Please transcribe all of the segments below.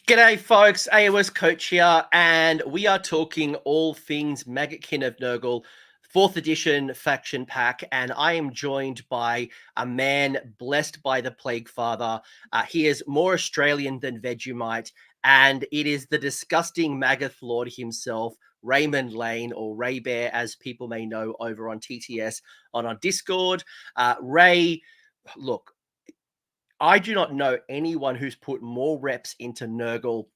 G'day, folks. AoS Coach here, and we are talking all things Maggotkin of Nurgle, 4th edition faction pack, and I am joined by a man blessed by the Plague Father. He is more Australian than Vegemite, and it is the disgusting Maggothlord himself, Raymond Lane, or Ray Bear, as people may know over on TTS on our Discord. Ray, look, I do not know anyone who's put more reps into Nurgle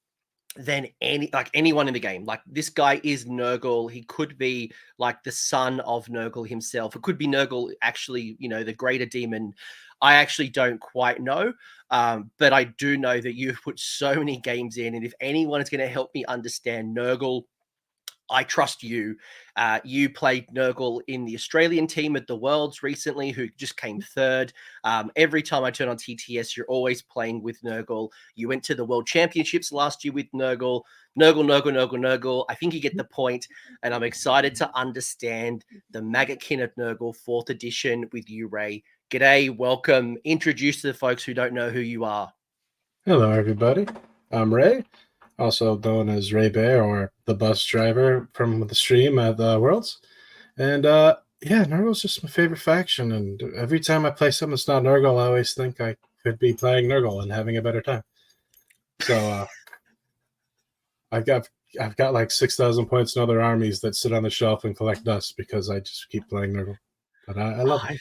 than anyone in the game. Like, this guy is Nurgle. He could be like the son of Nurgle himself. It could be Nurgle actually, the greater demon. I actually don't quite know. But I do know that you've put so many games in, and if anyone is going to help me understand Nurgle, I trust you. You played Nurgle in the Australian team at the Worlds recently, who just came third. Every time I turn on TTS, you're always playing with Nurgle. You went to the World Championships last year with Nurgle. Nurgle. I think you get the point, and I'm excited to understand the Maggotkin of Nurgle 4th edition with you, Ray. G'day, welcome. Introduce to the folks who don't know who you are. Hello, everybody. I'm Ray, also known as Ray Bear or the bus driver from the stream at the Worlds. And yeah, Nurgle's just my favorite faction. And every time I play something that's not Nurgle, I always think I could be playing Nurgle and having a better time. So I've got like 6,000 points in other armies that sit on the shelf and collect dust because I just keep playing Nurgle. But I love it.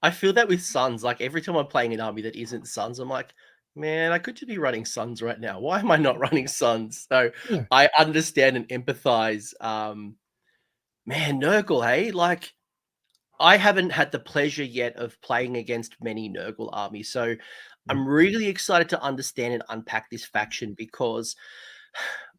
I feel that with Suns. Like, every time I'm playing an army that isn't Suns, I'm like, man, I could just be running Suns right now. Why am I not running Suns? So Yeah. I understand and empathize. Man, Nurgle, hey? Like, I haven't had the pleasure yet of playing against many Nurgle armies. So I'm really excited to understand and unpack this faction, because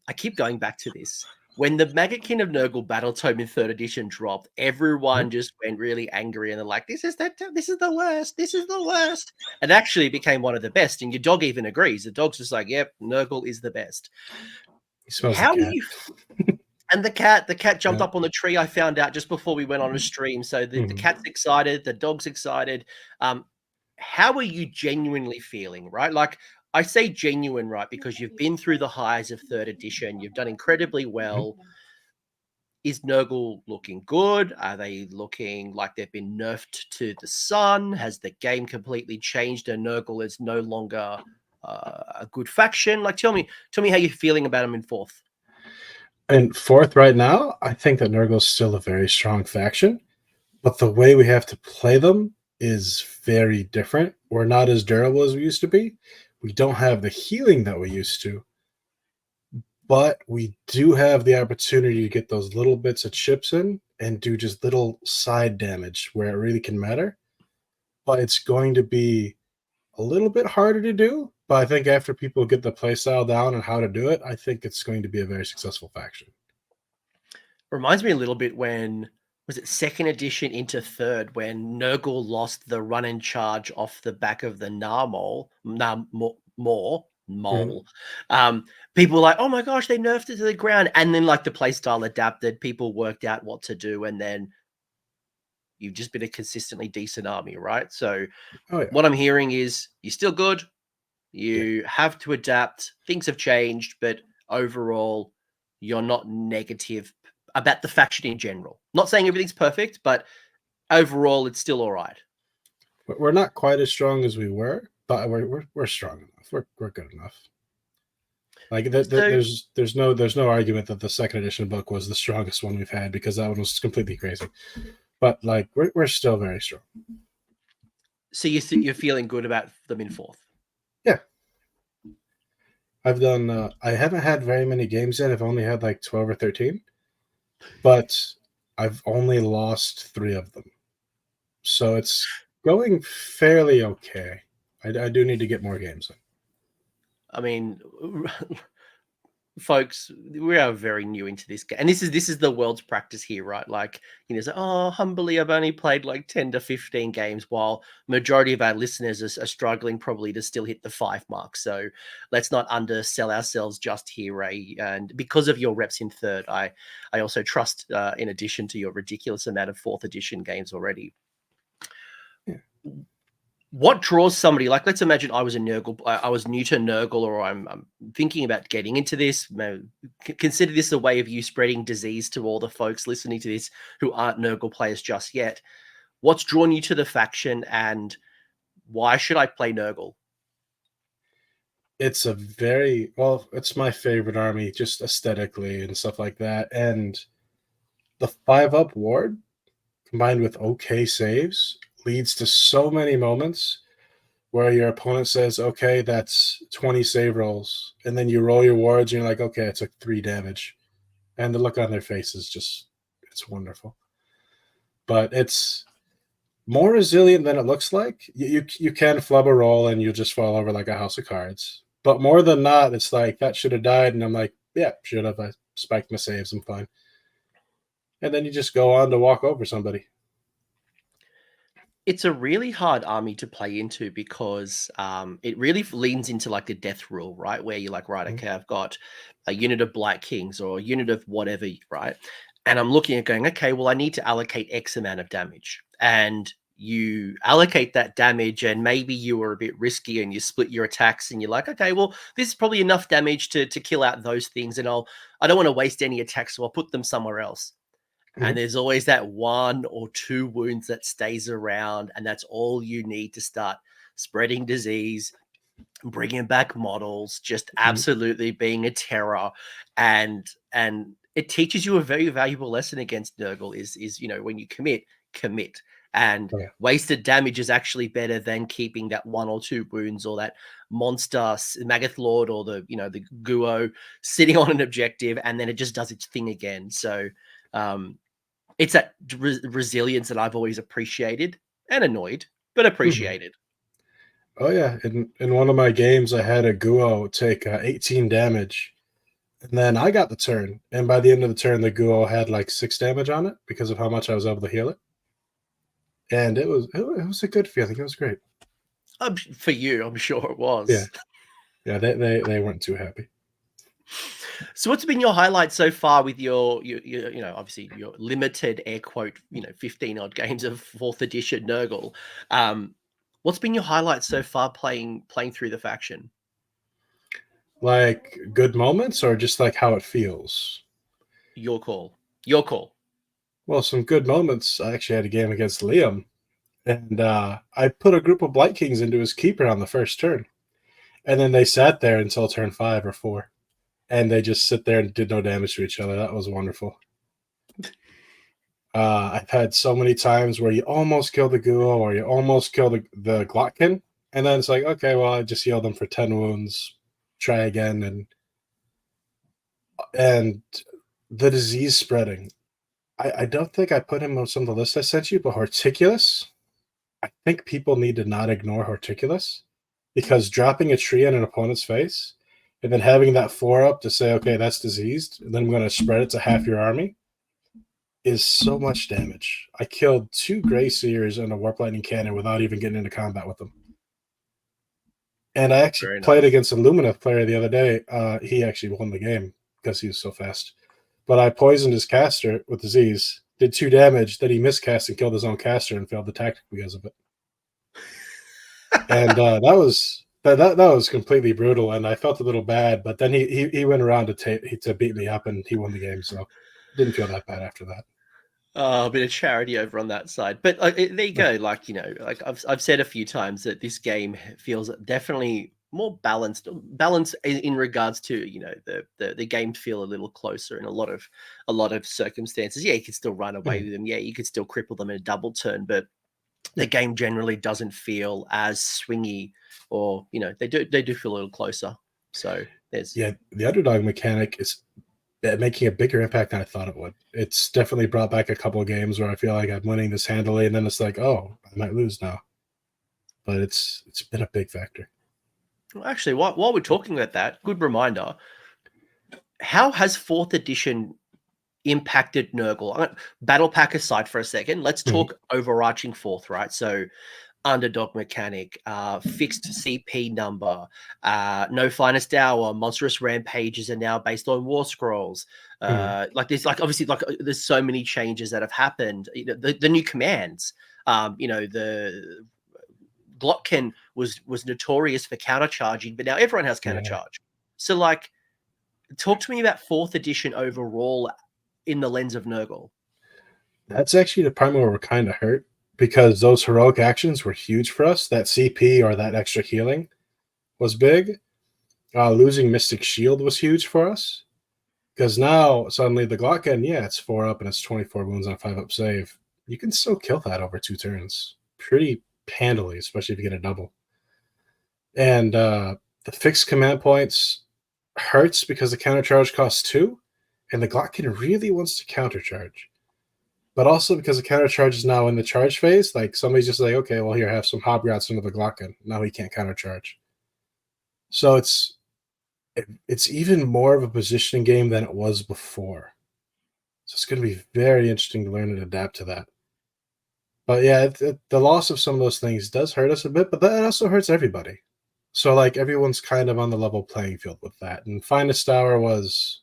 I keep going back to this. When the Maggotkin of Nurgle Battle Tome in 3rd edition dropped, everyone just went really angry, and they're like, this is the worst. This is the worst. And actually it became one of the best. And your dog even agrees. The dog's just like, yep, Nurgle is the best. He smells How the are cat. you? And the cat jumped up on the tree, I found out just before we went on a stream. So the cat's excited, the dog's excited. How are you genuinely feeling, right? Like, I say genuine, right, because you've been through the highs of 3rd edition. You've done incredibly well. Is Nurgle looking good? Are they looking like they've been nerfed to the sun? Has the game completely changed and Nurgle is no longer a good faction? Like, tell me how you're feeling about them in 4th. And 4th right now, I think that Nurgle's still a very strong faction, but the way we have to play them is very different. We're not as durable as we used to be. We don't have the healing that we used to, but we do have the opportunity to get those little bits of chips in and do just little side damage where it really can matter. But it's going to be a little bit harder to do. But I think after people get the playstyle down and how to do it, I think it's going to be a very successful faction. Reminds me a little bit when, was it 2nd edition into 3rd, when Nurgle lost the run and charge off the back of the Gnarlmaw. People were like, oh my gosh, they nerfed it to the ground. And then, like, the playstyle adapted, people worked out what to do, and then you've just been a consistently decent army, right? So what I'm hearing is you're still good. You have to adapt. Things have changed, but overall, you're not negative about the faction in general. Not saying everything's perfect, but overall, it's still all right. We're not quite as strong as we were, but we're strong enough. We're good enough. Like there's no argument that the 2nd edition book was the strongest one we've had, because that one was completely crazy. But like we're still very strong. So you're feeling good about them in 4th? Yeah. I've done. I haven't had very many games yet. I've only had like 12 or 13, but I've only lost 3 of them, so it's going fairly okay. I do need to get more games in. I mean, folks, we are very new into this game, and this is the world's practice here, right? Like, say, oh, humbly, I've only played like 10 to 15 games, while majority of our listeners are struggling probably to still hit the 5 mark. So let's not undersell ourselves just here, Ray. And because of your reps in 3rd, I also trust, in addition to your ridiculous amount of 4th edition games already. What draws somebody, like, let's imagine I was a Nurgle, I was new to Nurgle, or I'm thinking about getting into this. Consider this a way of you spreading disease to all the folks listening to this who aren't Nurgle players just yet. What's drawn you to the faction, and why should I play Nurgle? It's it's my favorite army, just aesthetically and stuff like that. And the 5-up ward combined with okay saves leads to so many moments where your opponent says, okay, that's 20 save rolls. And then you roll your wards and you're like, okay, it took 3 damage. And the look on their face is just, it's wonderful. But it's more resilient than it looks like. You can flub a roll and you'll just fall over like a house of cards. But more than not, it's like, that should have died. And I'm like, yeah, should have. I spiked my saves. I'm fine. And then you just go on to walk over somebody. It's a really hard army to play into because it really leans into like the death rule, right? Where you're like, right, okay, I've got a unit of Black Kings or a unit of whatever, right? And I'm looking at going, okay, well, I need to allocate X amount of damage. And you allocate that damage, and maybe you were a bit risky and you split your attacks, and you're like, okay, well, this is probably enough damage to kill out those things, and I don't want to waste any attacks, so I'll put them somewhere else. And there's always that 1 or 2 wounds that stays around, and that's all you need to start spreading disease, bringing back models, just absolutely being a terror. And it teaches you a very valuable lesson against Nurgle is when you commit. And wasted damage is actually better than keeping that 1 or 2 wounds or that monster Maggothlord or the Guo sitting on an objective, and then it just does its thing again. So it's that resilience that I've always appreciated and annoyed, but appreciated. Oh, yeah. In one of my games, I had a Guo take 18 damage, and then I got the turn. And by the end of the turn, the Guo had like 6 damage on it because of how much I was able to heal it. And it was a good feeling. It was great. For you, I'm sure it was. Yeah. They weren't too happy. So what's been your highlight so far with your obviously your limited air quote 15 odd games of 4th edition Nurgle? What's been your highlight so far playing through the faction? Like good moments or just like how it feels? Your call. Well, some good moments. I actually had a game against Liam, and I put a group of Blight Kings into his keeper on the first turn, and then they sat there until turn 5 or 4. And they just sit there and did no damage to each other. That was wonderful. I've had so many times where you almost kill the Guo or you almost kill the Glotkin, and then it's like, okay, well, I just healed them for 10 wounds. Try again, and the disease spreading. I don't think I put him on some of the lists I sent you, but Horticulus, I think people need to not ignore Horticulus, because dropping a tree on an opponent's face and then having that 4-up to say, okay, that's diseased, and then I'm going to spread it to half your army is so much damage. I killed 2 Grey Seers and a Warp Lightning Cannon without even getting into combat with them. And I actually played against a Lumineth player the other day. He actually won the game because he was so fast. But I poisoned his caster with disease, did 2 damage, then he miscast and killed his own caster and failed the tactic because of it. And that was completely brutal, and I felt a little bad. But then he went around to beat me up, and he won the game, so didn't feel that bad after that. A bit of charity over on that side, but there you go. Like I've said a few times that this game feels definitely more balanced in regards to the games feel a little closer in a lot of circumstances. Yeah, you could still run away with them. Yeah, you could still cripple them in a double turn, but the game generally doesn't feel as swingy, or they do feel a little closer. So there's the underdog mechanic is making a bigger impact than I thought it would. It's definitely brought back a couple of games where I feel like I'm winning this handily, and then it's like, oh, I might lose now. But it's been a big factor. Well, actually, while we're talking about that, good reminder. How has 4th edition impacted Nurgle? Battle pack aside for a second, let's talk overarching 4th, right? So underdog mechanic, fixed CP number, no finest hour, monstrous rampages are now based on war scrolls. Like there's obviously there's so many changes that have happened. The new commands, the Glocken was notorious for countercharging, but now everyone has countercharge. So, like, talk to me about 4th edition overall in the lens of Nurgle. That's actually the part where we're kind of hurt, because those heroic actions were huge for us. That CP, or that extra healing, was big. Losing Mystic Shield was huge for us, because now suddenly the Glocken, yeah, it's 4 up and it's 24 wounds on a 5 up save. You can still kill that over 2 turns pretty handily, especially if you get a double. And the fixed command points hurts because the countercharge costs 2, and the Glocken really wants to countercharge. But also because the countercharge is now in the charge phase, like somebody's just like, okay, well, here, have some Hobgrots into the Glocken. Now he can't countercharge. So it's even more of a positioning game than it was before. So it's going to be very interesting to learn and adapt to that. But yeah, the loss of some of those things does hurt us a bit, but that also hurts everybody. So like everyone's kind of on the level playing field with that. And Finest Hour was,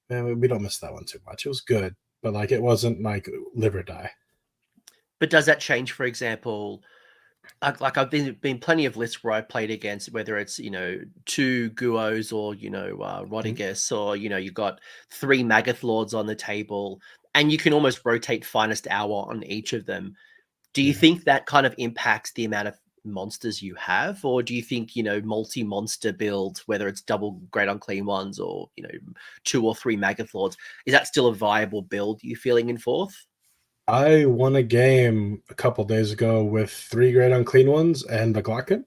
man, we don't miss that one too much. It was good, but like it wasn't like live or die. But does that change, for example? Like I've been plenty of lists where I played against, whether it's 2 Guos or Rodigus, or you got 3 Maggothlords on the table, and you can almost rotate Finest Hour on each of them. Do you think that kind of impacts the amount of monsters you have, or do you think multi-monster builds, whether it's double Great Unclean Ones or 2 or 3 Maggothlords, is that still a viable build you feeling in 4th? I won a game a couple days ago with 3 Great Unclean Ones and the Glocken.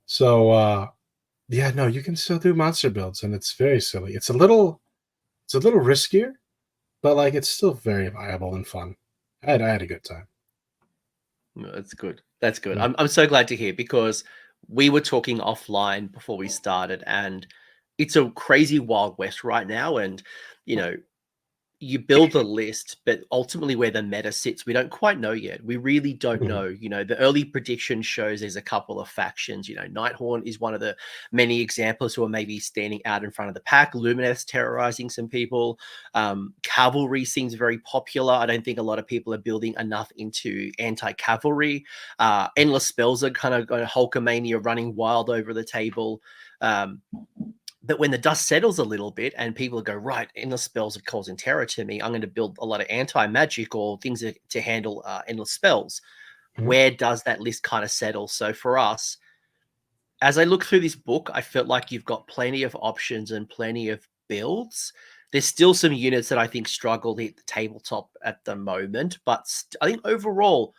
So yeah, no, you can still do monster builds, and it's very silly. It's a little riskier, but like it's still very viable and fun. I had a good time. No, that's good. That's good. I'm so glad to hear, because we were talking offline before we started, and it's a crazy Wild West right now. And you build a list, but ultimately where the meta sits, we don't quite know yet. We really don't know. The early prediction shows there's a couple of factions. Nighthorn is one of the many examples who are maybe standing out in front of the pack. Lumineth's terrorizing some people. Cavalry seems very popular. I don't think a lot of people are building enough into anti-cavalry. Endless Spells are kind of going Hulkamania, running wild over the table. But when the dust settles a little bit and people go, right, endless spells are causing terror to me, I'm going to build a lot of anti-magic or things to handle endless spells. Where does that list kind of settle? So for us, as I look through this book, I felt like you've got plenty of options and plenty of builds. There's still some units that I think struggle to hit the tabletop at the moment, but I think overall,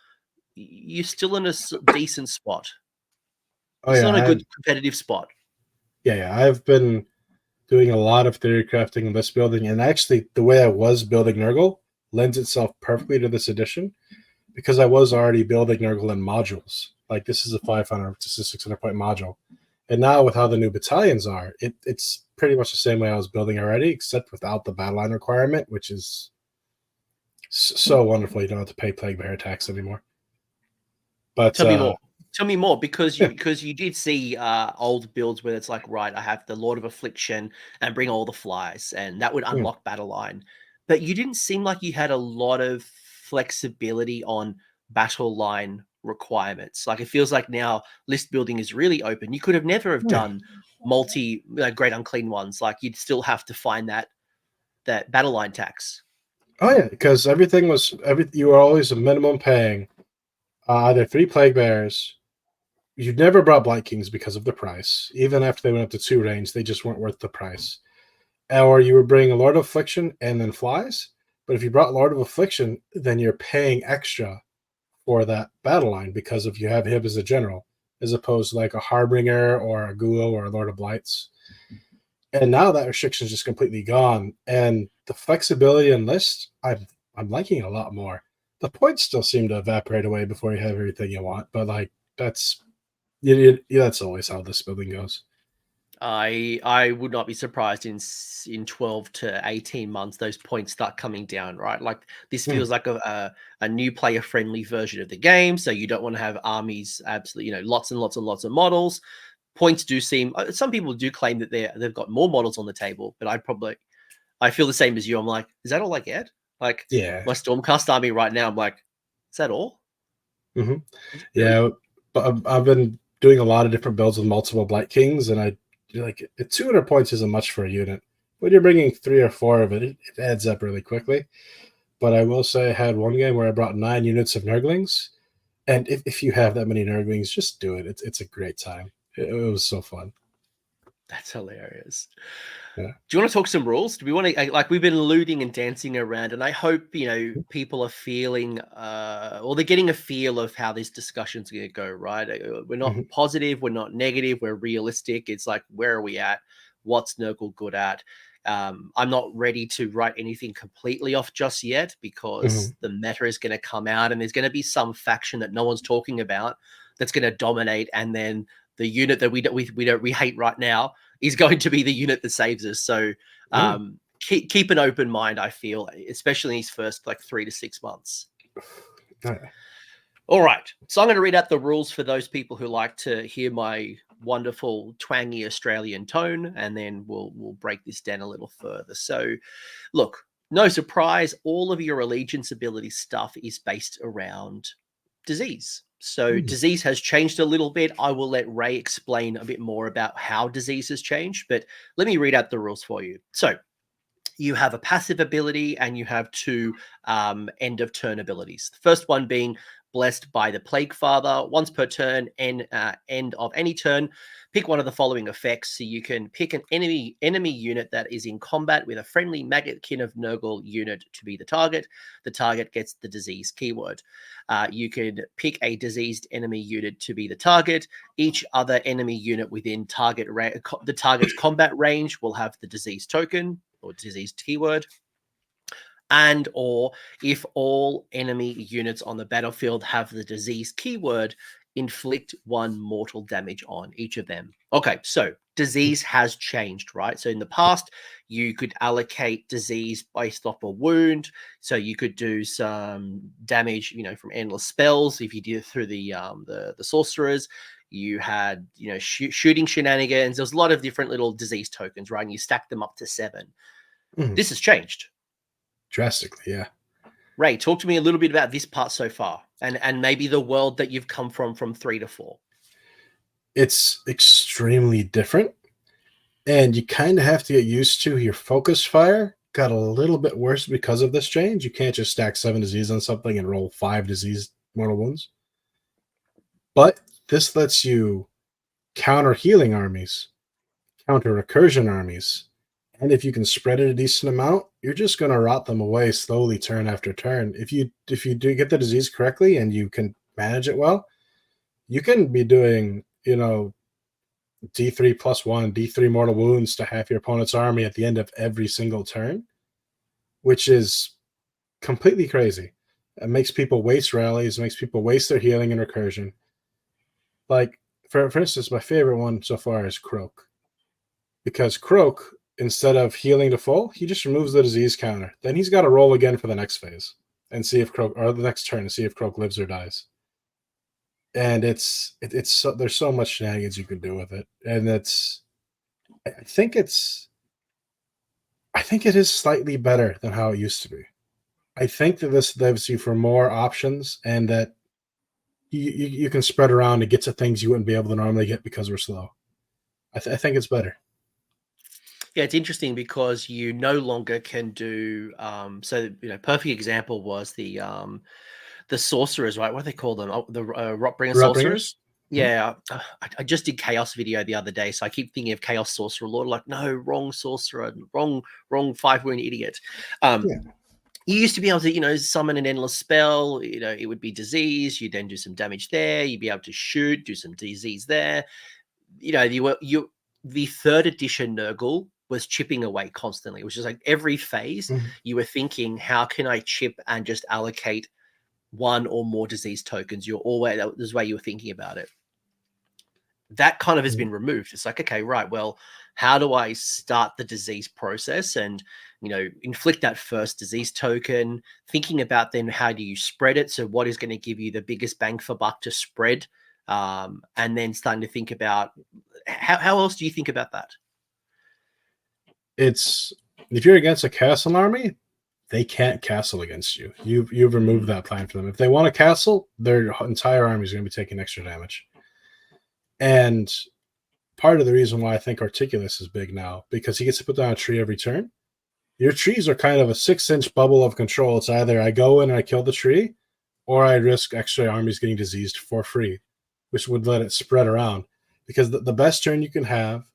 you're still in a decent spot. It's not a good competitive spot. Yeah, I've been doing a lot of theory crafting and list building, and actually the way I was building Nurgle lends itself perfectly to this edition, because I was already building Nurgle in modules. Like this is a 500 to 600 point module. And now with how the new battalions are, it's pretty much the same way I was building already, except without the battle line requirement, which is so wonderful. You don't have to pay Plague Bear attacks anymore. But tell me more. Tell me more, because you did see old builds where it's like, right, I have the Lord of Affliction and bring all the flies, and that would unlock battle line. But you didn't seem like you had a lot of flexibility on battle line requirements. Like it feels like now list building is really open. You could have never have done multi Great Unclean Ones. Like you'd still have to find that battle line tax. Oh yeah, because you were always a minimum paying either 3 Plague Bears. You never brought Blight Kings because of the price. Even after they went up to 2 range, they just weren't worth the price. Or you were bringing a Lord of Affliction and then flies. But if you brought Lord of Affliction, then you're paying extra for that battle line, because if you have him as a general, as opposed to like a Harbinger or a Guo or a Lord of Blights. And now that restriction is just completely gone. And the flexibility in list, I'm liking a lot more. The points still seem to evaporate away before you have everything you want, but like that's always how this building goes. I would not be surprised in 12 to 18 months those points start coming down, right? Like this feels like a new player friendly version of the game, so you don't want to have armies absolutely, lots and lots and lots of models. Points do seem, some people do claim that they've got more models on the table, but I feel the same as you. I'm like, is that all I get? Like Yeah. my Stormcast army right now, I'm like, is that all? Mm-hmm. Yeah, but I've been doing a lot of different builds with multiple Blight Kings, and I like 200 points isn't much for a unit. When you're bringing 3 or 4 of it adds up really quickly. But I will say I had one game where I brought 9 units of Nurglings, and if you have that many Nurglings, just do it. It's a great time. It was so fun. That's hilarious. Yeah. Do you want to talk some rules? Do we want to, like, we've been alluding and dancing around, and I hope, people are feeling, or they're getting a feel of how this discussion's going to go, right? We're not positive, we're not negative, we're realistic. It's like, where are we at? What's Nurgle good at? I'm not ready to write anything completely off just yet, because the meta is going to come out, and there's going to be some faction that no one's talking about that's going to dominate, and then the unit that we hate right now is going to be the unit that saves us. So keep an open mind, I feel, especially in these first 3 to 6 months. All right. So I'm going to read out the rules for those people who like to hear my wonderful twangy Australian tone, and then we'll break this down a little further. So look, no surprise, all of your allegiance ability stuff is based around disease. So disease has changed a little bit. I will let Ray explain a bit more about how disease has changed, but let me read out the rules for you. So you have a passive ability, and you have 2 end of turn abilities. The first one being Blessed by the Plague Father. Once per turn, end of any turn, pick one of the following effects. So you can pick an enemy unit that is in combat with a friendly Maggotkin of Nurgle unit to be the target. The target gets the disease keyword. You can pick a diseased enemy unit to be the target. Each other enemy unit within the target's combat range will have the disease token or diseased keyword. And or if all enemy units on the battlefield have the disease keyword, inflict 1 mortal damage on each of them. Okay, so disease has changed, right? So in the past, you could allocate disease based off a wound. So you could do some damage, from endless spells. If you did it through the sorcerers, you had, shooting shenanigans. There's a lot of different little disease tokens, right? And you stack them up to 7. This has changed drastically. Yeah. Ray, talk to me a little bit about this part so far, and maybe the world that you've come from 3 to 4. It's extremely different, and you kind of have to get used to your focus fire got a little bit worse because of this change. You can't just stack 7 disease on something and roll 5 diseased mortal wounds. But this lets you counter healing armies, counter recursion armies, and if you can spread it a decent amount, you're just going to rot them away slowly, turn after turn. If you do get the disease correctly and you can manage it well, you can be doing, D3 +1, D3 mortal wounds to half your opponent's army at the end of every single turn, which is completely crazy. It makes people waste rallies, makes people waste their healing and recursion. Like, for instance, my favorite one so far is Croak. Because Croak, instead of healing to full, he just removes the disease counter. Then he's got to roll again for the next phase and see if Croak, or the next turn, and see if Croak lives or dies. And it's so, there's so much shenanigans you can do with it, and I think it is slightly better than how it used to be. I think that this leaves you for more options, and that you can spread around and get to things you wouldn't be able to normally get because we're slow. I think it's better. Yeah, it's interesting because you no longer can do perfect example was the sorcerers, right? What do they call them? Oh, the Rotbringer sorcerers. Yeah, I just did Chaos video the other day, so I keep thinking of Chaos Sorcerer Lord. Like, no, wrong sorcerer, wrong 5-wound idiot. You used to be able to, summon an endless spell. It would be disease. You'd then do some damage there. You'd be able to shoot, do some disease there. The 3rd edition Nurgle was chipping away constantly. It was just like every phase you were thinking, how can I chip and just allocate 1 or more disease tokens? That was the way you were thinking about it. That kind of has been removed. It's like, okay, right, well, how do I start the disease process and, inflict that first disease token, thinking about then how do you spread it? So what is going to give you the biggest bang for buck to spread? And then starting to think about how else do you think about that? It's, if you're against a castle army, they can't castle against you. You've removed that plan for them. If they want to castle, their entire army is going to be taking extra damage. And part of the reason why I think Articulus is big now, because he gets to put down a tree every turn. Your trees are kind of a 6-inch bubble of control. It's either I go in and I kill the tree, or I risk extra armies getting diseased for free, which would let it spread around. Because the best turn you can have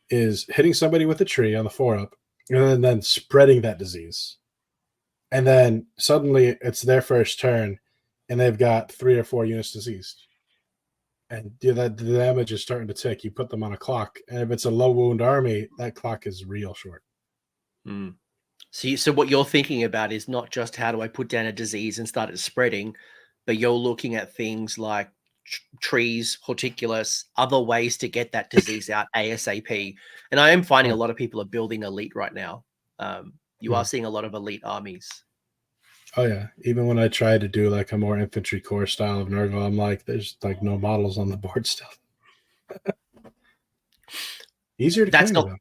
is hitting somebody with a tree on the 4-up, and then spreading that disease. And then suddenly it's their first turn, and they've got 3 or 4 units diseased. And the damage is starting to tick. You put them on a clock, and if it's a low wound army, that clock is real short. So what you're thinking about is not just how do I put down a disease and start it spreading, but you're looking at things like trees, horticulus, other ways to get that disease out ASAP. And I am finding a lot of people are building elite right now. You are seeing a lot of elite armies. Oh yeah. Even when I try to do like a more infantry core style of Nurgle, I'm like, there's like no models on the board still. Easier to That's carry not. though.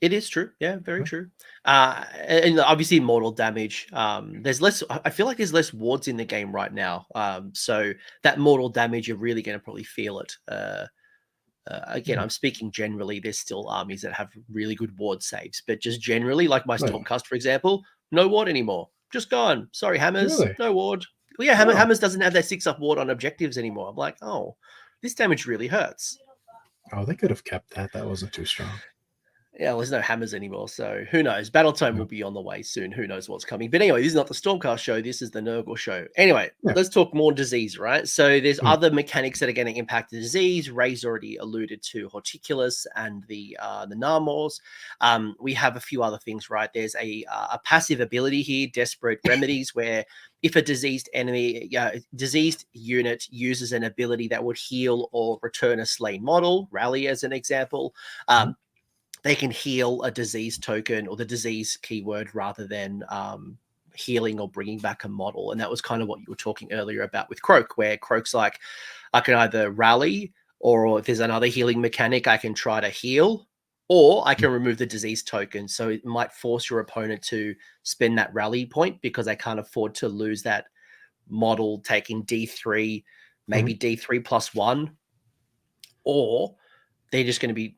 It is true. Yeah, very true. And obviously mortal damage. There's less. I feel like there's less wards in the game right now. So that mortal damage, you're really going to probably feel it. Again, I'm speaking generally. There's still armies that have really good ward saves, but just generally, like my Stormcast, for example, no ward anymore. Just gone. Sorry, Hammers. Really? No ward. Well, yeah, Hammers doesn't have that 6-up ward on objectives anymore. I'm like, oh, this damage really hurts. Oh, they could have kept that. That wasn't too strong. Yeah, well, there's no Hammers anymore, so who knows? Battletome will be on the way soon. Who knows what's coming? But anyway, this is not the Stormcast show. This is the Nurgle show. Anyway, let's talk more disease, right? So there's other mechanics that are going to impact the disease. Ray's already alluded to Horticulus and the Gnarlmaws. We have a few other things, right? There's a passive ability here, Desperate Remedies, where if a diseased diseased unit uses an ability that would heal or return a slain model, Rally as an example, they can heal a disease token or the disease keyword rather than healing or bringing back a model. And that was kind of what you were talking earlier about with Croak, where Croak's like, I can either rally, or if there's another healing mechanic, I can try to heal, or I can remove the disease token. So it might force your opponent to spend that rally point because they can't afford to lose that model taking D3, maybe D3 plus 1, or they're just going to be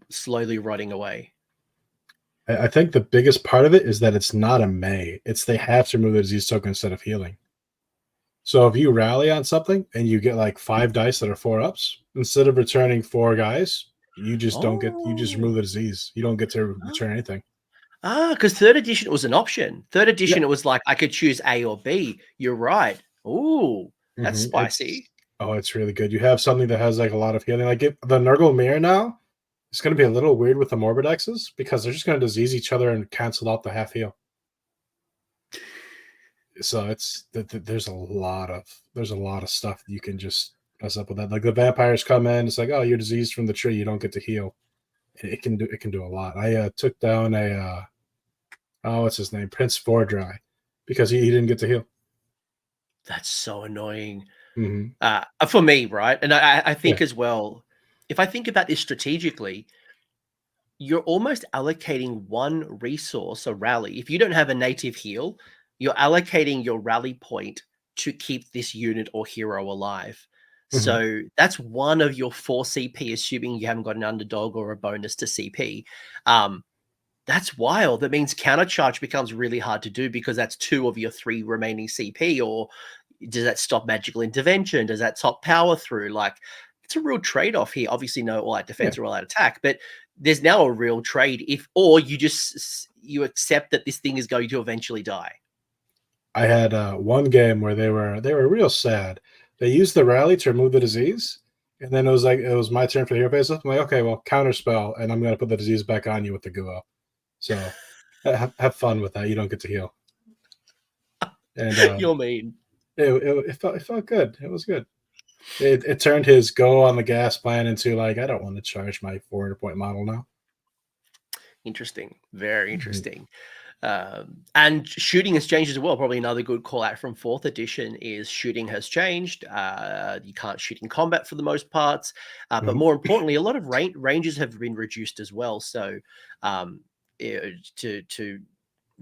slowly rotting away. I think the biggest part of it is that it's not a May. It's they have to remove the disease token instead of healing. So if you rally on something and you get like 5 dice that are 4-ups, instead of returning 4 guys, you just don't get, you just remove the disease. You don't get to return anything. Because 3rd edition it was an option. 3rd edition it was like I could choose A or B. You're right. Ooh, that's spicy. It's really good. You have something that has like a lot of healing. Like the Nurgle Mirror now, it's going to be a little weird with the Morbidexes because they're just going to disease each other and cancel out the half heal. So it's there's a lot of stuff you can just mess up with that. Like the vampires come in, it's like, oh, you're diseased from the tree, you don't get to heal. It can do a lot. I took down a what's his name, Prince Vordry, because he didn't get to heal. That's so annoying. For me, right? And I think as well, if I think about this strategically, you're almost allocating one resource, a rally. If you don't have a native heal, you're allocating your rally point to keep this unit or hero alive. So that's one of your 4 CP, assuming you haven't got an underdog or a bonus to CP. That's wild. That means countercharge becomes really hard to do because that's 2 of your 3 remaining CP. Or does that stop magical intervention? Does that stop power through? Like, it's a real trade-off here. Obviously, no all-out defense or all-out attack, but there's now a real trade or you accept that this thing is going to eventually die. I had one game where they were real sad. They used the rally to remove the disease, and then it was my turn for the hero phase. I'm like, okay, well, counterspell, and I'm going to put the disease back on you with the Guo. So have fun with that. You don't get to heal. And you're mean. It felt good. It was good. It turned his go on the gas plan into like, I don't want to charge my 400-point model now. Interesting. Very interesting. And shooting has changed as well. Probably another good call out from 4th edition is shooting has changed. You can't shoot in combat for the most parts, but more importantly, a lot of ranges have been reduced as well. So to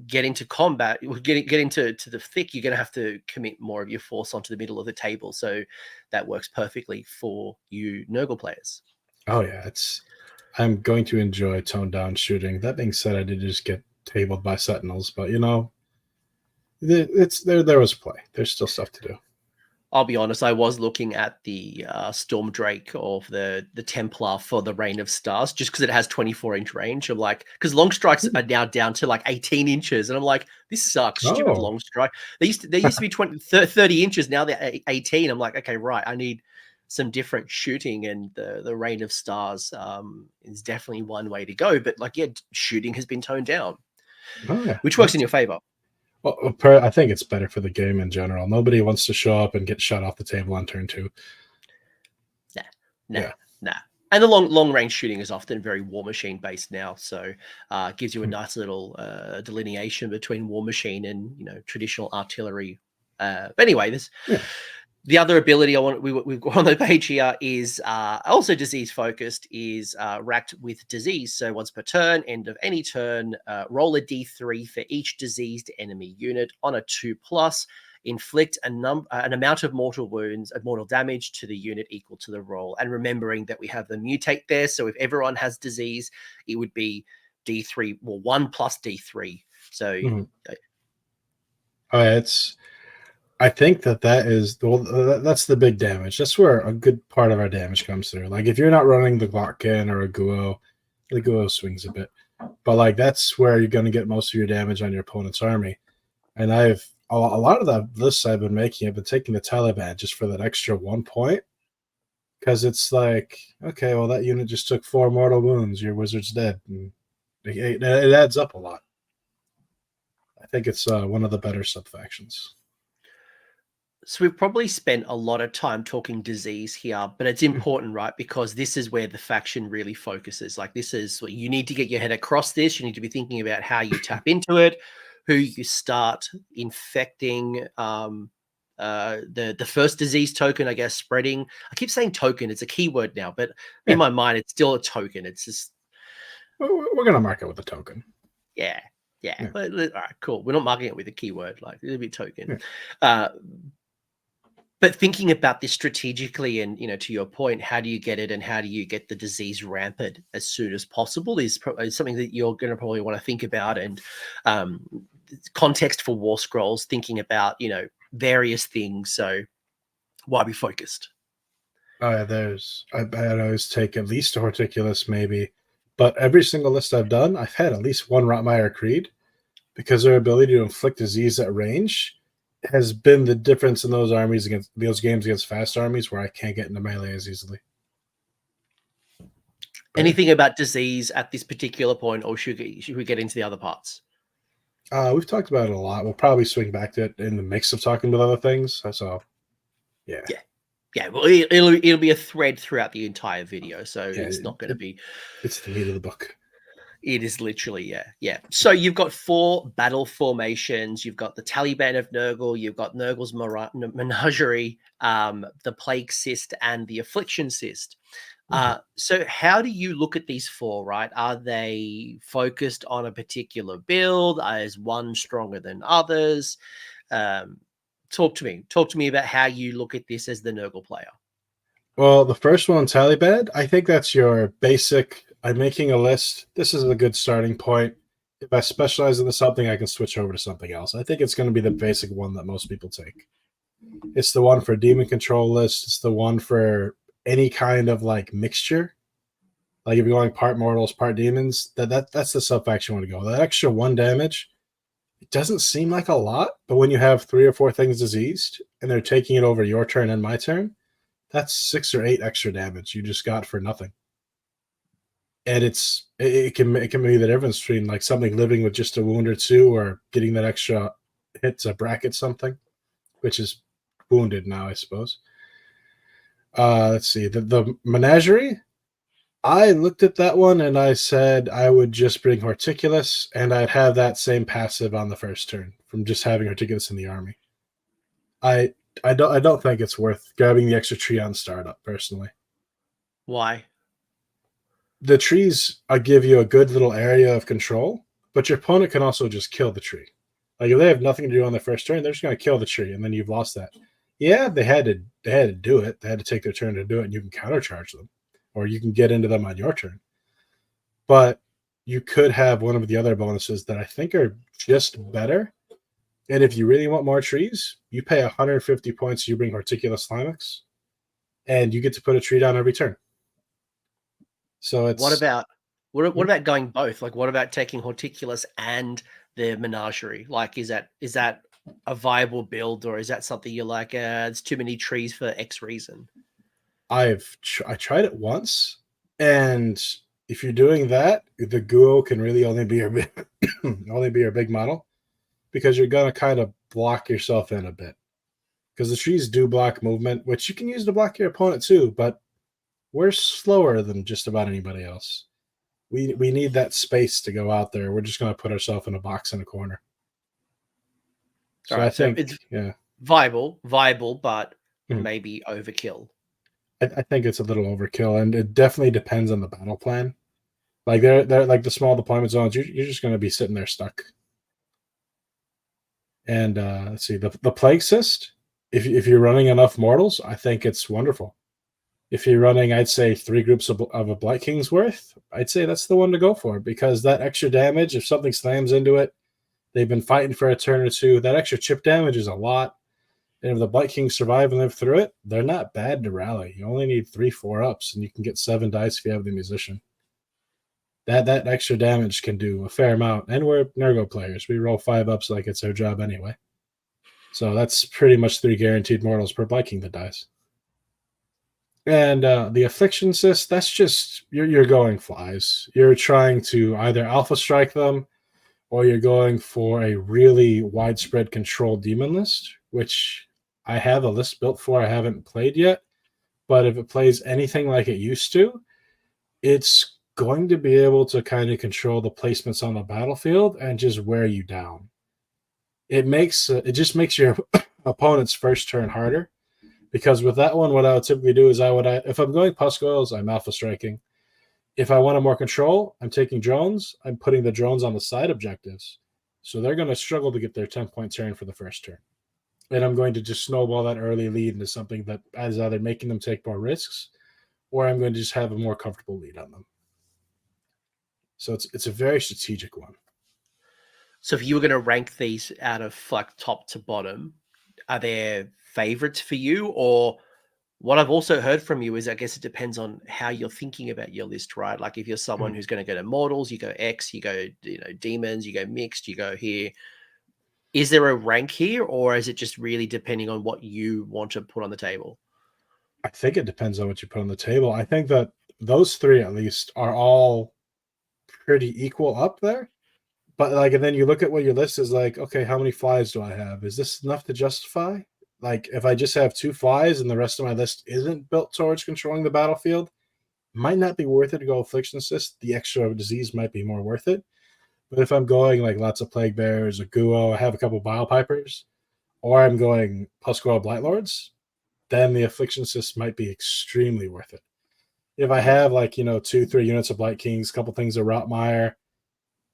get into combat, get into the thick, you're going to have to commit more of your force onto the middle of the table. So that works perfectly for you Nurgle players. Oh yeah, I'm going to enjoy toned down shooting. That being said, I did just get tabled by Sentinels, but you know, there was play. There's still stuff to do. I'll be honest, I was looking at the Storm Drake of the Templar for the Reign of Stars, just because it has 24-inch range. I'm like, because long strikes are now down to like 18 inches, and I'm like, this sucks. Stupid long strike. They used to be 30 inches. Now they're 18. I'm like, okay, right. I need some different shooting, and the Reign of Stars is definitely one way to go. But like, yeah, shooting has been toned down, which works in your favor. Well, I think it's better for the game in general. Nobody wants to show up and get shot off the table on turn 2. Nah. And the long range shooting is often very War Machine based now, so it gives you a nice little delineation between War Machine and traditional artillery. But anyway, the other ability we've got on the page here is also disease focused, is racked with disease. So once per turn, end of any turn, roll a d3 for each diseased enemy unit. On a 2+, inflict an amount of mortal wounds, of mortal damage to the unit equal to the roll. And remembering that we have the mutate there, so if everyone has disease, it would be d3, well, 1 plus d3. So I think that's the big damage. That's where a good part of our damage comes through. Like if you're not running the Glockkin or a Guo, the Guo swings a bit, but like that's where you're going to get most of your damage on your opponent's army. And a lot of the lists I've been making, I've been taking the Taliban just for that extra 1 point, because it's like, okay, well that unit just took 4 mortal wounds. Your wizard's dead, and it adds up a lot. I think it's one of the better sub factions. So we've probably spent a lot of time talking disease here, but it's important, right? Because this is where the faction really focuses. Like this is what you need to get your head across this. You need to be thinking about how you tap into it, who you start infecting, the first disease token, I guess, spreading. I keep saying token. It's a keyword now, but in my mind, it's still a token. It's just... We're going to mark it with a token. Yeah. But, all right, cool. We're not marking it with a keyword. Like, it'll be token. But thinking about this strategically and, to your point, how do you get it and how do you get the disease rampant as soon as possible is something that you're going to probably want to think about. And context for War Scrolls, thinking about, various things. So why be focused? I'd always take at least a Horticulus maybe. But every single list I've done, I've had at least one Rotmire Creed, because their ability to inflict disease at range has been the difference in those games against fast armies where I can't get into melee as easily. Anything about disease at this particular point, or should we get into the other parts? We've talked about it a lot. We'll probably swing back to it in the mix of talking about other things. So, yeah. Well, it'll be a thread throughout the entire video, so it's not going to be... It's the meat of the book. It is literally, yeah. So you've got 4 battle formations. You've got the Taliban of Nurgle. You've got Nurgle's Menagerie, the Plague Cyst, and the Affliction Cyst. So how do you look at these 4, right? Are they focused on a particular build? Is one stronger than others? Talk to me about how you look at this as the Nurgle player. Well, the first one, Taliban, I think that's your basic... I'm making a list. This is a good starting point. If I specialize into something, I can switch over to something else. I think it's going to be the basic one that most people take. It's the one for demon control list. It's the one for any kind of like mixture. Like if you're going part mortals, part demons, that's the sub faction you want to go. That extra 1 damage, it doesn't seem like a lot, but when you have 3 or 4 things diseased and they're taking it over your turn and my turn, that's 6 or 8 extra damage you just got for nothing. And it can be the difference between like something living with just a wound or 2 or getting that extra hit to bracket something, which is wounded now, I suppose. Let's see. The Menagerie, I looked at that one and I said I would just bring Horticulus and I'd have that same passive on the first turn from just having Horticulus in the army. I don't think it's worth grabbing the extra tree on startup, personally. Why? The trees give you a good little area of control, But your opponent can also just kill the tree. Like if they have nothing to do on their first turn, they're just going to kill the tree, and then you've lost that. Yeah, they had to do it. They had to take their turn to do it, and you can countercharge them, or you can get into them on your turn. But you could have one of the other bonuses that I think are just better. And if you really want more trees, you pay 150 points. You bring Horticulus Slimex, and you get to put a tree down every turn. So it's what about going both? Like, what about taking Horticulus and the Menagerie? Like, is that a viable build, or is that something you're like, it's too many trees for X reason? I tried it once, and if you're doing that, the Guo can really only be your big model, because you're gonna kind of block yourself in a bit. Because the trees do block movement, which you can use to block your opponent too, but we're slower than just about anybody else. We need that space to go out there. We're just going to put ourselves in a box in a corner. So All right, I think, it's yeah, viable, but maybe overkill. I think it's a little overkill, and it definitely depends on the battle plan. Like they're like the small deployment zones. You're just going to be sitting there stuck. And let's see, the Plague Cyst. If you're running enough mortals, I think it's wonderful. If you're running, I'd say 3 groups of a Blight King's worth, I'd say that's the one to go for, because that extra damage, if something slams into it, they've been fighting for a turn or two, that extra chip damage is a lot. And if the Blight Kings survive and live through it, they're not bad to rally. You only need 3-4 ups, and you can get 7 dice if you have the Musician. That extra damage can do a fair amount. And we're Nurgle players. We roll 5 ups like it's our job anyway. So that's pretty much 3 guaranteed mortals per Blight King that dies. And the Affliction Cyst, that's just, you're going flies. You're trying to either alpha strike them, or you're going for a really widespread control demon list, which I have a list built for. I haven't played yet. But if it plays anything like it used to, it's going to be able to kind of control the placements on the battlefield and just wear you down. It just makes your opponent's first turn harder. Because with that one, what I would typically do is if I'm going Pusk Oils, I'm alpha striking. If I want more control, I'm taking drones. I'm putting the drones on the side objectives. So they're going to struggle to get their 10-point turn for the first turn. And I'm going to just snowball that early lead into something that is either making them take more risks, or I'm going to just have a more comfortable lead on them. So it's a very strategic one. So if you were going to rank these out of like top to bottom, are there favorites for you? Or what I've also heard from you is, I guess it depends on how you're thinking about your list, right? Like if you're someone who's going to go to mortals, you go X, you go, demons, you go mixed, you go here. Is there a rank here, or is it just really depending on what you want to put on the table? I think it depends on what you put on the table. I think that those 3 at least are all pretty equal up there. But like, and then you look at what your list is like, okay, how many flies do I have? Is this enough to justify? Like, if I just have 2 flies and the rest of my list isn't built towards controlling the battlefield, might not be worth it to go Affliction Cyst. The extra disease might be more worth it. But if I'm going like lots of Plague Bearers, a Guo, I have a couple Bile Pipers, or I'm going Pusk-Oil Blightlords, then the Affliction Cyst might be extremely worth it. If I have 2-3 units of Blight Kings, a couple things of Rotmire,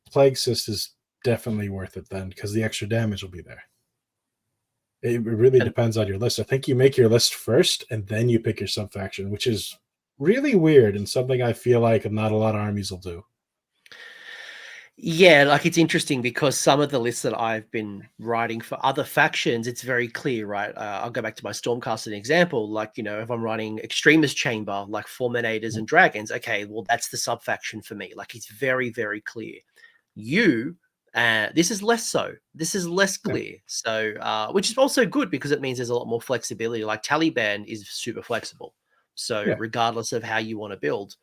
Plague Cyst is definitely worth it then, because the extra damage will be there. It really depends on your list. I think you make your list first, and then you pick your sub-faction, which is really weird and something I feel like not a lot of armies will do. Yeah, like it's interesting because some of the lists that I've been writing for other factions, it's very clear, right? I'll go back to my Stormcast example. Like, if I'm writing Extremist Chamber, like Fulminators and Dragons, okay, well, that's the sub-faction for me. Like, it's very, very clear. This is less so. This is less clear. So, which is also good because it means there's a lot more flexibility. Like Taliban is super flexible. So regardless of how you want to build,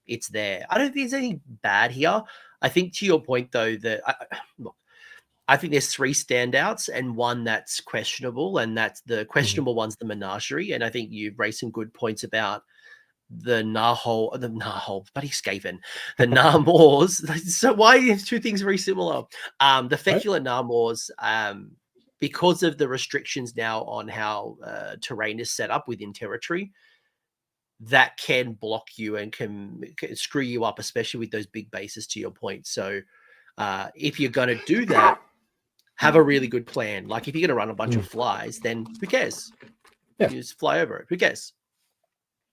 it's there. I don't think there's anything bad here. I think to your point, though, that I think there's 3 standouts and one that's questionable, and that's the questionable one's the Menagerie. And I think you've raised some good points about the Gnarlmaw, buddy Skaven, the Gnarlmaws. So why are 2 things very similar? The Feculent Gnarlmaws, because of the restrictions now on how terrain is set up within territory, that can block you and can screw you up, especially with those big bases, to your point. So If you're going to do that, have a really good plan. Like if you're going to run a bunch of flies, then who cares? Yeah. You just fly over it. Who cares?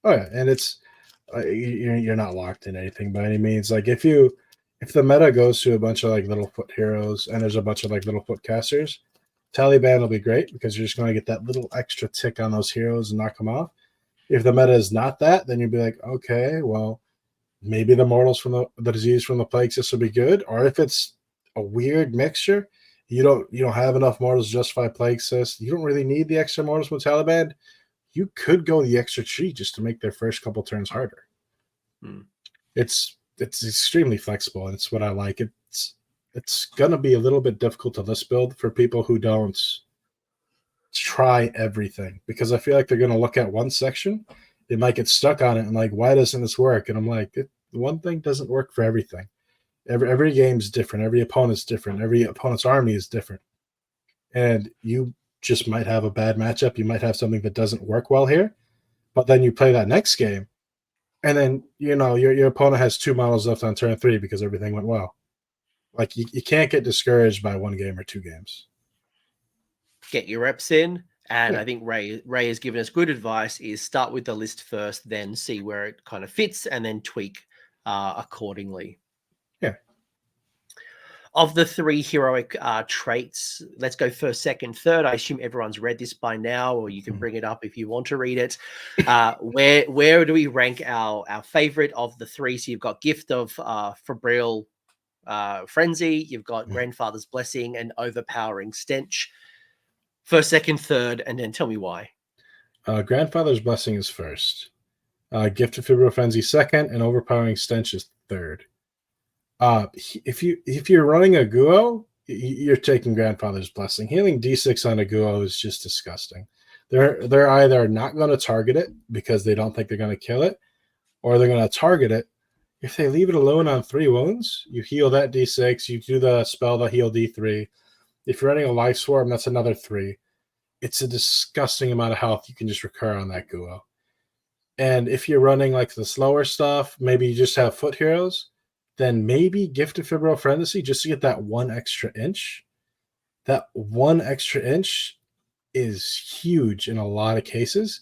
Oh yeah, and it's you're not locked in anything by any means. Like if the meta goes to a bunch of like little foot heroes and there's a bunch of like little foot casters, Taliban will be great because you're just going to get that little extra tick on those heroes and knock them off. If the meta is not that, then you'd be like, okay, well, maybe the mortals from the disease from the plague cyst will be good. Or if it's a weird mixture, you don't have enough mortals to justify plague cyst. You don't really need the extra mortals from Taliban. You could go the extra tree just to make their first couple turns harder. It's extremely flexible, and it's what I like. It's gonna be a little bit difficult to list build for people who don't try everything, because I feel like they're gonna look at one section, they might get stuck on it and like, why doesn't this work? And I'm like, one thing doesn't work for everything. Every game's different, every opponent's different, every opponent's army is different. And you just might have a bad matchup, you might have something that doesn't work well here, but then you play that next game, and then your opponent has 2 models left on turn 3 because everything went well. Like you can't get discouraged by 1 game or 2 games. Get your reps in, and I think Ray has given us good advice: is start with the list first, then see where it kind of fits, and then tweak accordingly. Yeah. Of the 3 heroic traits, let's go first, second, third. I assume everyone's read this by now, or you can bring it up if you want to read it. Where do we rank our favorite of the 3? So you've got Gift of Febrile Frenzy, you've got Grandfather's Blessing, and Overpowering Stench. First, second, third, and then tell me why. Grandfather's Blessing is first. Gift of Febrile Frenzy second, and Overpowering Stench is third. If you're running a Guo, you're taking Grandfather's Blessing. Healing D6 on a Guo is just disgusting. They're either not going to target it because they don't think they're going to kill it, or they're going to target it. If they leave it alone on 3 wounds, you heal that D6, you do the spell, the heal D3. If you're running a Life Swarm, that's another 3. It's a disgusting amount of health you can just recur on that Guo. And if you're running like the slower stuff, maybe you just have foot heroes, then maybe Gift of Febrile Frenzy just to get that 1 extra inch. That 1 extra inch is huge in a lot of cases.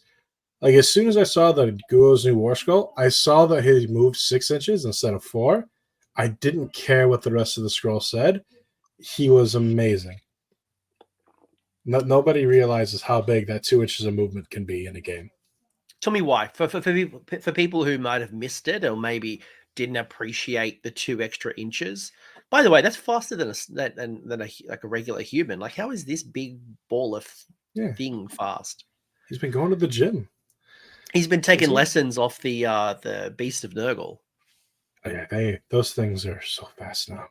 Like as soon as I saw the Guo's new War Scroll, I saw that he moved 6 inches instead of 4. I didn't care what the rest of the scroll said. He was amazing. Nobody realizes how big that 2 inches of movement can be in a game. Tell me why. For people who might have missed it, or maybe didn't appreciate the 2 extra inches. By the way, that's faster than a regular human. Like, how is this big ball of thing fast? He's been going to the gym. He's been taking lessons off the Beast of Nurgle. Oh, yeah, those things are so fast now.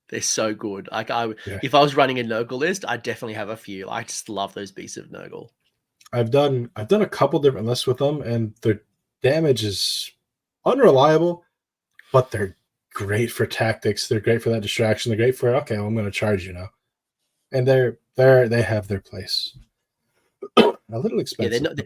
They're so good. Like if I was running a Nurgle list, I'd definitely have a few. I just love those Beasts of Nurgle. I've done a couple different lists with them, and their damage is unreliable, but they're great for tactics. They're great for that distraction. They're great for, okay, well, I'm going to charge you now. And they have their place. A little expensive.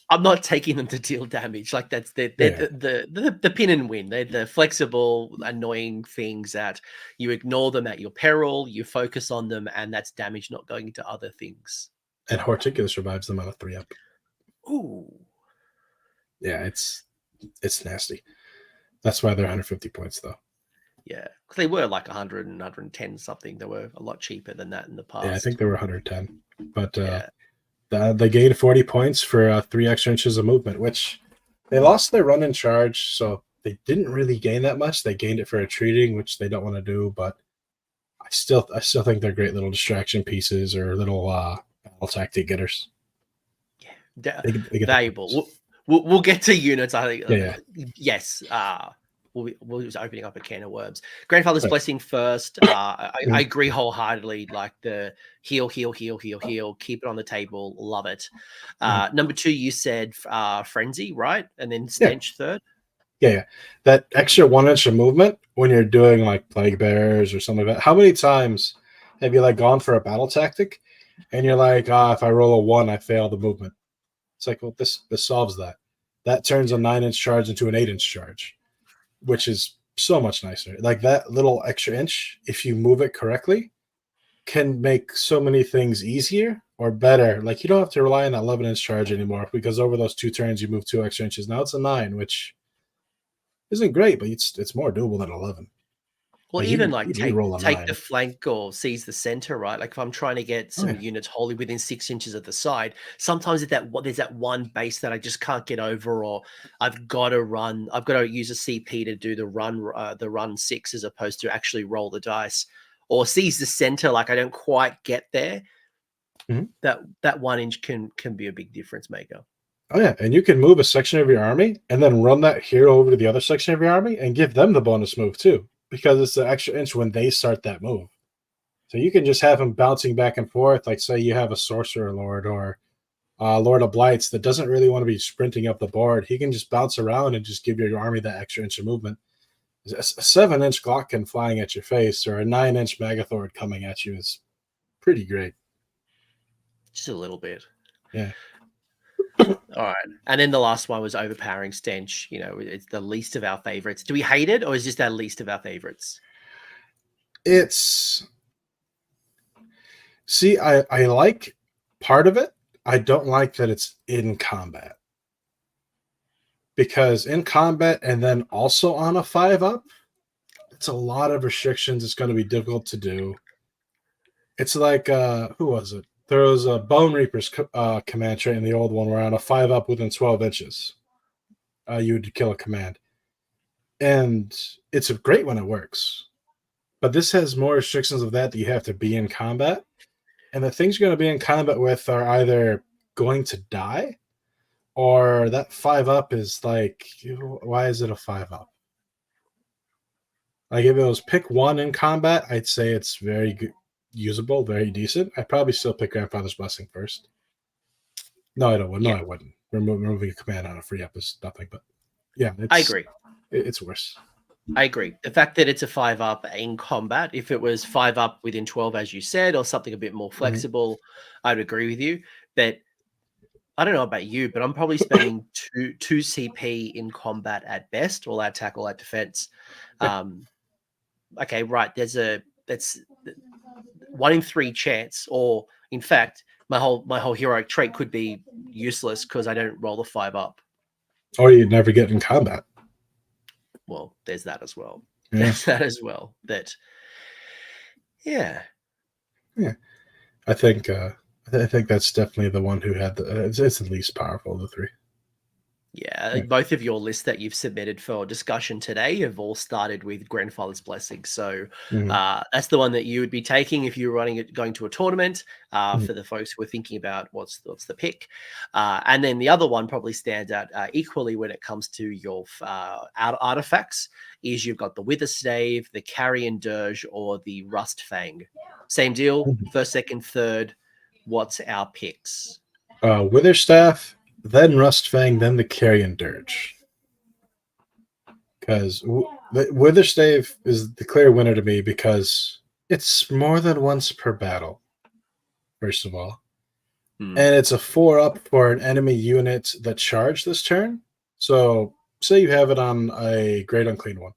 I'm not taking them to deal damage. Like that's the pin and win. They're the flexible, annoying things that you ignore them at your peril. You focus on them, and that's damage not going into other things. And Horticulus survives them on a 3-up. Ooh. Yeah, it's nasty. That's why they're 150 points, though. Yeah, because they were like 100 and 110 something. They were a lot cheaper than that in the past. Yeah, I think they were 110. But they gained 40 points for 3 extra inches of movement, which they lost their run and charge, so they didn't really gain that much. They gained it for retreating, which they don't want to do, but I still think they're great little distraction pieces or little battle tactic getters. Yeah, valuable. We'll get to units. I think. Yes. We'll just opening up a can of worms. Grandfather's Blessing first. I agree wholeheartedly. Like the heal, keep it on the table. Love it. Number 2, you said Frenzy, right? And then Stench third. Yeah. That extra 1 inch of movement when you're doing like Plague Bearers or something like that. How many times have you like gone for a battle tactic and you're like, if I roll a 1, I fail the movement? It's like, well, this solves that. That turns a 9-inch charge into an 8-inch charge, which is so much nicer. Like that little extra inch, if you move it correctly, can make so many things easier or better. Like you don't have to rely on that 11-inch charge anymore because over those 2 turns you move 2 extra inches. Now it's a 9, which isn't great, but it's more doable than 11. Well, Like even like you can roll a take 9. the flank or seize the center, right? Like if I'm trying to get Oh, some yeah. units wholly within 6 inches of the side, sometimes there's that one base that I just can't get over, or I've got to use a CP to do the run 6 as opposed to actually roll the dice, or seize the center. Like I don't quite get there. Mhm. That 1 inch can be a big difference maker. Oh yeah, and you can move a section of your army and then run that hero over to the other section of your army and give them the bonus move too, because it's the extra inch when they start that move. So you can just have them bouncing back and forth. Like say you have a sorcerer lord or Lord of Blights that doesn't really want to be sprinting up the board. He can just bounce around and just give your army that extra inch of movement. A 7-inch Glocken flying at your face or a 9-inch Maggothlord coming at you is pretty great. Just a little bit. Yeah. All right. And then the last one was Overpowering Stench. You know, it's the least of our favorites. Do we hate it, or is this our least of our favorites? See, I like part of it. I don't like that it's in combat. Because in combat and then also on a 5-up, it's a lot of restrictions. It's going to be difficult to do. It's like, who was it? There was a Bone Reaper's command trait in the old one where on a 5-up within 12 inches, you would kill a command. And it's great when it works. But this has more restrictions of that you have to be in combat. And the things you're going to be in combat with are either going to die or that 5-up is like, why is it a 5-up? Like if it was pick 1 in combat, I'd say it's very good, usable, very decent. I'd probably still pick Grandfather's Blessing first. No, I don't. No, Yeah. I wouldn't. Removing a command on a free up is nothing. But yeah, I agree. It's worse. I agree. The fact that it's a 5-up in combat, if it was 5-up within 12, as you said, or something a bit more flexible, I'd agree with you. But I don't know about you, but I'm probably spending two CP in combat at best, all out attack, all out defense. Yeah. Okay, right. That's 1 in 3 chance, or in fact, my whole heroic trait could be useless because I don't roll the 5-up. Or you'd never get in combat. Well, there's that as well. Yeah. There's that as well. That, yeah. I think that's definitely the one who had it's the least powerful of the 3. Yeah, both of your lists that you've submitted for discussion today have all started with Grandfather's Blessing. So that's the one that you would be taking if you were going to a tournament. For the folks who are thinking about what's the pick, and then the other one probably stands out equally when it comes to your artifacts. Is you've got the Witherstave, the Carrion Dirge, or the Rust Fang. Same deal. First, second, third. What's our picks? Witherstaff, then Rustfang, then the Carrion Dirge. Because Witherstave is the clear winner to me because it's more than once per battle, first of all. And it's a 4-up for an enemy unit that charge this turn. So say you have it on a Great Unclean one.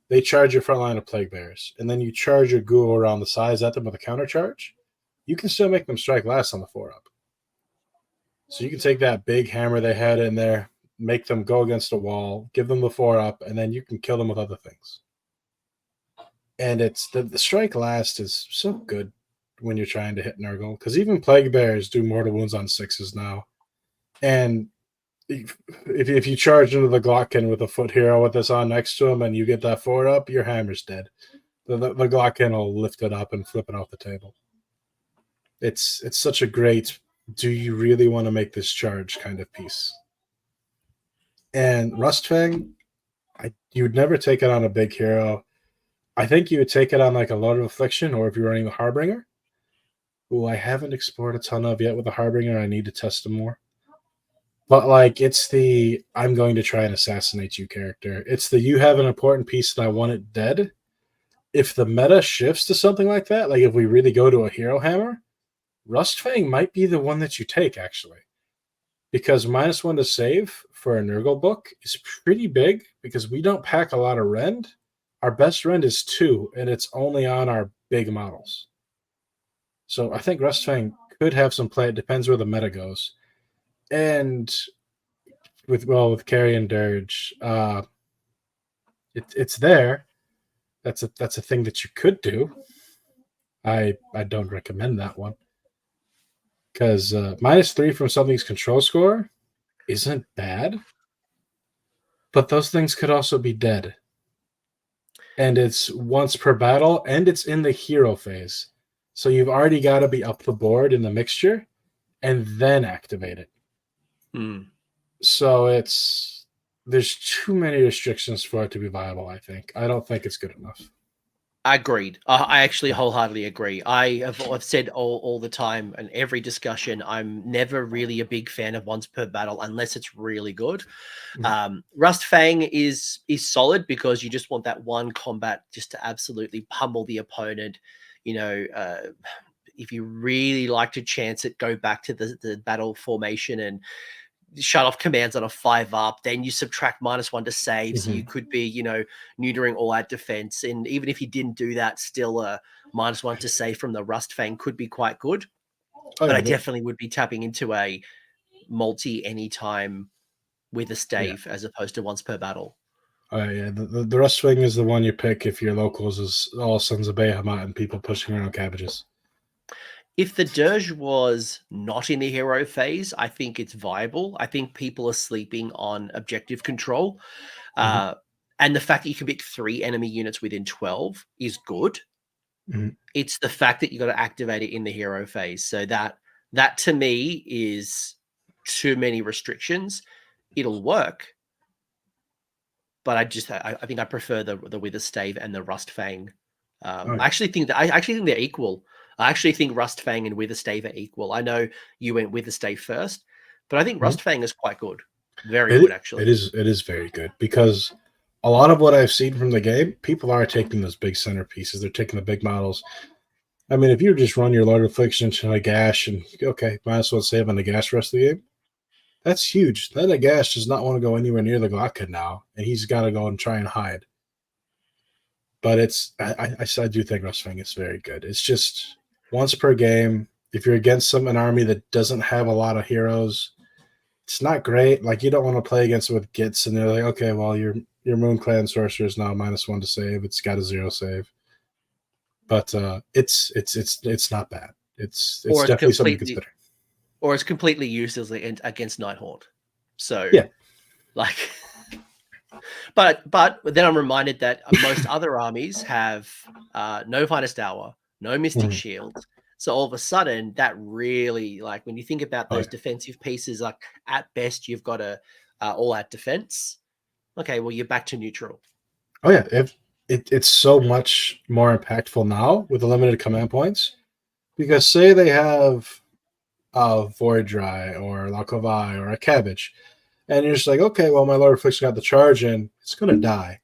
They charge your front line of Plague Bears, and then you charge your ghoul around the sides at them with a counter charge. You can still make them strike last on the 4-up. So you can take that big hammer they had in there, make them go against a wall, give them the 4-up, and then you can kill them with other things. And it's the strike last is so good when you're trying to hit Nurgle, because even Plague Bears do mortal wounds on 6s now. And if you charge into the Glocken with a foot hero with this on next to him and you get that 4-up, your hammer's dead. The Glocken will lift it up and flip it off the table. It's such a great, do you really want to make this charge kind of piece? And Rustfang, you would never take it on a big hero. I think you would take it on like a Lord of Affliction, or if you're running the Harbinger, who I haven't explored a ton of yet with the Harbinger. I need to test them more. But like, it's the I'm going to try and assassinate you character. It's the you have an important piece and I want it dead. If the meta shifts to something like that, like if we really go to a hero hammer, Rustfang might be the one that you take, actually. Because -1 to save for a Nurgle book is pretty big because we don't pack a lot of rend. our best rend is 2, and it's only on our big models. So I think Rustfang could have some play. It depends where the meta goes. And with Carry and Dirge, it's there. That's a thing that you could do. I don't recommend that one. Because -3 from something's control score isn't bad. But those things could also be dead. And it's once per battle, and it's in the hero phase. So you've already got to be up the board in the mixture and then activate it. So there's too many restrictions for it to be viable, I think. I don't think it's good enough. Agreed. I actually wholeheartedly agree. I've said all the time in every discussion, I'm never really a big fan of once per battle unless it's really good. Rustfang is solid because you just want that one combat just to absolutely pummel the opponent. You know, if you really like to chance it, go back to the battle formation and shut off commands on a 5-up, then you subtract -1 to save. So you could be, you know, neutering all out defense. And even if you didn't do that, still a -1 to save from the Rustfang could be quite good. But I definitely would be tapping into a multi anytime with a stave as opposed to once per battle. Yeah, the Rustfang is the one you pick if your locals is all Sons of Behemoth and people pushing around cabbages. If the Dirge was not in the hero phase, I think it's viable. I think people are sleeping on objective control. And the fact that you can pick 3 enemy units within 12 is good. It's the fact that you got to activate it in the hero phase. So that to me is too many restrictions. It'll work. But I think I prefer the Wither Stave and the Rustfang. I actually think they're equal. I actually think Rustfang and Witherstave are equal. I know you went Witherstave first, but I think Rustfang is quite good. Very good, actually. It is very good because a lot of what I've seen from the game, people are taking those big centerpieces. They're taking the big models. I mean, if you just run your Lord of Affliction to a gash and, okay, -1 save on the gash the rest of the game, that's huge. Then a gash does not want to go anywhere near the Glockhead now, and he's got to go and try and hide. But I do think Rustfang is very good. It's just once per game. If you're against an army that doesn't have a lot of heroes, it's not great. Like, you don't want to play against it with Gits, and they're like, okay, well, your Moon Clan Sorcerer is now -1 to save. It's got a 0 save. But it's not bad. It's definitely something to consider. Or it's completely useless against Nighthaunt. So yeah, like. But then I'm reminded that most other armies have no Finest Hour, no Mystic Shield. So all of a sudden, that really, like, when you think about those defensive pieces, like, at best, you've got a all-out defense. Okay, well, you're back to neutral. Oh, yeah. It's so much more impactful now with the limited command points. Because say they have a Void Dry or Lakovai or a Cabbage, and you're just like, okay, well, my Lord of Affliction got the charge in. It's going to die.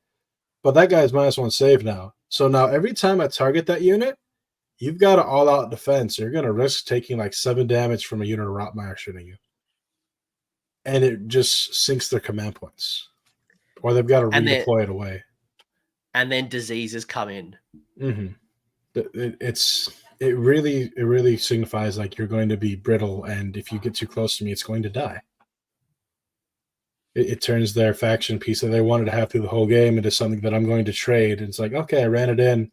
But that guy's -1 save now. So now every time I target that unit, you've got an all-out defense. You're going to risk taking like 7 damage from a unit of Rotmire shooting you. And it just sinks their command points. Or they've got to redeploy it away. And then diseases come in. It really signifies like you're going to be brittle, and if you get too close to me, it's going to die. It turns their faction piece that they wanted to have through the whole game into something that I'm going to trade. And it's like, okay, I ran it in.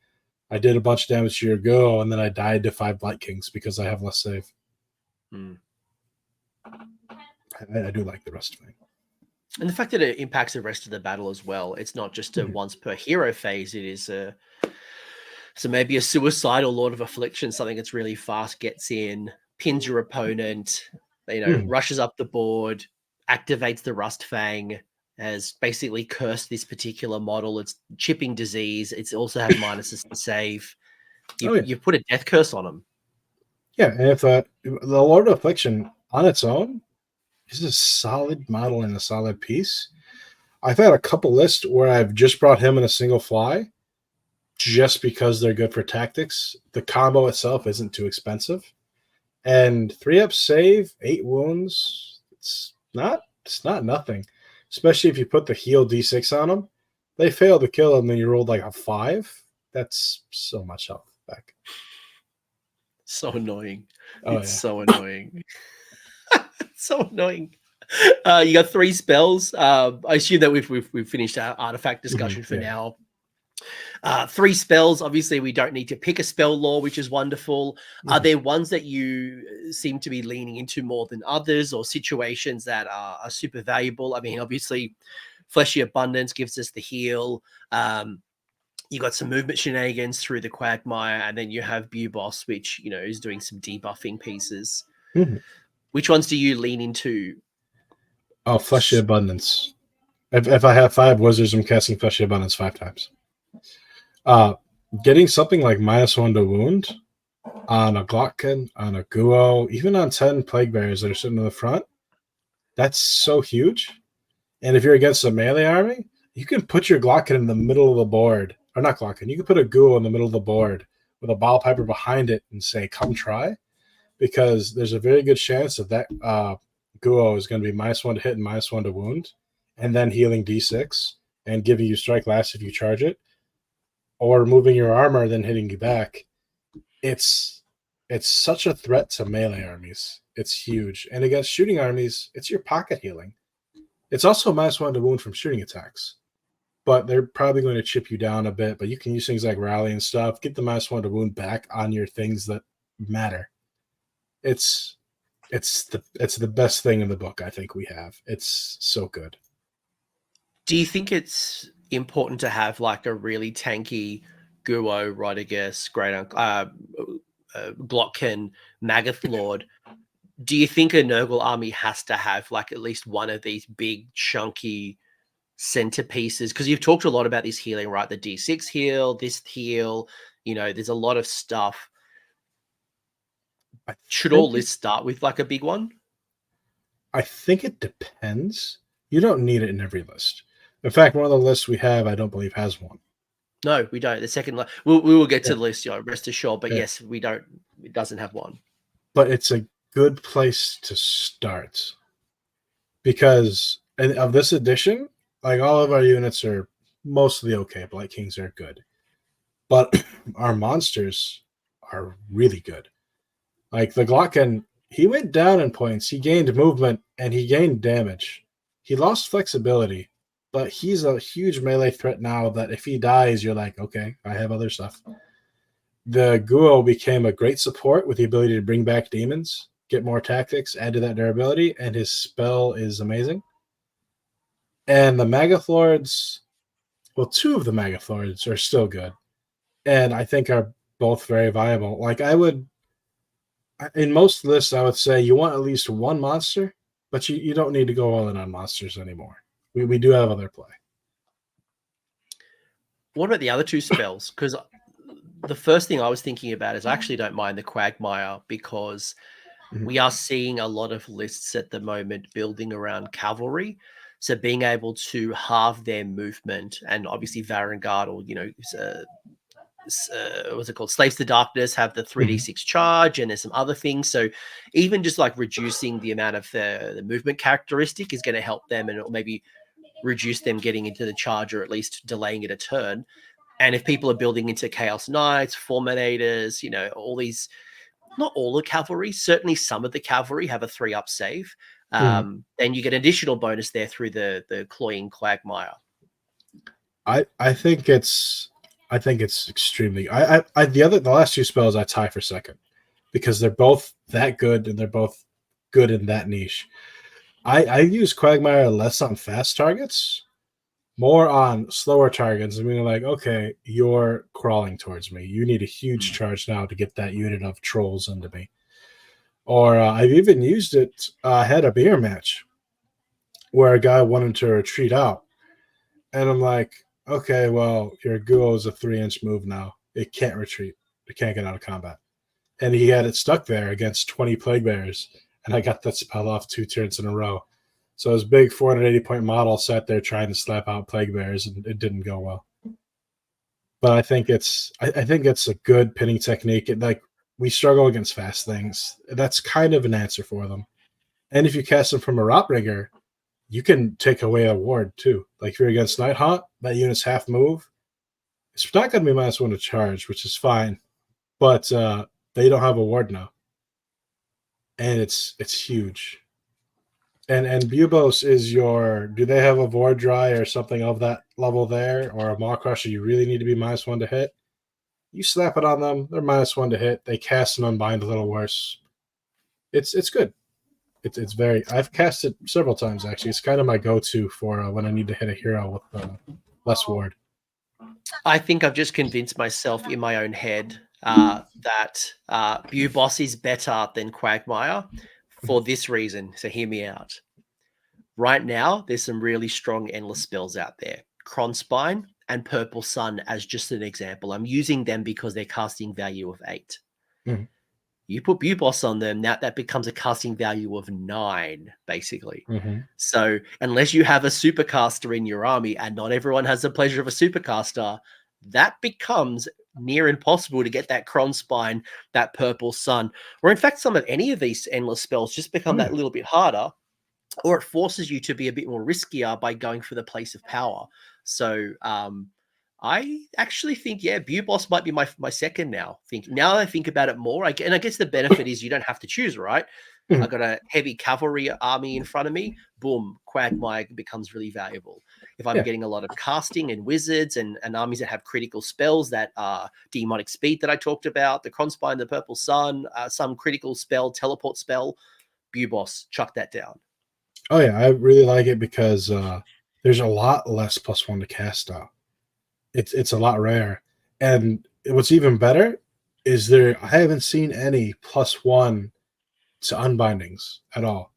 I did a bunch of damage to your go, and then I died to 5 Blight Kings because I have less save. I do like the Rustfang. And the fact that it impacts the rest of the battle as well. It's not just a once per hero phase. It is so maybe a suicidal Lord of Affliction, something that's really fast, gets in, pins your opponent, rushes up the board, activates the Rustfang, has basically cursed this particular model. It's chipping disease. It's also had minuses to save. You put a death curse on them. Yeah, and if the Lord of Affliction on its own is a solid model and a solid piece. I've had a couple lists where I've just brought him in a single fly just because they're good for tactics. The combo itself isn't too expensive. And 3-up save, 8 wounds, it's not nothing. Especially if you put the heal D6 on him. they failed to kill him, and you rolled like a 5. That's so much health back. So annoying. Oh, It's yeah. so annoying. So annoying. You got 3 spells. I assume that we've finished our artifact discussion for now. 3 spells. Obviously, we don't need to pick a spell lore, which is wonderful. Are there ones that you seem to be leaning into more than others, or situations that are super valuable? I mean, obviously, Fleshy Abundance gives us the heal. You got some movement shenanigans through the Quagmire, and then you have Boss, which, you know, is doing some debuffing pieces. Which ones do you lean into? Oh, Fleshy Abundance. If I have 5 wizards, I'm casting Fleshy Abundance 5 times. Getting something like -1 to wound on a Glotkin, on a Guo, even on 10 Plague Bearers that are sitting in the front, that's so huge. And if you're against a melee army, you can put your Glotkin in the middle of the board. Or not Glotkin, you can put a Guo in the middle of the board with a Bile Piper behind it and say, come try. Because there's a very good chance that Guo is going to be -1 to hit and -1 to wound, and then healing D6 and giving you strike last if you charge it, or removing your armor, then hitting you back. It's such a threat to melee armies. It's huge. And against shooting armies, it's your pocket healing. It's also -1 to wound from shooting attacks. But they're probably going to chip you down a bit. But you can use things like rally and stuff. Get the -1 to wound back on your things that matter. It's the best thing in the book, I think we have. It's so good. Do you think it's important to have like a really tanky Guo, Rodriguez, Glotkin, Maggothlord? Do you think a Nurgle army has to have like at least one of these big chunky centerpieces? Because you've talked a lot about this healing, right? The D6 heal, this heal, you know, there's a lot of stuff. Should all lists start with like a big one? I think it depends. You don't need it in every list. In fact, one of the lists we have, I don't believe has one. No, we don't. The second, we will get to the list, you know, rest assured. But yes, we don't. It doesn't have one. But it's a good place to start because of this edition, like all of our units are mostly okay. Blight Kings are good, but our monsters are really good. Like the Glotkin, he went down in points. He gained movement and he gained damage. He lost flexibility, but he's a huge melee threat now that if he dies, you're like, okay, I have other stuff. The Guo became a great support with the ability to bring back demons, get more tactics, add to that durability, and his spell is amazing. And the Maggothlords, well, 2 of the Maggothlords are still good, and I think are both very viable. Like in most lists, I would say you want at least one monster, but you don't need to go all in on monsters anymore. We do have other play. What about the other 2 spells? Because the first thing I was thinking about is I actually don't mind the Quagmire because we are seeing a lot of lists at the moment building around cavalry. So being able to halve their movement, and obviously Varangard, or, you know, what's it called? Slaves to Darkness have the 3d6 charge, and there's some other things. So even just like reducing the amount of the movement characteristic is going to help them, and it'll maybe reduce them getting into the charge, or at least delaying it a turn. And if people are building into Chaos Knights, Fulminators, you know, all these, not all the cavalry, certainly some of the cavalry have a 3-up save. Then you get an additional bonus there through the Cloying Quagmire. I think it's extremely. The last 2 spells I tie for second because they're both that good and they're both good in that niche. I use Quagmire less on fast targets, more on slower targets. I mean, like, okay, you're crawling towards me. You need a huge charge now to get that unit of trolls into me. Or I've even used it. I had a beer match where a guy wanted to retreat out, and I'm like, okay, well, your Guo is a 3-inch move now. It can't retreat. It can't get out of combat. And he had it stuck there against 20 Plague Bearers, and I got that spell off 2 turns in a row. So his big 480-point model sat there trying to slap out Plague Bearers, and it didn't go well. But I think it's a good pinning technique. Like, we struggle against fast things. That's kind of an answer for them. And if you cast them from a Rotrigger, you can take away a ward too. Like if you're against Nighthawk, that unit's half move. It's not going to be -1 to charge, which is fine, but they don't have a ward now, and it's huge. And Bubos is your. Do they have a Vord Dry or something of that level there, or a Maw Crusher? You really need to be -1 to hit. You slap it on them, they're -1 to hit. They cast and unbind a little worse. It's good. It's very. I've cast it several times actually. It's kind of my go-to for when I need to hit a hero with less ward. I think I've just convinced myself in my own head that Bubos is better than Quagmire for this reason. So hear me out. Right now, there's some really strong endless spells out there. Cronspine and Purple Sun as just an example. I'm using them because they're casting value of 8. Mhm. You put Bubos on them, now that becomes a casting value of 9, basically. Mm-hmm. So unless you have a supercaster in your army, and not everyone has the pleasure of a supercaster, that becomes near impossible to get that Cronspine, that Purple Sun, or in fact, some of any of these endless spells just become that little bit harder, or it forces you to be a bit more riskier by going for the place of power. So I actually think, yeah, Bubos might be my second now. Now that I think about it more, and I guess the benefit is you don't have to choose, right? Mhm. I got a heavy cavalry army in front of me. Boom, Quagmire becomes really valuable. If I'm getting a lot of casting and wizards and armies that have critical spells, that demonic speed that I talked about, the Cronspine, the Purple Sun, some critical spell, teleport spell, Bubos, chuck that down. Oh yeah, I really like it because there's a lot less +1 to cast now. It's a lot rare, and what's even better is I haven't seen any +1 to unbindings at all.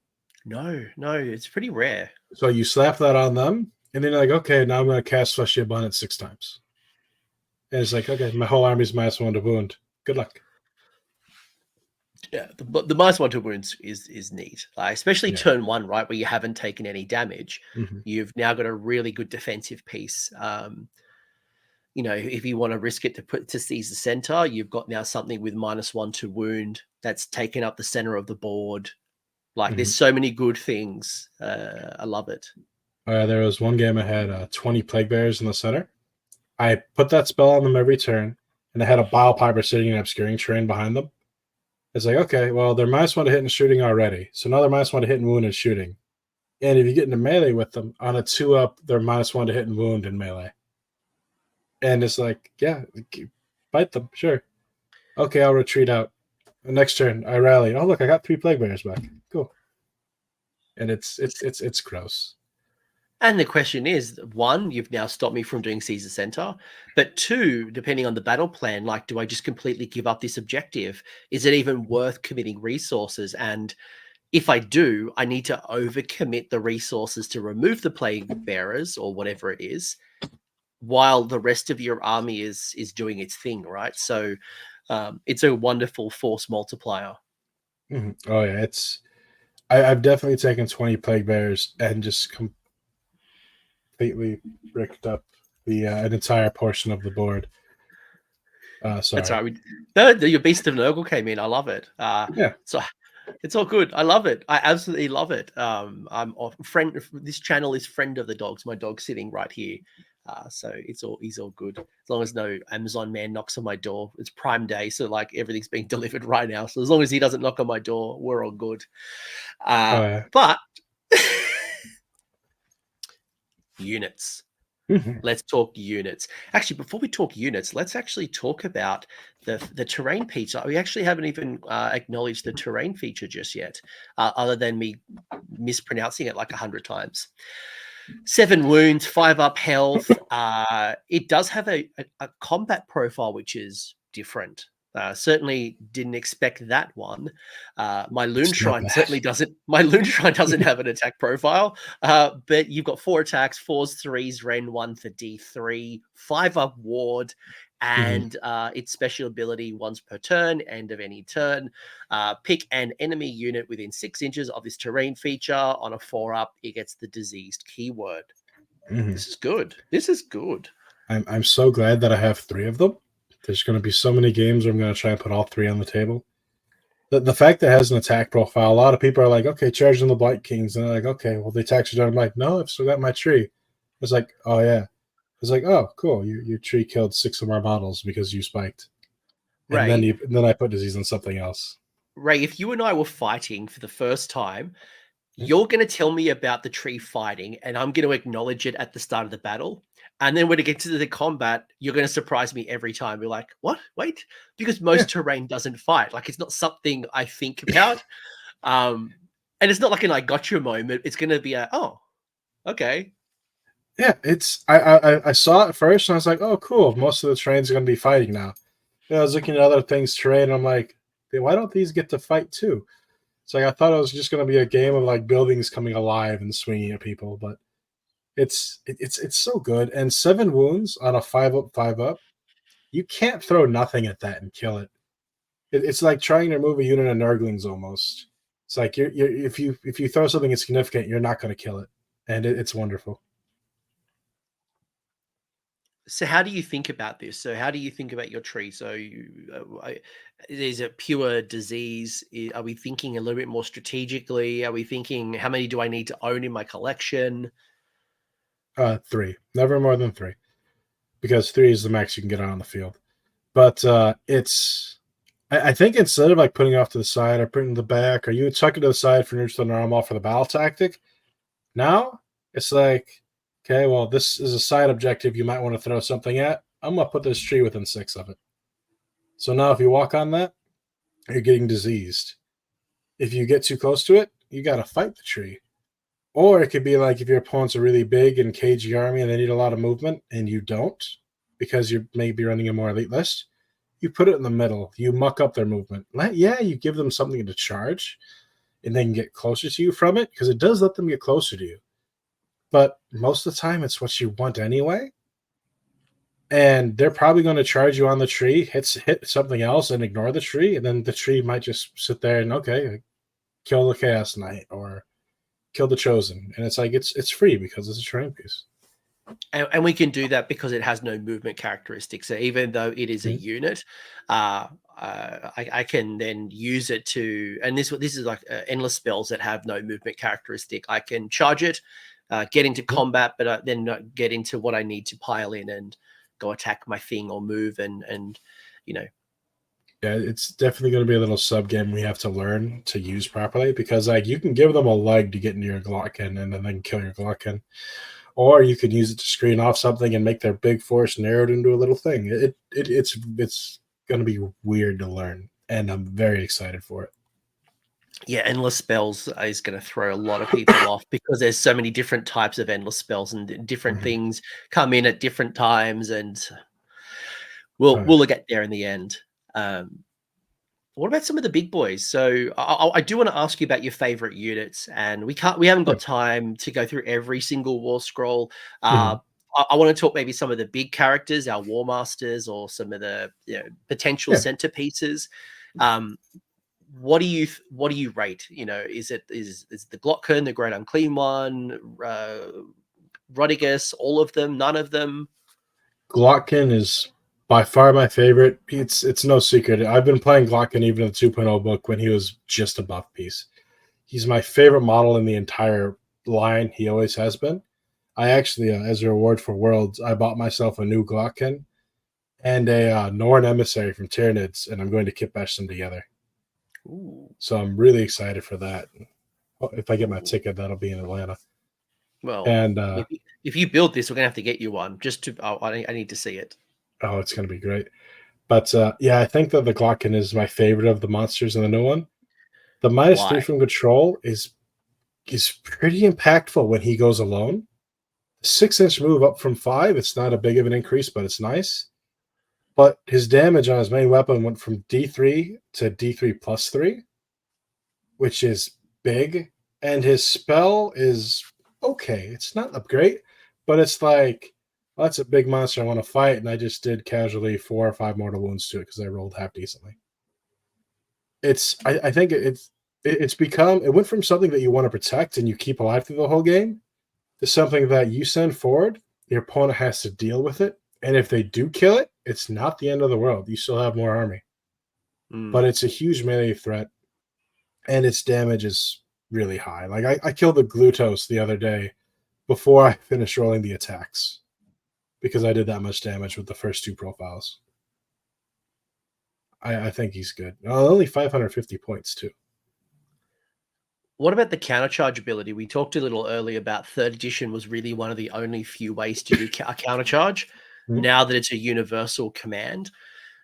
No, it's pretty rare. So you slap that on them, and then you're like, okay, now I'm going to cast Fleshy Abundance 6 times. And it's like, okay, my whole army's -1 to wound. Good luck. Yeah, the -1 to wounds is neat, especially turn 1, right, where you haven't taken any damage. Mm-hmm. You've now got a really good defensive piece. If you want to risk it to seize the center, you've got now something with -1 to wound that's taken up the center of the board. Like, there's so many good things. I love it. There was one game I had 20 Plague Bearers in the center. I put that spell on them every turn, and they had a Bile Piper sitting in obscuring terrain behind them. It's like, okay, well, they're -1 to hit and shooting already. So now they're -1 to hit and wound and shooting. And if you get into melee with them, on a 2-up, they're -1 to hit and wound in melee. And it's like, yeah, fight them, sure. Okay, I'll retreat out. Next turn, I rally. Oh, look, I got 3 Plague Bearers back. Cool. And it's gross. And the question is, 1, you've now stopped me from doing Caesar Center. But 2, depending on the battle plan, like, do I just completely give up this objective? Is it even worth committing resources? And if I do, I need to overcommit the resources to remove the Plague Bearers or whatever it is, while the rest of your army is doing its thing, right? So it's a wonderful force multiplier. Mm-hmm. Oh, yeah, I've definitely taken 20 Plague Bearers and just completely bricked up an entire portion of the board. Sorry. That's right. Your Beast of Nurgle came in. I love it. Yeah. So it's all good. I love it. I absolutely love it. I'm a friend. This channel is Friend of the Dogs. My dog's sitting right here. So he's all good. As long as no Amazon man knocks on my door. It's Prime Day, so like everything's being delivered right now. So as long as he doesn't knock on my door, we're all good. Yeah. But units. Mm-hmm. Let's talk units. Actually, before we talk units, let's actually talk about the terrain feature. We actually haven't even acknowledged the terrain feature just yet, other than me mispronouncing it like 100 times. 7 wounds, 5 up health. It does have a combat profile, which is different. Certainly didn't expect that one. My Loon Shrine certainly doesn't. My Loon Shrine doesn't have an attack profile. But you've got 4 attacks, 4s, 3s, Ren 1 for D3, 5 up ward, and its special ability once per turn, end of any turn. Pick an enemy unit within 6 inches of this terrain feature. On a 4 up, it gets the diseased keyword. Mm-hmm. This is good. This is good. I'm so glad that I have 3 of them. There's going to be so many games where I'm going to try and put all 3 on the table. The fact that it has an attack profile, a lot of people are like, okay, charging the Blight Kings. And they're like, okay, well, the attacks are done. I'm like, no, I've still got my tree. It's like, oh, yeah. It's like, oh, cool. Your tree killed 6 of our models because you spiked. And then I put disease on something else. Ray, if you and I were fighting for the first time, you're going to tell me about the tree fighting, and I'm going to acknowledge it at the start of the battle. And then when it gets to the combat, you're going to surprise me every time. You're like, what? Wait? Because most terrain doesn't fight. Like, it's not something I think about. And it's not like an I got you moment. It's going to be oh, okay. Yeah, it's I saw it first, and I was like, oh, cool. Most of the terrains are going to be fighting now. I was looking at other things terrain, and I'm like, why don't these get to fight too? So I thought it was just going to be a game of like buildings coming alive and swinging at people, but it's so good. And 7 wounds on a 5-up, 5-up, you can't throw nothing at that and kill it. It's like trying to remove a unit of Nurglings almost. It's like if you throw something insignificant, you're not going to kill it, and it's wonderful. So how do you think about this? So how do you think about your tree? So is it pure disease? Are we thinking a little bit more strategically? Are we thinking how many do I need to own in my collection? 3, never more than 3, because 3 is the max you can get out on the field. But I think instead of like putting it off to the side or putting it in the back, or you would tuck it to the side for neutral Gnarlmaw for the battle tactic, now it's like, okay, well, this is a side objective you might want to throw something at. I'm going to put this tree within 6 of it. So now if you walk on that, you're getting diseased. If you get too close to it, you got to fight the tree. Or it could be like if your opponents are really big and cagey army and they need a lot of movement and you don't, because you're maybe running a more elite list, you put it in the middle. You muck up their movement. You give them something to charge and they can get closer to you from it, because it does let them get closer to you. But most of the time, it's what you want anyway. And they're probably going to charge you on the tree, hit something else, and ignore the tree. And then the tree might just sit there and, okay, kill the Chaos Knight or kill the Chosen. And it's like, it's free because it's a terrain piece. And we can do that because it has no movement characteristics. So even though it is a unit, I can then use it to, and this is like endless spells that have no movement characteristic. I can charge it, get into combat, but then get into what I need to pile in and go attack my thing or move and you know. Yeah, it's definitely going to be a little sub game we have to learn to use properly, because like you can give them a leg to get into your Glocken and then they can kill your Glocken. Or you could use it to screen off something and make their big force narrowed into a little thing. It's going to be weird to learn, and I'm very excited for it. Yeah, endless spells is going to throw a lot of people off because there's so many different types of endless spells and different things come in at different times, and we'll get there in the end. What about some of the big boys? So I do want to ask you about your favorite units, and we haven't got time to go through every single war scroll. I want to talk maybe some of the big characters, our war masters, or some of the potential centerpieces. What do you rate? Is the Glocken the Great Unclean One, Rodigus, all of them, none of them? Glocken is by far my favorite. It's no secret. I've been playing Glocken even in the 2.0 book when he was just a buff piece. He's my favorite model in the entire line. He always has been. I actually, as a reward for Worlds, I bought myself a new Glocken and a Norn Emissary from Tyranids, and I'm going to kitbash them together. Ooh. So I'm really excited for that. If I get my ticket, that'll be in Atlanta. Well, and if you build this, we're gonna have to get you one. I need to see it. Oh, it's gonna be great. But I think that the Glocken is my favorite of the monsters in the new one. The -3 from control is pretty impactful when he goes alone. 6-inch move up from 5. It's not a big of an increase, but it's nice. But his damage on his main weapon went from D3 to D3 plus 3, which is big. And his spell is okay. It's not great, but it's like, well, that's a big monster I want to fight, and I just did casually 4 or 5 mortal wounds to it because I rolled half decently. I think it's become, it went from something that you want to protect and you keep alive through the whole game to something that you send forward, your opponent has to deal with it, and if they do kill it, it's not the end of the world. You still have more army. But it's a huge melee threat. and its damage is really high. Like I killed the Glutos the other day before I finished rolling the attacks because I did that much damage with the first 2 profiles. I think he's good. Only 550 points too. What about the countercharge ability? We talked a little earlier about 3rd edition was really one of the only few ways to do a countercharge. Now that it's a universal command,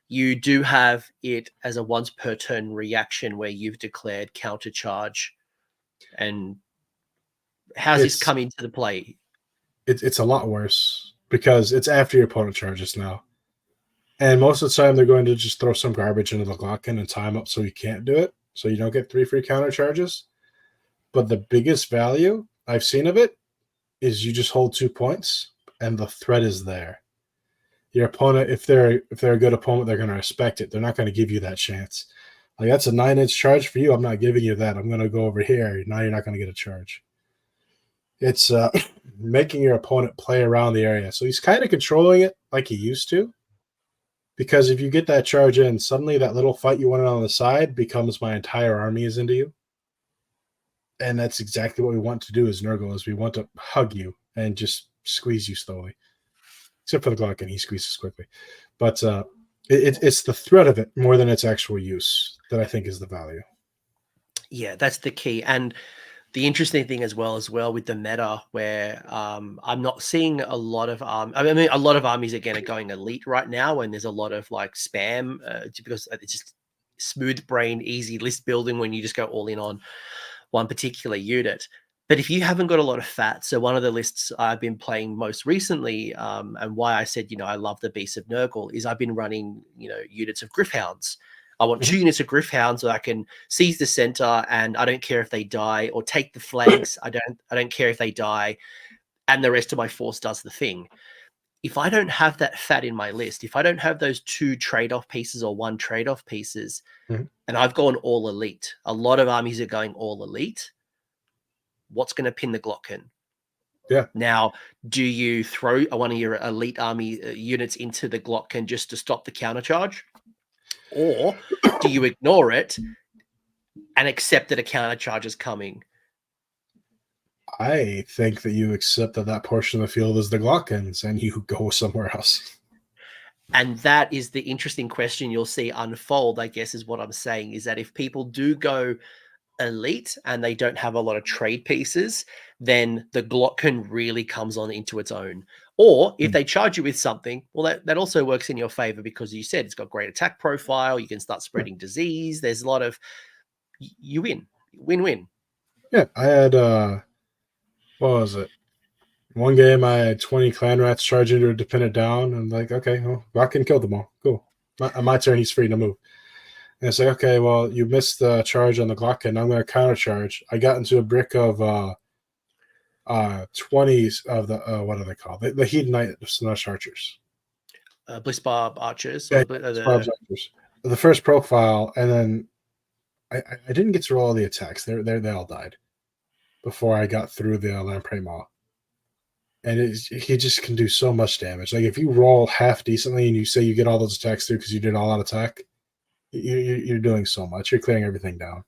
you do have it as a once per turn reaction where you've declared countercharge. And how's this come into the play? It's a lot worse because it's after your opponent charges now. And most of the time, they're going to just throw some garbage into the Glocken and time up so you can't do it. So you don't get 3 free counter charges. But the biggest value I've seen of it is you just hold 2 points and the threat is there. Your opponent, if they're a good opponent, they're going to respect it. They're not going to give you that chance. Like, that's a 9-inch charge for you. I'm not giving you that. I'm going to go over here. Now you're not going to get a charge. It's making your opponent play around the area. So he's kind of controlling it like he used to. Because if you get that charge in, suddenly that little fight you wanted on the side becomes my entire army is into you. And that's exactly what we want to do as Nurgle, is we want to hug you and just squeeze you slowly. Except for the Glocken, he squeezes quickly. But it's the threat of it more than its actual use that I think is the value. Yeah, that's the key. And the interesting thing as well with the meta, where I'm not seeing a lot of I mean, a lot of armies again are going elite right now, and there's a lot of like spam because it's just smooth brain, easy list building when you just go all in on one particular unit. But if you haven't got a lot of fat, so one of the lists I've been playing most recently, and why I said, I love the Beast of Nurgle, is I've been running, units of Gryph-hounds. I want 2 units of Gryph-hounds so I can seize the center, and I don't care if they die, or take the flanks. I don't care if they die, and the rest of my force does the thing. If I don't have that fat in my list, if I don't have those 2 trade-off pieces or 1 trade-off pieces, and I've gone all elite, a lot of armies are going all elite. What's going to pin the Glocken? Yeah. Now, do you throw one of your elite army units into the Glocken just to stop the countercharge? Or do you ignore it and accept that a countercharge is coming? I think that you accept that portion of the field is the Glockens and you go somewhere else. And that is the interesting question you'll see unfold, I guess, is what I'm saying, is that if people do go elite and they don't have a lot of trade pieces, then the Glocken really comes on into its own. Or if they charge you with something, well, that also works in your favor, because you said it's got great attack profile. You can start spreading disease. There's a lot of, you win-win. Yeah, I had, what was it? One game I had 20 clan rats charge into to pin it down. And like, okay, well, Glocken killed them all. Cool. My turn, he's free to move. And it's like, okay, well, you missed the charge on the Glocken. I'm going to counter charge. I got into a brick of 20s of the what are they called? The Hedonite Snush Archers. Blissbarb Archers. Yeah, Archers. The first profile, and then I didn't get to roll all the attacks. They all died before I got through the Lamprey Maw. And he just can do so much damage. Like, if you roll half decently and you say you get all those attacks through because you did all out attack, you're doing so much. You're clearing everything down.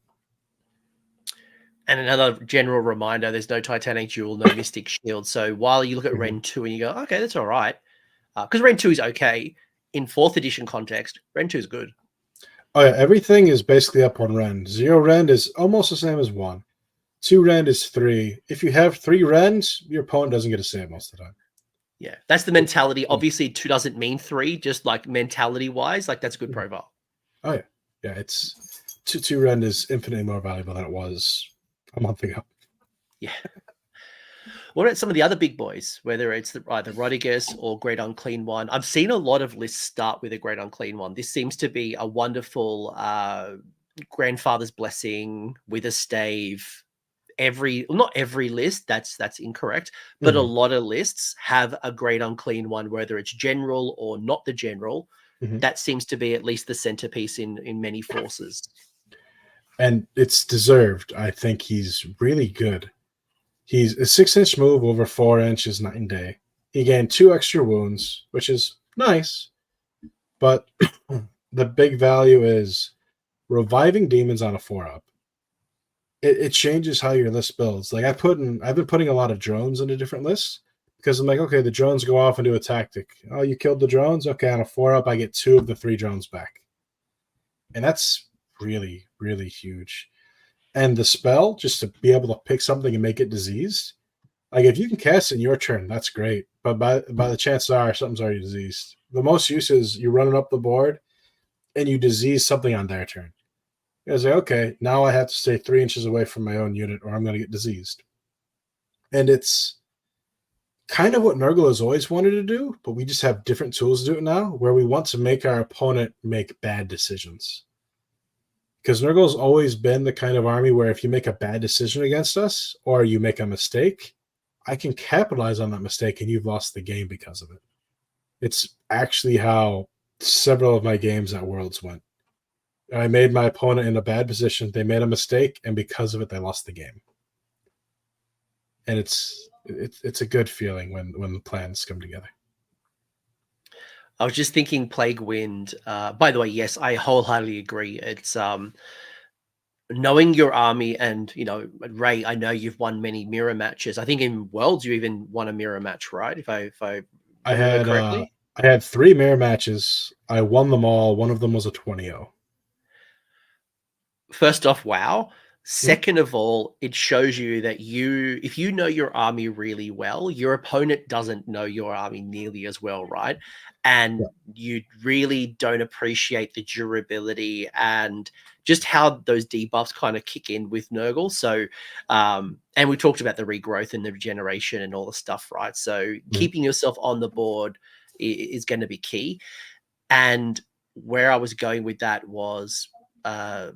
And another general reminder, there's no Titanic Jewel, no Mystic Shield. So while you look at Ren 2 and you go, okay, that's all right. Because Ren 2 is okay. In 4th edition context, Ren 2 is good. Oh, yeah. Everything is basically up on Ren. 0 Ren is almost the same as 1. 2 Ren is 3. If you have 3 Rens, your opponent doesn't get a save most of the time. Yeah, that's the mentality. Obviously, 2 doesn't mean 3, just like mentality-wise. Like, that's a good profile. Oh, yeah. Yeah, it's 2 Ren is infinitely more valuable than it was a month ago. Yeah. What about some of the other big boys, whether it's either Rodriguez or Great Unclean One? I've seen a lot of lists start with a Great Unclean One. This seems to be a wonderful Grandfather's Blessing with a stave. Not every list, that's incorrect, but a lot of lists have a Great Unclean One, whether it's general or not the general. That seems to be at least the centerpiece in many forces. And it's deserved. I think he's really good. He's a 6-inch move over 4 inches night and day. He gained 2 extra wounds, which is nice. But the big value is reviving demons on a 4-up. it changes how your list builds. Like I've been putting a lot of drones into different lists because I'm like, okay, the drones go off and do a tactic. Oh, you killed the drones? Okay, on a 4-up, I get 2 of the 3 drones back. And that's really, really huge. And the spell, just to be able to pick something and make it diseased, like if you can cast in your turn, that's great. But by the chances are something's already diseased. The most use is you run it up the board and you disease something on their turn. I was like, okay, now I have to stay 3 inches away from my own unit or I'm going to get diseased. And it's kind of what Nurgle has always wanted to do, but we just have different tools to do it now, where we want to make our opponent make bad decisions. Because Nurgle's always been the kind of army where if you make a bad decision against us or you make a mistake, I can capitalize on that mistake and you've lost the game because of it. It's actually how several of my games at Worlds went. I made my opponent in a bad position. They made a mistake, and because of it, they lost the game. And it's a good feeling when the plans come together. I was just thinking Plague Wind. By the way, yes, I wholeheartedly agree. It's knowing your army, and Ray, I know you've won many mirror matches. I think in Worlds you even won a mirror match, right? If I remember correctly. I had 3 mirror matches. I won them all. One of them was a 20-0. First off, wow. Second of all, it shows you that if you know your army really well, your opponent doesn't know your army nearly as well, right? And you really don't appreciate the durability and just how those debuffs kind of kick in with Nurgle. So, and we talked about the regrowth and the regeneration and all the stuff, right? So keeping yourself on the board is going to be key. And where I was going with that was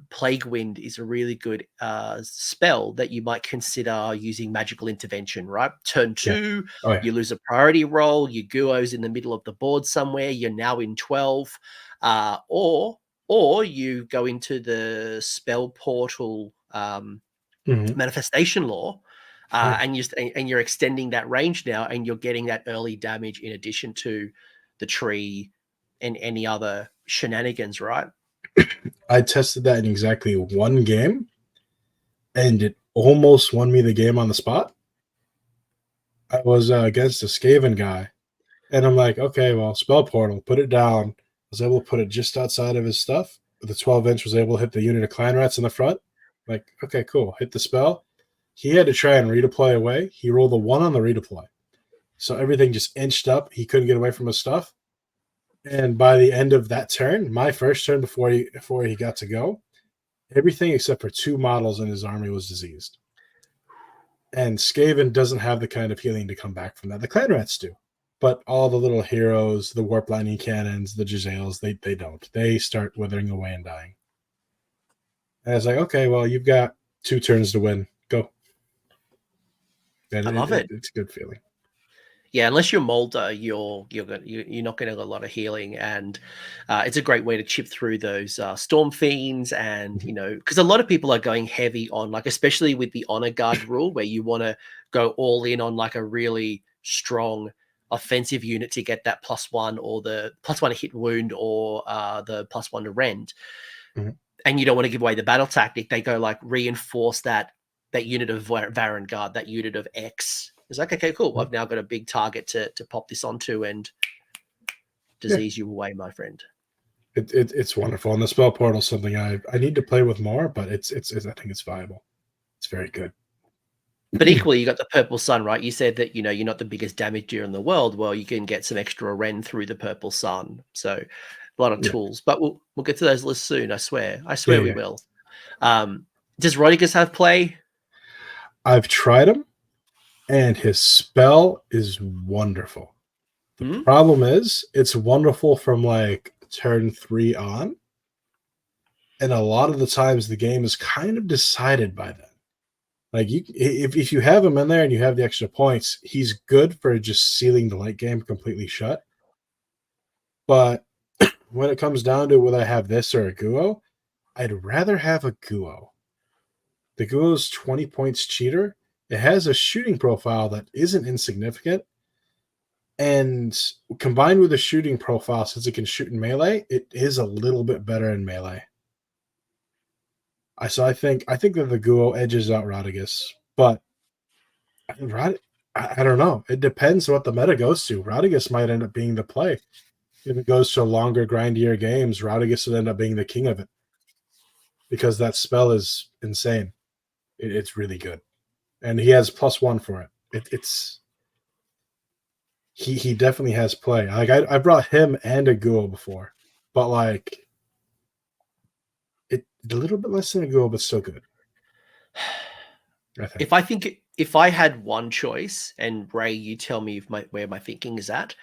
Plague Wind is a really good spell that you might consider using magical intervention, right? Turn 2, you lose a priority roll, your Guo's in the middle of the board somewhere, you're now in 12, or you go into the spell portal manifestation law, and you're extending that range now, and you're getting that early damage in addition to the tree and any other shenanigans, right? I tested that in exactly 1 game, and it almost won me the game on the spot. I was against a Skaven guy, and I'm like, okay, well, spell portal, put it down. I was able to put it just outside of his stuff. The 12-inch was able to hit the unit of clan rats in the front. Like, okay, cool. Hit the spell. He had to try and redeploy away. He rolled a 1 on the redeploy. So everything just inched up. He couldn't get away from his stuff. And by the end of that turn, my first turn before he got to go, everything except for 2 models in his army was diseased. And Skaven doesn't have the kind of healing to come back from that. The clan rats do. But all the little heroes, the warp lightning cannons, the Giselles, they don't. They start withering away and dying. And I was like, okay, well, you've got 2 turns to win. Go. And I love it. It's a good feeling. Yeah, unless you're Molder, you're not getting a lot of healing, and it's a great way to chip through those Storm Fiends, and because a lot of people are going heavy on, like, especially with the Honor Guard rule, where you want to go all in on like a really strong offensive unit to get that +1 or the +1 hit wound or the +1 to rend, and you don't want to give away the battle tactic. They go like reinforce that unit of Varren Guard, that unit of X. It's like, okay, cool. I've now got a big target to pop this onto and disease you away, my friend. It's wonderful. And the spell portal is something I need to play with more, but I think it's viable. It's very good. But equally, you got the Purple Sun, right? You said that you're not the biggest damage dealer in the world. Well, you can get some extra Ren through the Purple Sun. So a lot of tools. But we'll get to those lists soon, I swear. We will. Does Rodigus have play? I've tried him. And his spell is wonderful. The problem is, it's wonderful from like turn 3 on. And a lot of the times the game is kind of decided by then. Like, if you have him in there and you have the extra points, he's good for just sealing the late game completely shut. But when it comes down to whether I have this or a Guo, I'd rather have a Guo. The Guo's 20 points cheater. It has a shooting profile that isn't insignificant, and combined with a shooting profile, since it can shoot in melee, it is a little bit better in melee. I think that the Guo edges out Rodigus, but I don't know. It depends what the meta goes to. Rodigus might end up being the play. If it goes to longer, grindier games, Rodigus would end up being the king of it because that spell is insane. It's really good, and he has +1 for it. It's he definitely has play. Like I brought him and a Guo before, but like it a little bit less than a Guo, but still good. I think. If I had one choice, and Ray, you tell me where my thinking is at.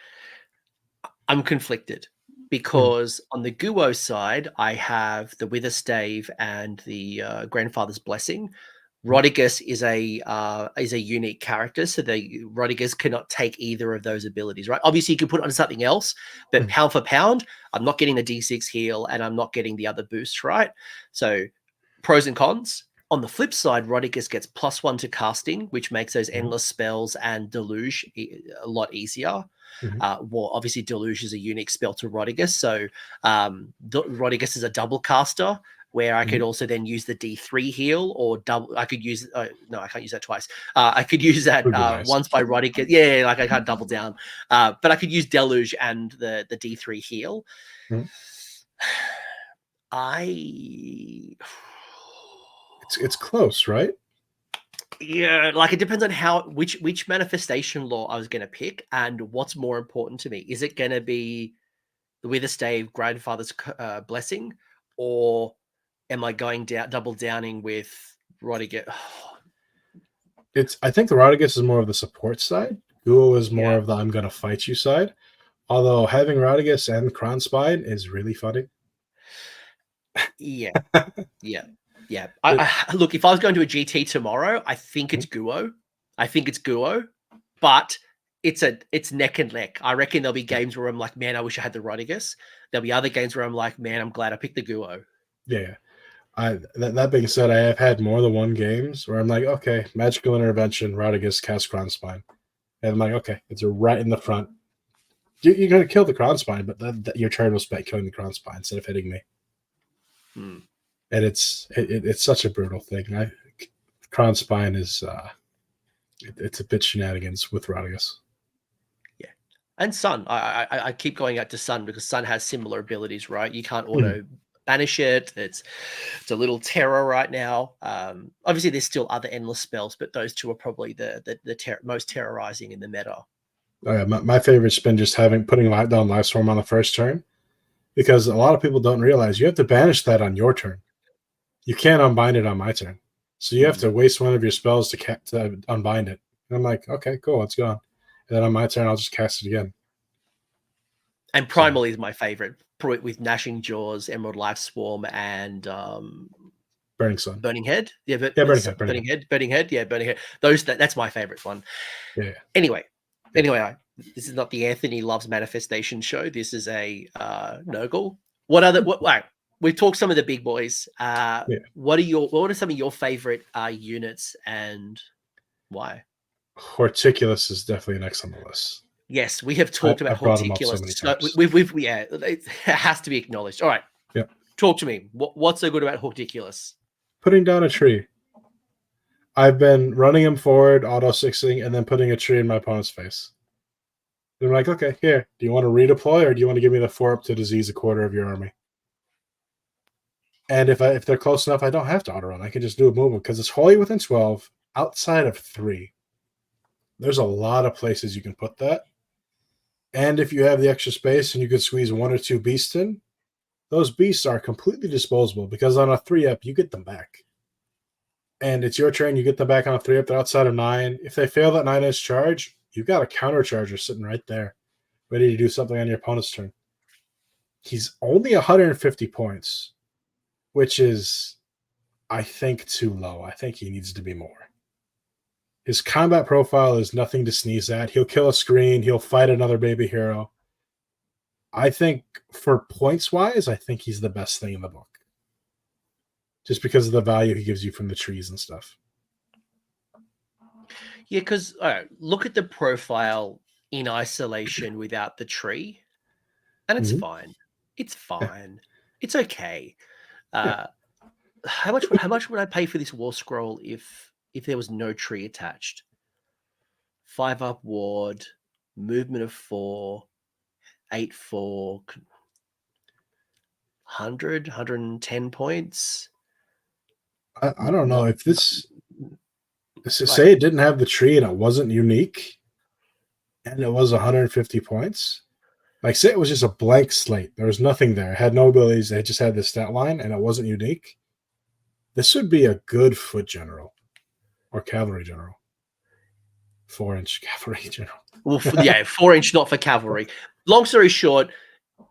I'm conflicted because on the Guo side, I have the Witherstave and the Grandfather's Blessing. Rodigus is a unique character, so the Rodigus cannot take either of those abilities, right? Obviously, you can put it on something else, but pound for pound, I'm not getting the D6 heal and I'm not getting the other boost, right? So pros and cons. On the flip side, Rodigus gets +1 to casting, which makes those endless spells and Deluge a lot easier. Well, obviously, Deluge is a unique spell to Rodigus. So Rodigus is a double caster where I could also then use the D3 heal or double. I could use, no, I can't use that twice. I could use that nice. Once by Rodigus. Yeah, like I can't double down. But I could use Deluge and the D3 heal. It's close, right? Yeah, like it depends on which manifestation law I was going to pick and what's more important to me. Is it going to be the Witherstave Grandfather's Blessing, or am I going double downing with Rodigus? I think the Rodigus is more of the support side. Guo is more of the I'm going to fight you side. Although having Rodigus and Kronspine is really funny. Yeah. Look, if I was going to a GT tomorrow, I think it's Guo. But it's neck and neck. I reckon there'll be games where I'm like, man, I wish I had the Rodigus. There'll be other games where I'm like, man, I'm glad I picked the Guo. Yeah. That being said, I have had more than one games where I'm like, okay, Magical Intervention, Rodigus, cast Kronspine. And I'm like, okay, it's right in the front. You're going to kill the Kronspine, but your turn was spent killing the Kronspine instead of hitting me. And it's such a brutal thing. Kronspine is it's a bit shenanigans with Rodigus. Yeah, and Sun. I keep going out to Sun because Sun has similar abilities, right? You can't auto banish it. It's a little terror right now. Obviously, there's still other endless spells, but those two are probably the most terrorizing in the meta. Oh, yeah, my favorite's been just putting down Life Swarm on the first turn, because a lot of people don't realize you have to banish that on your turn. You can't unbind it on my turn. So you have to waste one of your spells to unbind it. And I'm like, okay, cool, it's gone. And then on my turn, I'll just cast it again. And Primal is my favorite, with Gnashing Jaws, Emerald Life Swarm, and Burning Sun. Burning Head. Yeah, Burning Head. That's my favorite one. Yeah. Anyway, this is not the Anthony Loves Manifestation show. This is a Nurgle. We've talked some of the big boys. What are some of your favorite units and why? Horticulus is definitely next on the list. Yes, we have talked about Horticulus. So it has to be acknowledged. All right. Yeah. Talk to me. What's so good about Horticulus? Putting down a tree. I've been running him forward, auto-6ing, and then putting a tree in my opponent's face. They're like, okay, here. Do you want to redeploy, or do you want to give me the 4-up to disease a quarter of your army? And if they're close enough, I don't have to auto-run. I can just do a movement because it's wholly within 12, outside of 3. There's a lot of places you can put that. And if you have the extra space and you could squeeze 1 or 2 beasts in, those beasts are completely disposable because on a 3-up, you get them back. And it's your turn, you get them back on a 3-up, they're outside of 9. If they fail that 9-inch charge, you've got a counter charger sitting right there, ready to do something on your opponent's turn. He's only 150 points, which is, I think, too low. I think he needs to be more. His combat profile is nothing to sneeze at. He'll kill a screen. He'll fight another baby hero. I think for points-wise, I think he's the best thing in the book. Just because of the value he gives you from the trees and stuff. Yeah, because look at the profile in isolation without the tree, and it's fine. It's fine. It's okay. How much would I pay for this war scroll if there was no tree attached? 5 up ward, movement of 4, 8-4, 110 points. I don't know if this. Like, Say it didn't have the tree and it wasn't unique, and it was 150 points. Like, say it was just a blank slate. There was nothing there. It had no abilities. It just had the stat line, and it wasn't unique. This would be a good foot general or cavalry general. 4-inch cavalry general. Well, yeah, 4-inch, not for cavalry. Long story short,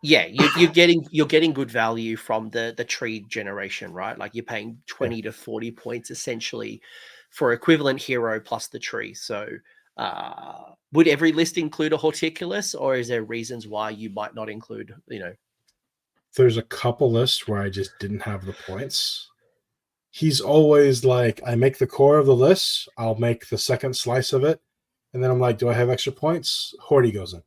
yeah, you're getting good value from the tree generation, right? Like you're paying 20 to 40 points essentially for equivalent hero plus the tree. So would every list include a Horticulus, or is there reasons why you might not include, There's a couple lists where I just didn't have the points. He's always like, I make the core of the list, I'll make the second slice of it, and then I'm like, do I have extra points? Horty goes in.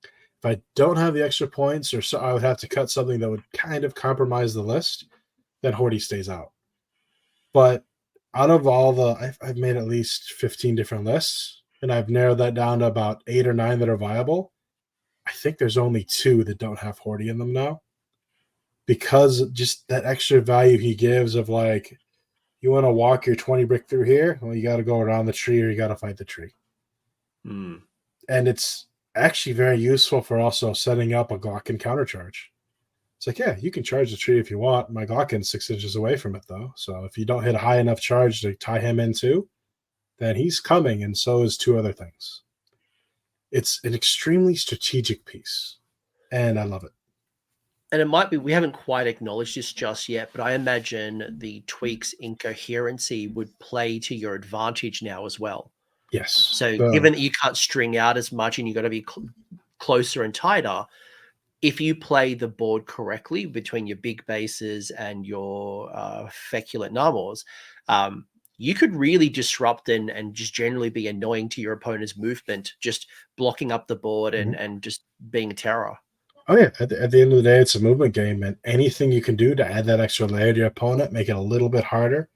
If I don't have the extra points, or so I would have to cut something that would kind of compromise the list, then Horty stays out. But out of all I've made at least 15 different lists, and I've narrowed that down to about 8 or 9 that are viable. I think there's only 2 that don't have Horty in them now. Because just that extra value he gives of like, you want to walk your 20 brick through here? Well, you got to go around the tree or you got to fight the tree. Mm. And it's actually very useful for also setting up a Glockin countercharge. It's like, yeah, you can charge the tree if you want. My Glockin's 6 inches away from it, though. So if you don't hit a high enough charge to tie him in too, then he's coming, and so is 2 other things. It's an extremely strategic piece, and I love it. And it might be, we haven't quite acknowledged this just yet, but I imagine the tweaks in coherency would play to your advantage now as well. Yes. So given that you can't string out as much and you've got to be closer and tighter, if you play the board correctly between your big bases and your Feculent Gnarlmaws, you could really disrupt and just generally be annoying to your opponent's movement, just blocking up the board and just being a terror. Oh, yeah. At the end of the day, it's a movement game, and anything you can do to add that extra layer to your opponent, make it a little bit harder,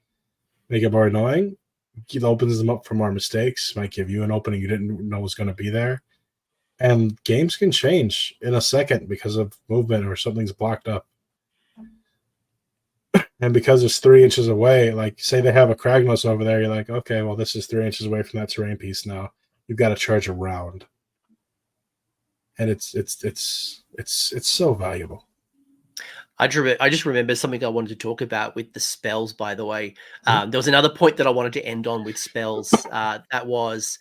make it more annoying, it opens them up for more mistakes, might give you an opening you didn't know was going to be there. And games can change in a second because of movement or something's blocked up. And because it's 3 inches away, like say they have a Kragnos over there, you're like, okay, well, this is 3 inches away from that terrain piece now. You've got to charge around. And it's so valuable. I just remember something I wanted to talk about with the spells, by the way. There was another point that I wanted to end on with spells. That was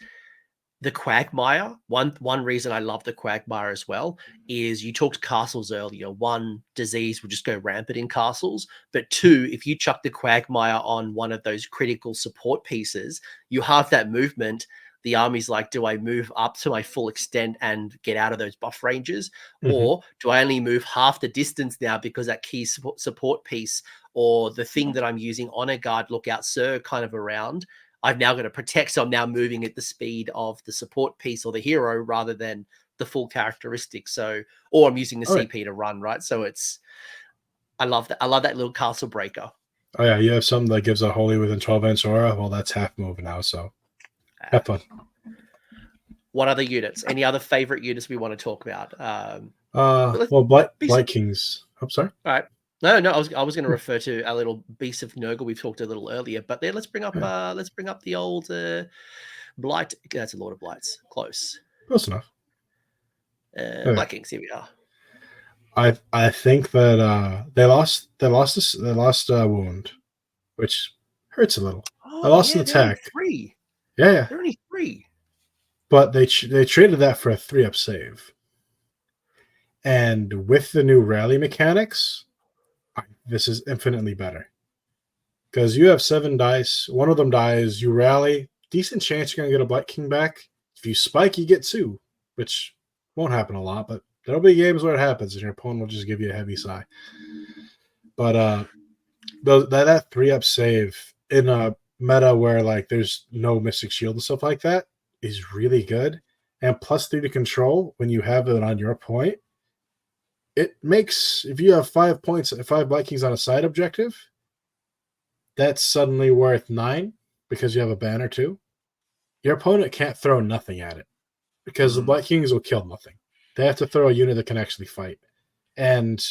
the Quagmire. One reason I love the Quagmire as well is you talked castles earlier. 1, disease will just go rampant in castles. But 2, if you chuck the Quagmire on one of those critical support pieces, you have that movement. The army's like, do I move up to my full extent and get out of those buff ranges? Or do I only move half the distance now because that key support piece or the thing that I'm using Honor Guard, Lookout Sir kind of around, I've now got to protect. So I'm now moving at the speed of the support piece or the hero rather than the full characteristic. So, or I'm using the CP to run, right? So I love that. I love that little castle breaker. Oh, yeah. You have something that gives a holy within 12-inch aura. Well, that's half move now. So have fun. What other units? Any other favorite units we want to talk about? Blight Kings. I'm sorry. All right. No, I was going to refer to our little Beast of Nurgle we talked a little earlier, but then let's bring up the old Blight. That's a Lord of Blights. Close enough. Blight Kings. Here we are. I think that they lost wound, which hurts a little. Oh, they lost an attack. 3. Yeah, they're only 3. But they traded that for a 3-up save, and with the new rally mechanics, this is infinitely better. Because you have 7 dice, one of them dies, you rally, decent chance you're gonna get a Blight King back. If you spike, you get 2, which won't happen a lot, but there'll be games where it happens, and your opponent will just give you a heavy sigh. But that 3-up save in a meta where like there's no Mystic Shield and stuff like that is really good. And +3 to control when you have it on your point, it makes, if you have 5 points, 5 Blight Kings on a side objective, that's suddenly worth 9 because you have a banner too. Your opponent can't throw nothing at it because the Blight Kings will kill nothing. They have to throw a unit that can actually fight. And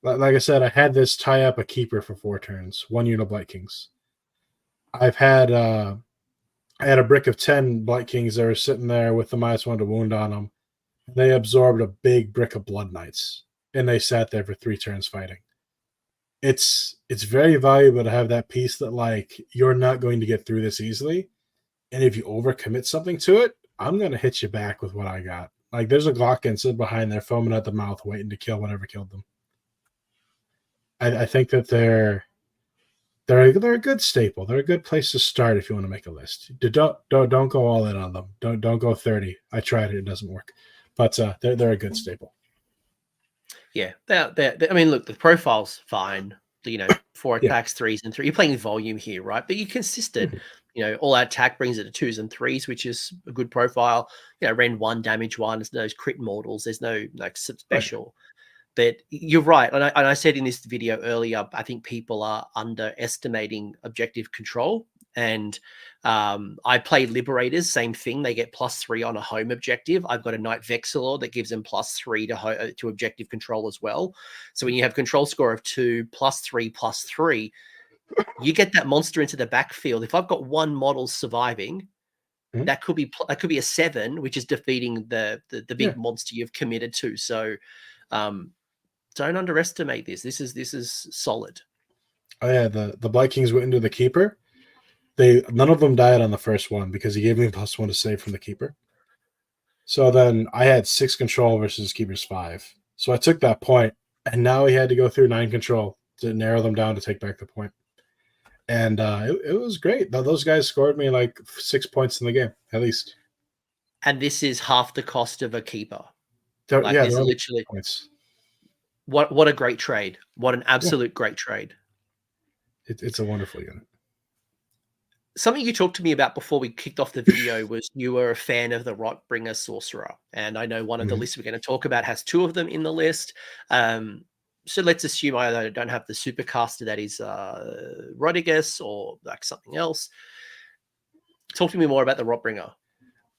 like I said, I had this tie up a keeper for 4 turns, 1 unit of Blight Kings. I had a brick of 10 Blight Kings that were sitting there with the -1 to wound on them. They absorbed a big brick of Blood Knights, and they sat there for 3 turns fighting. It's very valuable to have that piece that, like, you're not going to get through this easily, and if you overcommit something to it, I'm going to hit you back with what I got. Like, there's a Glockin sitting behind there, foaming at the mouth, waiting to kill whatever killed them. I think that they're a good staple. They're a good place to start if you want to make a list. Don't go all in on them. Don't go 30. I tried it; it doesn't work. But they're a good staple. Yeah, they're, I mean, look, the profile's fine. 4 attacks, 3s and 3. You're playing volume here, right? But you're consistent. All out attack brings it to 2s and 3s, which is a good profile. Rend 1, damage 1. There's no crit mortals. There's no like special. Right. But you're right. And I said in this video earlier, I think people are underestimating objective control. And I play Liberators, same thing. They get +3 on a home objective. I've got a Knight Vexillor that gives them +3 to objective control as well. So when you have control score of 2, +3, you get that monster into the backfield. If I've got 1 model surviving, that could be a 7, which is defeating the big monster you've committed to. So don't underestimate this. This is solid. Oh yeah, the Blight Kings went into the keeper. None of them died on the first one because he gave me +1 to save from the keeper. So then I had 6 control versus keeper's 5. So I took that point, and now he had to go through 9 control to narrow them down to take back the point. And it was great. Those guys scored me like 6 points in the game, at least. And this is half the cost of a keeper. They're literally points. What a great trade. What an absolute great trade. It's a wonderful unit. Something you talked to me about before we kicked off the video was you were a fan of the Rotbringer Sorcerer. And I know one of the lists we're going to talk about has 2 of them in the list. So let's assume I don't have the supercaster that is Rodigus or like something else. Talk to me more about the Rotbringer.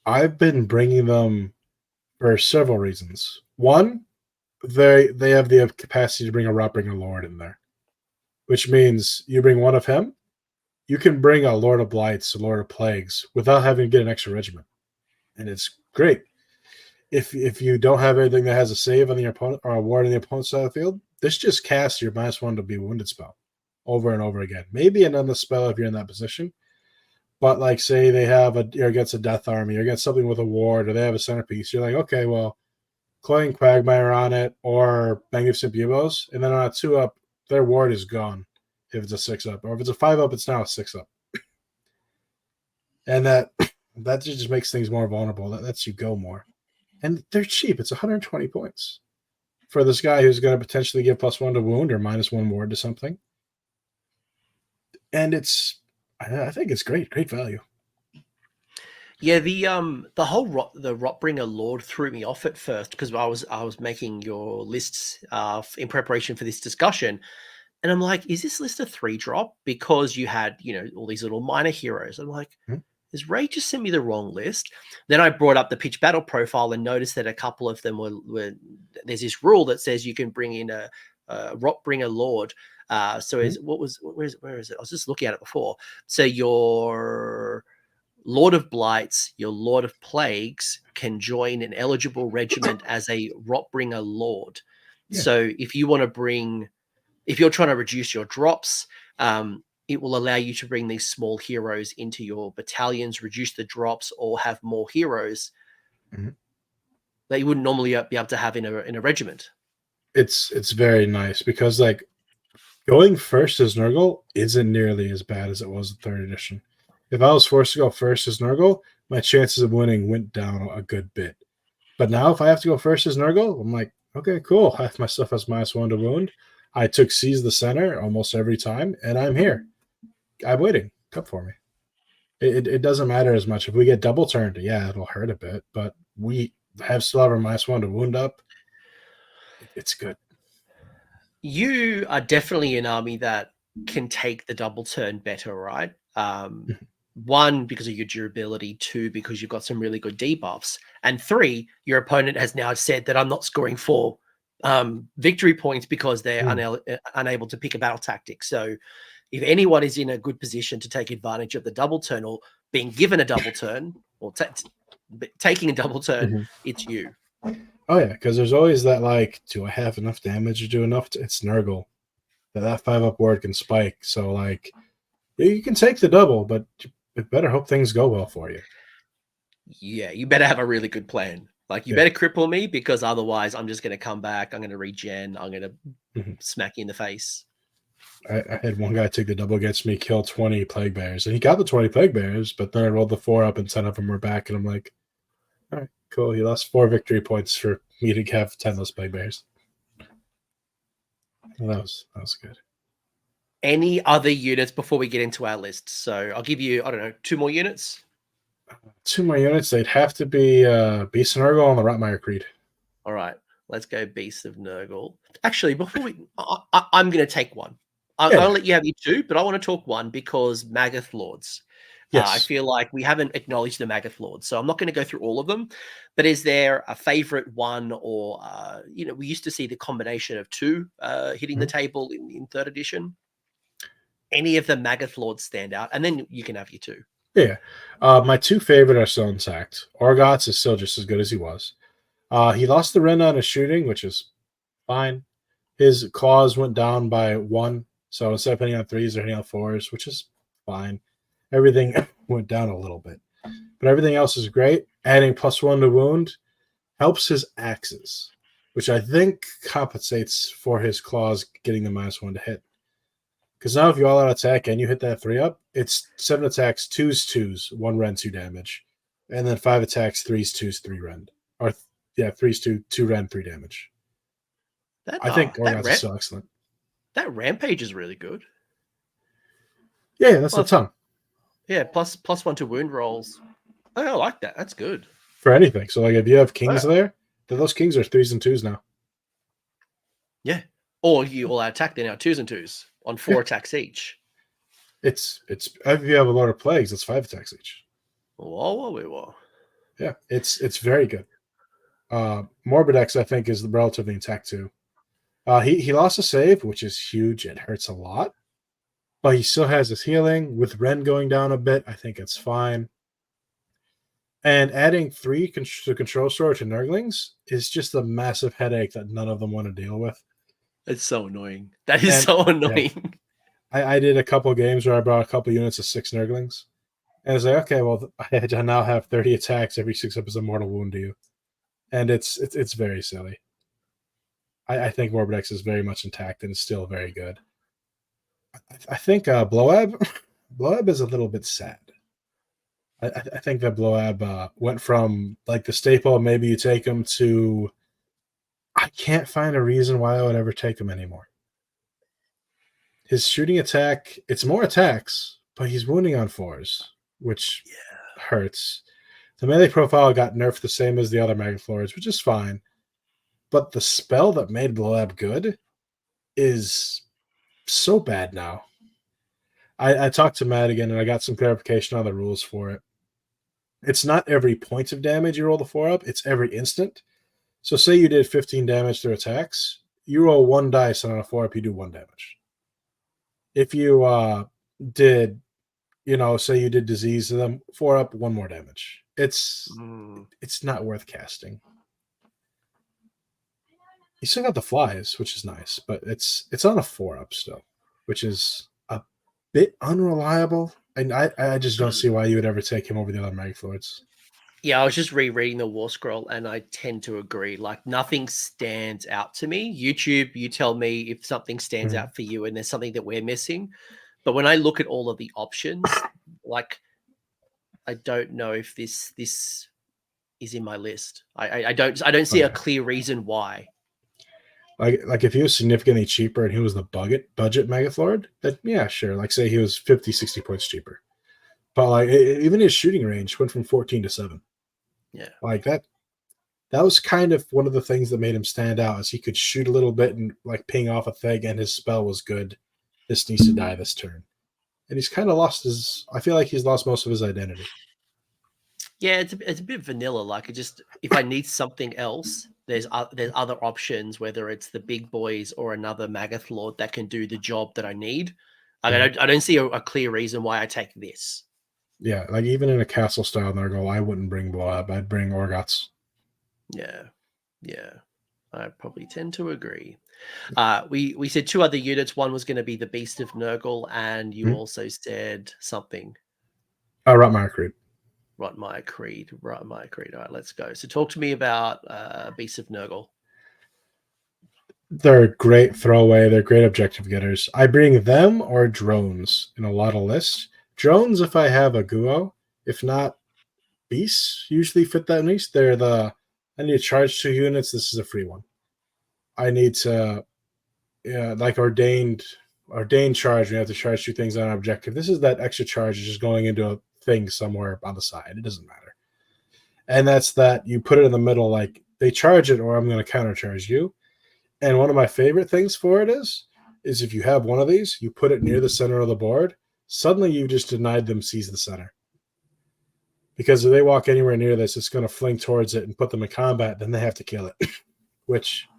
I've been bringing them for several reasons. One, they have the capacity to bring a Rotbringer Lord in there, which means you bring one of him, you can bring a Lord of Blights, a Lord of Plagues, without having to get an extra regiment, and it's great. If you don't have anything that has a save on the opponent or a ward on the opponent's side of the field, this just casts your -1 to be wounded spell over and over again. Maybe another spell if you're in that position, but like say they have you're against a Death Army or against something with a ward or they have a centerpiece, you're like, okay, well, Cloying Quagmire on it or Magnificent Bubos, and then on a 2-up, their ward is gone if it's a 6-up. Or if it's a 5-up, it's now a 6-up. And that just makes things more vulnerable. That lets you go more. And they're cheap. It's 120 points for this guy who's going to potentially give +1 to wound or -1 ward to something. And I think it's great value. Yeah, the Rotbringer Lord threw me off at first because I was making your lists in preparation for this discussion, and I'm like, is this list a 3-drop? Because you had all these little minor heroes. I'm like, has Ray just sent me the wrong list? Then I brought up the pitch battle profile and noticed that a couple of them were there's this rule that says you can bring in a Rotbringer Lord. Where is it? I was just looking at it before. So your Lord of Blights, your Lord of Plagues can join an eligible regiment as a Rotbringer Lord. Yeah. So if you're trying to reduce your drops, it will allow you to bring these small heroes into your battalions, reduce the drops, or have more heroes that you wouldn't normally be able to have in a regiment. It's very nice because like going first as Nurgle isn't nearly as bad as it was in 3rd edition. If I was forced to go first as Nurgle, my chances of winning went down a good bit. But now if I have to go first as Nurgle, I'm like, okay, cool. I have my stuff as -1 to wound. I took Seize the Center almost every time, and I'm here. I'm waiting. Come for me. It doesn't matter as much. If we get double turned, yeah, it'll hurt a bit, but we still have our -1 to wound up. It's good. You are definitely an army that can take the double turn better, right? Mhm. One, because of your durability. Two, because you've got some really good debuffs. And three, your opponent has now said that I'm not scoring 4 victory points because they're unable to pick a battle tactic. So if anyone is in a good position to take advantage of the double turn or being given a double turn or taking a double turn, Mhm. it's you. Oh yeah, because there's always that like, do I have enough damage to do enough? It's Nurgle. That 5-up ward can spike. So like, you can take the double, but you better hope things go well for you. Yeah, you better have a really good plan. Like, you Yeah. better cripple me, because otherwise I'm just going to come back. I'm going to regen. I'm going to Mhm. smack you in the face. I had one guy take the double against me, kill 20 plague bears, and he got the 20 plague bears, but then I rolled the 4 up and 10 of them were back, and I'm like, all right, cool. He lost 4 victory points for me to have 10 less plague bears. Well, that was good. Any other units before we get into our list? So I'll give you, I don't know, 2 more units. 2 more units. They'd have to be Beast and Nurgle and the Rotmire Creed. All right, let's go Beast of Nurgle. Actually, before I'm going to take one. I'll let you have your 2, but I want to talk one because Maggothlords. Yes. I feel like we haven't acknowledged the Maggothlords, so I'm not going to go through all of them. But is there a favorite one, or we used to see the combination of 2 hitting the table in 3rd edition. Any of the Maggothlords stand out, and then you can have your 2. Yeah. My 2 favorite are still intact. Orgots is still just as good as he was. He lost the Rena on his shooting, which is fine. His claws went down by 1, so instead of hitting on 3s, they're hitting on 4s, which is fine. Everything went down a little bit, but everything else is great. Adding +1 to wound helps his axes, which I think compensates for his claws getting the -1 to hit. Because now if you all out attack and you hit that 3-up, it's 7 attacks, 2s, 2s, 1 rend, 2 damage. And then 5 attacks, 3s, 2s, 3 rend. Or, 3s, 2 rend, 3 damage. I think Orgots is so excellent. That Rampage is really good. Yeah, that's a ton. Yeah, +1 to wound rolls. Oh, I like that. That's good. For anything. So, like, if you have kings there, then those kings are 3s and 2s now. Yeah. Or you all out attack, they're now 2s and 2s on 4 attacks each. It's if you have a lot of plagues, it's 5 attacks each. Whoa. Yeah, it's very good. Morbidex, I think, is relatively intact too. He lost a save, which is huge. It hurts a lot. But he still has his healing. With Ren going down a bit, I think it's fine. And adding 3 to Control Store to Nurglings is just a massive headache that none of them want to deal with. It's so annoying. That is so annoying. Yeah, I did a couple games where I brought a couple units of 6 Nurglings. And it's like, okay, well, I now have 30 attacks. Every 6 up is a mortal wound to you. And it's very silly. I think Morbidex is very much intact and is still very good. I think Bloab is a little bit sad. I think that Bloab went from like the staple, maybe you take him, to I can't find a reason why I would ever take him anymore. His shooting attack, it's more attacks, but he's wounding on 4s, which hurts. The melee profile got nerfed the same as the other Maggothlords, which is fine. But the spell that made Bloab good is so bad now. I talked to Matt again, and I got some clarification on the rules for it. It's not every point of damage you roll the 4-up, it's every instant. So say you did 15 damage through attacks, you roll 1 dice, and on a 4-up, you do 1 damage. If you did, say you did disease to them, 4-up, 1 more damage. It's not worth casting. You still got the flies, which is nice, but it's on a 4-up still, which is a bit unreliable. And I just don't see why you would ever take him over the other Maggothlords. Yeah, I was just rereading the War Scroll, and I tend to agree. Like, nothing stands out to me. YouTube, you tell me if something stands out for you and there's something that we're missing. But when I look at all of the options, like, I don't know if this is in my list. I don't see a clear reason why. Like if he was significantly cheaper and he was the budget Maggothlord, then yeah, sure. Like say he was 50, 60 points cheaper. But like even his shooting range went from 14 to 7. Yeah. Like that was kind of one of the things that made him stand out, is he could shoot a little bit and like ping off a thing, and his spell was good. this needs to die this turn. And he's kind of lost his. I feel like he's lost most of his identity. Yeah, it's a bit vanilla. Like, it just, if I need something else, there's other options, whether it's the big boys or another Maggothlord that can do the job that I need. I don't see a clear reason why I take this. Yeah, like even in a castle style Nurgle, I wouldn't bring Blob. I'd bring Orgots. Yeah, I probably tend to agree. We said two other units. One was going to be the Beast of Nurgle, and you also said something. Rotmire Creed. Rotmire Creed. All right, let's go. So talk to me about Beast of Nurgle. They're great throwaway. They're great objective getters. I bring them or drones in a lot of lists. Drones, if I have a Guo. If not, beasts usually fit that niche. I need to charge 2 units. This is a free one. I need to, like ordained charge. We have to charge 2 things on an objective. This is that extra charge just going into a thing somewhere on the side. It doesn't matter. And that's that you put it in the middle, like they charge it or I'm going to countercharge you. And one of my favorite things for it is if you have one of these, you put it near the center of the board, suddenly you just denied them seize the center. Because if they walk anywhere near this, it's going to fling towards it and put them in combat, then they have to kill it. Which,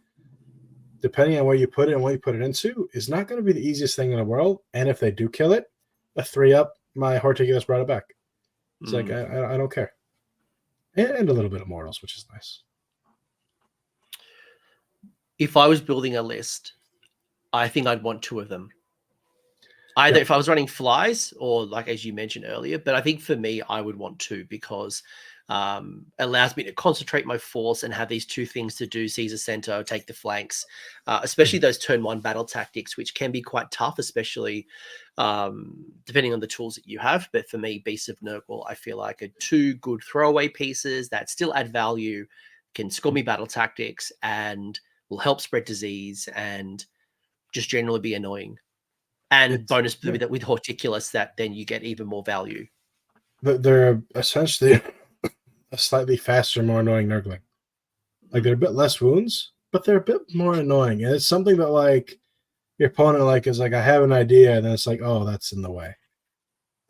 depending on where you put it and what you put it into, is not going to be the easiest thing in the world. And if they do kill it, a 3-up, my Horticulus brought it back. It's like, I don't care. And a little bit of mortals, which is nice. If I was building a list, I think I'd want 2 of them. Either if I was running flies or, like, as you mentioned earlier, but I think for me, I would want 2 because it allows me to concentrate my force and have these 2 things to do: seize a center, take the flanks, especially those turn 1 battle tactics, which can be quite tough, especially depending on the tools that you have. But for me, Beast of Nurgle, I feel like are 2 good throwaway pieces that still add value, can score me battle tactics, and will help spread disease and just generally be annoying. And bonus with Horticulus, that then you get even more value. They're essentially a slightly faster, more annoying Nurgling. Like, they're a bit less wounds, but they're a bit more annoying. And it's something that, like, your opponent is like, I have an idea, and then it's like, oh, that's in the way.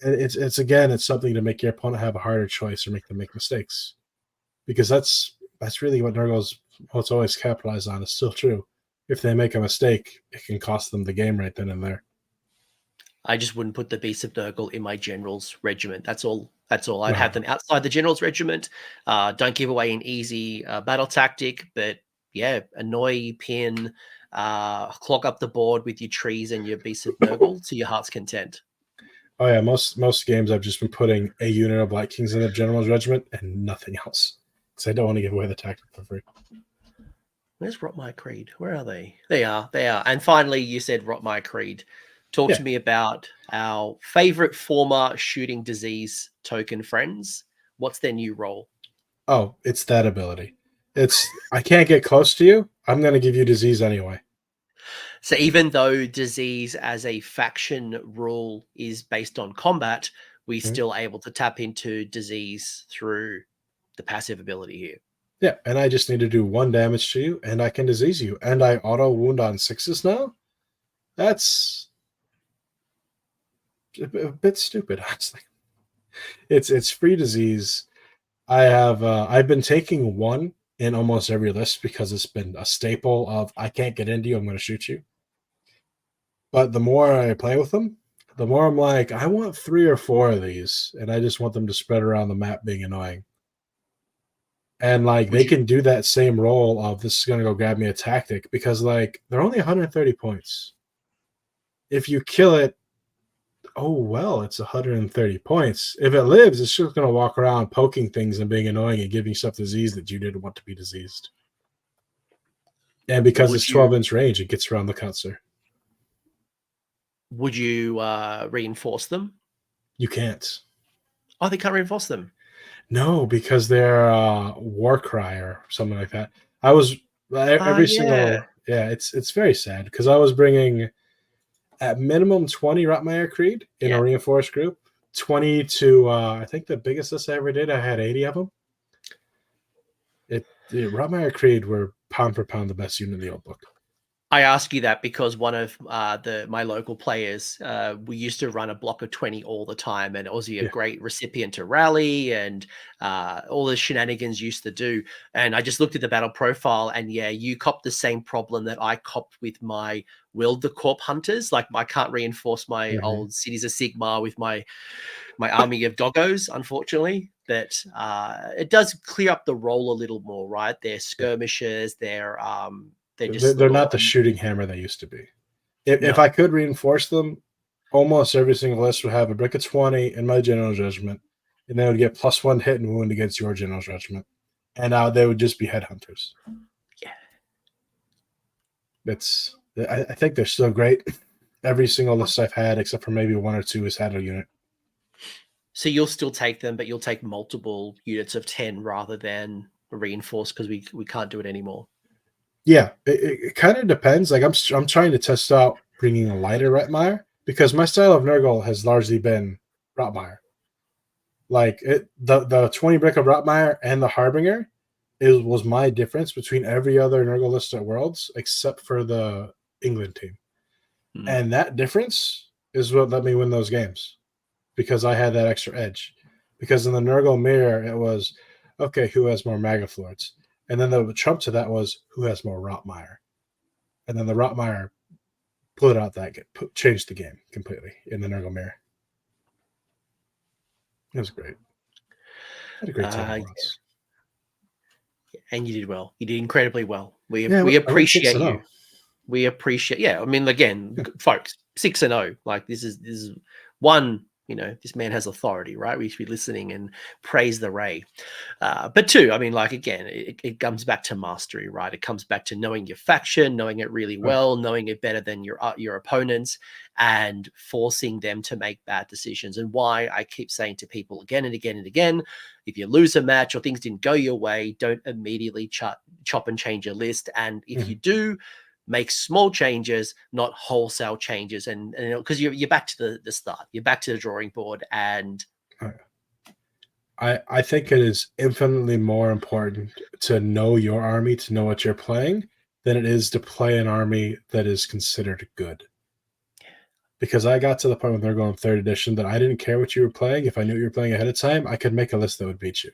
And it's something to make your opponent have a harder choice or make them make mistakes. Because that's really what what's always capitalized on is still true. If they make a mistake, it can cost them the game right then and there. I just wouldn't put the Beast of Nurgle in my General's regiment. That's all. I'd have them outside the General's regiment. Don't give away an easy battle tactic, but yeah, annoy, pin, clog up the board with your trees and your Beast of Nurgle to your heart's content. Oh yeah, most games I've just been putting a unit of Black Kings in the General's regiment and nothing else, because I don't want to give away the tactic for free. Where's Rotmire Creed? Where are they? They are. And finally, you said Rotmire Creed. Talk to me about our favorite former shooting disease token friends. What's their new role? Oh, it's that ability. I can't get close to you. I'm going to give you disease anyway. So even though disease as a faction rule is based on combat, we're still able to tap into disease through the passive ability here. Yeah, and I just need to do 1 damage to you, and I can disease you. And I auto wound on 6s now? That's a bit stupid, honestly. It's free disease. I've been taking 1 in almost every list because it's been a staple of I can't get into you, I'm going to shoot you. But the more I play with them, the more I'm like, I want 3 or 4 of these, and I just want them to spread around the map being annoying. And like they can do that same role of this is going to go grab me a tactic because like they're only 130 points. If you kill it, oh, well, it's 130 points. If it lives, it's just going to walk around poking things and being annoying and giving yourself disease that you didn't want to be diseased. And because it's 12-inch range, it gets around the cutser. Would you reinforce them? You can't. Oh, they can't reinforce them? No, because they're war cry or something like that. I was every single... Yeah, it's very sad because I was bringing... at minimum 20 Rotmire Creed in a reinforced group. 20 to, I think the biggest list I ever did, I had 80 of them. Rotmire Creed were pound for pound the best unit in the old book. I ask you that because one of my local players, we used to run a block of 20 all the time, and Aussie a Yeah. great recipient to rally and all the shenanigans used to do. And I just looked at the battle profile, and yeah, you copped the same problem that I copped with my Will the Corp hunters. Like I can't reinforce my old Cities of Sigmar with my army of doggos, unfortunately. That it does clear up the role a little more, right? They're skirmishers, they're just They're little not the shooting hammer they used to be. If I could reinforce them, almost every single list would have a brick of 20 in my general judgment, and they would get +1 hit and wound against your general judgment. And now they would just be headhunters. Yeah. I think they're still great. Every single list I've had, except for maybe 1 or 2, has had a unit. So you'll still take them, but you'll take multiple units of 10 rather than reinforced because we can't do it anymore. Yeah, it kind of depends. Like I'm trying to test out bringing a lighter Retmire because my style of Nurgle has largely been Rotmire. Like the 20 brick of Rotmire and the Harbinger was my difference between every other Nurgle list at Worlds except for the England team. And that difference is what let me win those games because I had that extra edge. Because in the Nurgle mirror, it was, okay, who has more Maggothlords? And then the trump to that was, who has more Rotmire? And then the Rotmire put out that, changed the game completely in the Nurgle mirror. It was great. I had a great time. And you did well. You did incredibly well. We appreciate you. We appreciate. Yeah, I mean, again, folks, 6-0. Like this is one. You know, this man has authority, right? We should be listening and praise the Ray. But 2, I mean, like, again, it comes back to mastery, right? It comes back to knowing your faction, knowing it really well, knowing it better than your opponents, and forcing them to make bad decisions. And why I keep saying to people again and again and again, if you lose a match or things didn't go your way, don't immediately chop and change your list. And if you do, make small changes, not wholesale changes, and because you're back to the start, you're back to the drawing board. And I think it is infinitely more important to know your army, to know what you're playing, than it is to play an army that is considered good. Because I got to the point when they're going 3rd edition that I didn't care what you were playing. If I knew what you were playing ahead of time, I could make a list that would beat you.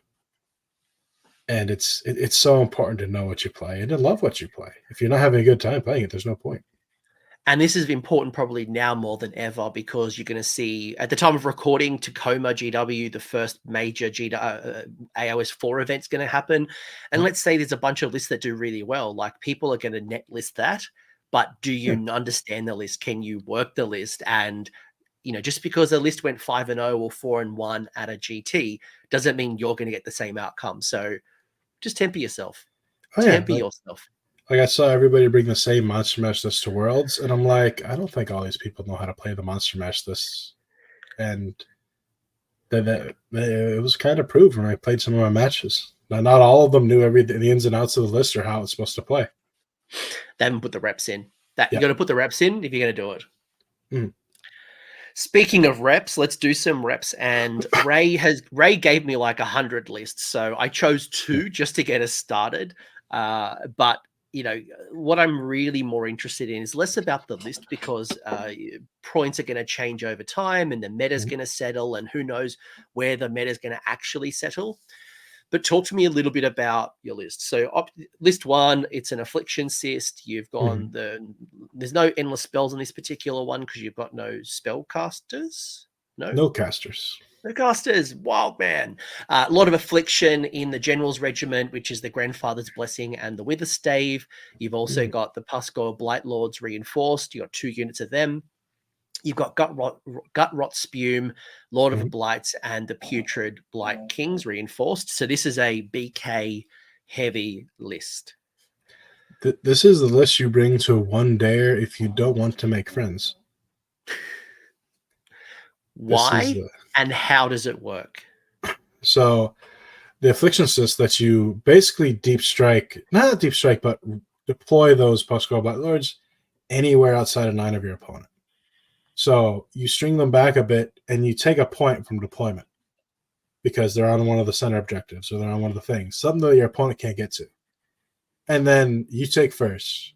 And it's so important to know what you play and to love what you play. If you're not having a good time playing it, there's no point. And this is important probably now more than ever because you're going to see, at the time of recording, Tacoma GW, the first major AoS 4 event's going to happen. And let's say there's a bunch of lists that do really well. Like people are going to net list that. But do you understand the list? Can you work the list? And just because a list went 5-0 or 4-1 at a GT doesn't mean you're going to get the same outcome. So just temper yourself. Temper yourself. Like I saw everybody bring the same Monster Mash list to Worlds, and I'm like, I don't think all these people know how to play the Monster Mash lists. And that it was kind of proved when I played some of my matches. Not all of them knew the ins and outs of the list or how it's supposed to play. They haven't put the reps in. You got to put the reps in if you're going to do it. Mm. Speaking of reps, let's do some reps. And Ray gave me like 100 lists, so I chose 2 just to get us started. But what I'm really more interested in is less about the list because points are going to change over time, and the meta is going to settle, and who knows where the meta is going to actually settle. But talk to me a little bit about your list. So list 1, it's an Affliction Cyst. You've gone there's no endless spells on this particular one because you've got no spellcasters. No casters. No casters. Wild man. A lot of Affliction in the General's Regiment, which is the Grandfather's Blessing and the Wither Stave. You've also got the Pasco Blight Lords reinforced. You've got 2 units of them. You've got Gut Rot Spume, Lord of Blights, and the Putrid Blight Kings reinforced. So this is a BK heavy list. This is the list you bring to one dare if you don't want to make friends. Why and how does it work? So the Affliction Cyst lets you basically not deep strike, but deploy those Pascal Blight Lords anywhere outside of 9 of your opponent. So you string them back a bit and you take a point from deployment because they're on one of the center objectives or they're on one of the things, something that your opponent can't get to. And then you take first.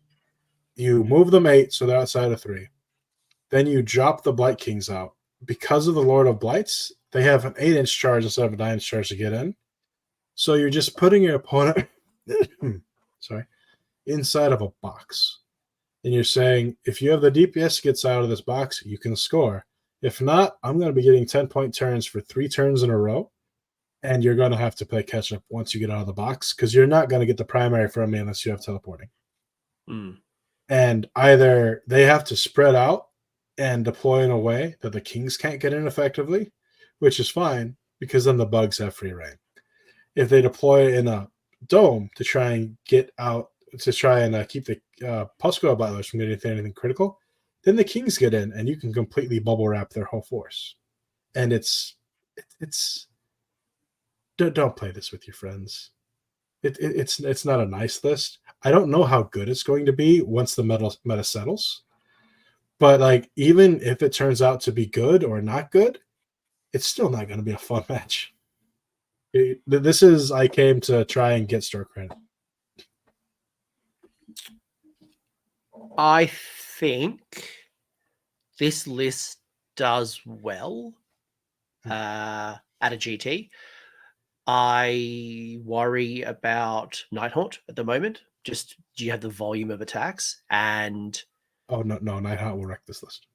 You move them 8, so they're outside of 3. Then you drop the Blight Kings out. Because of the Lord of Blights, they have an 8-inch charge instead of a 9-inch charge to get in. So you're just putting your opponent inside of a box. And you're saying, if you have the DPS gets out of this box, you can score. If not, I'm going to be getting 10-point turns for 3 turns in a row. And you're going to have to play catch-up once you get out of the box, because you're not going to get the primary from me unless you have teleporting. Mm. And either they have to spread out and deploy in a way that the Kings can't get in effectively, which is fine, because then the bugs have free reign. If they deploy in a dome to try and get out, to try and keep the Puscoil Butlers from getting anything critical, then the Kings get in, and you can completely bubble wrap their whole force. And it's don't play this with your friends. It's not a nice list. I don't know how good it's going to be once the meta settles. But like, even if it turns out to be good or not good, it's still not going to be a fun match. I came to try and get store credit. I think this list does well at a GT. I worry about Nighthaunt at the moment. Just, do you have the volume of attacks? And no, Nighthaunt will wreck this list.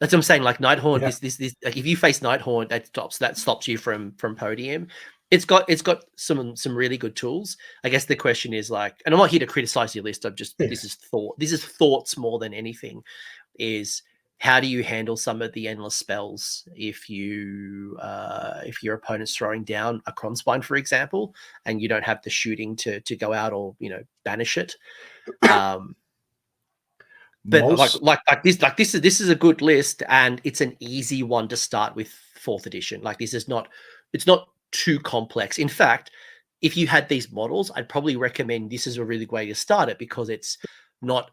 That's what I'm saying. Like Nighthaunt, Yeah. this like, if you face Nighthaunt, that stops you from podium. It's got some really good tools. I guess the question is, like, and I'm not here to criticize your list. This is thoughts more than anything. Is how do you handle some of the endless spells if your opponent's throwing down a Cronspine, for example, and you don't have the shooting to go out or banish it. But this is a good list, and it's an easy one to start with 4th edition. Like, it's not too complex. In fact, if you had these models, I'd probably recommend this is a really good way to start it, because it's not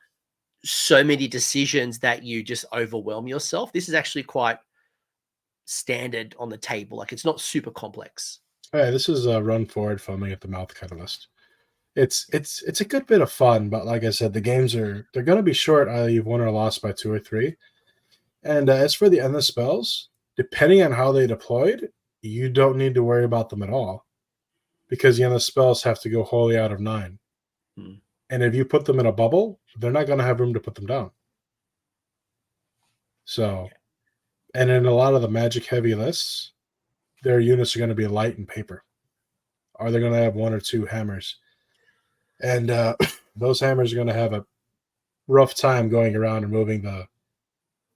so many decisions that you just overwhelm yourself. This is actually quite standard on the table. Like, it's not super complex. Yeah, this is a run forward, foaming at the mouth kind of list. It's a good bit of fun, but like I said, the games they're going to be short. Either you've won or lost by 2 or 3. And as for the endless spells, depending on how they deployed, you don't need to worry about them at all, because the endless spells have to go wholly out of 9. And if you put them in a bubble, they're not going to have room to put them down. So, and in a lot of the magic heavy lists, their units are going to be light and paper. Or they're going to have 1 or 2 hammers. And those hammers are going to have a rough time going around and moving the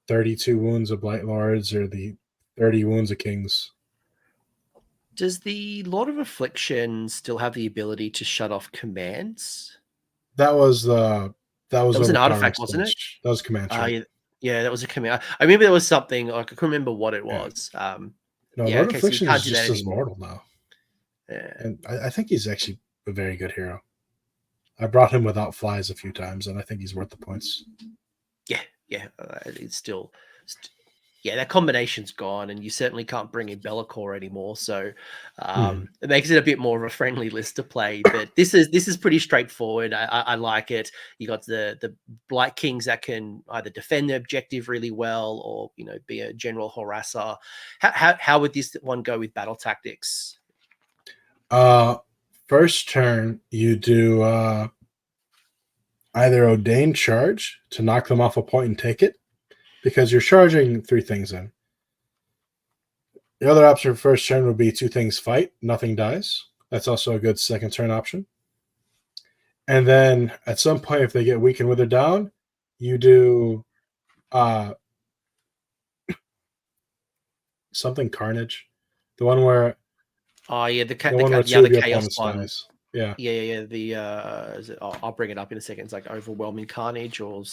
32 wounds of Blight Lords or the 30 wounds of Kings. Does the Lord of Affliction still have the ability to shut off commands? That was an artifact, wasn't it? That was command. Yeah, that was a command. I remember there was something, like, I couldn't remember what it was. No, Lord of Affliction is just as mortal now. Yeah. And I think he's actually a very good hero. I brought him without flies a few times, and I think he's worth the points. Yeah. It's still that combination's gone, and you certainly can't bring in Be'lakor anymore. So it makes it a bit more of a friendly list to play. But this is pretty straightforward. I like it. You got the Blight Kings that can either defend the objective really well, or be a general harasser. How would this one go with battle tactics? First turn, you do either Ordain Charge to knock them off a point and take it, because you're charging 3 things in. The other option for first turn would be 2 things fight, nothing dies. That's also a good second turn option. And then at some point, if they get weak and withered down, you do something Carnage. The one where the chaos one. Dies. Yeah. I'll bring it up in a second. It's like Overwhelming Carnage, or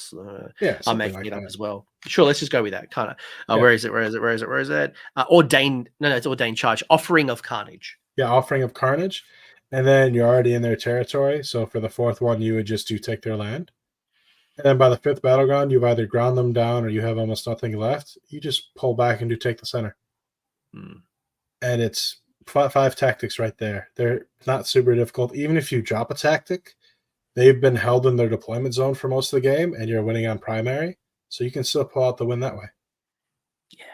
I'm making like it up that as well. Sure, let's just go with that. Kind of. Where is it? Ordain. No, it's Ordained Charge. Offering of Carnage. Yeah, Offering of Carnage, and then you're already in their territory. So for the 4th one, you would just do take their land, and then by the 5th battleground, you've either ground them down or you have almost nothing left. You just pull back and do take the center, and it's 5 tactics right there. They're not super difficult. Even if you drop a tactic, they've been held in their deployment zone for most of the game, and you're winning on primary, so you can still pull out the win that way. Yeah.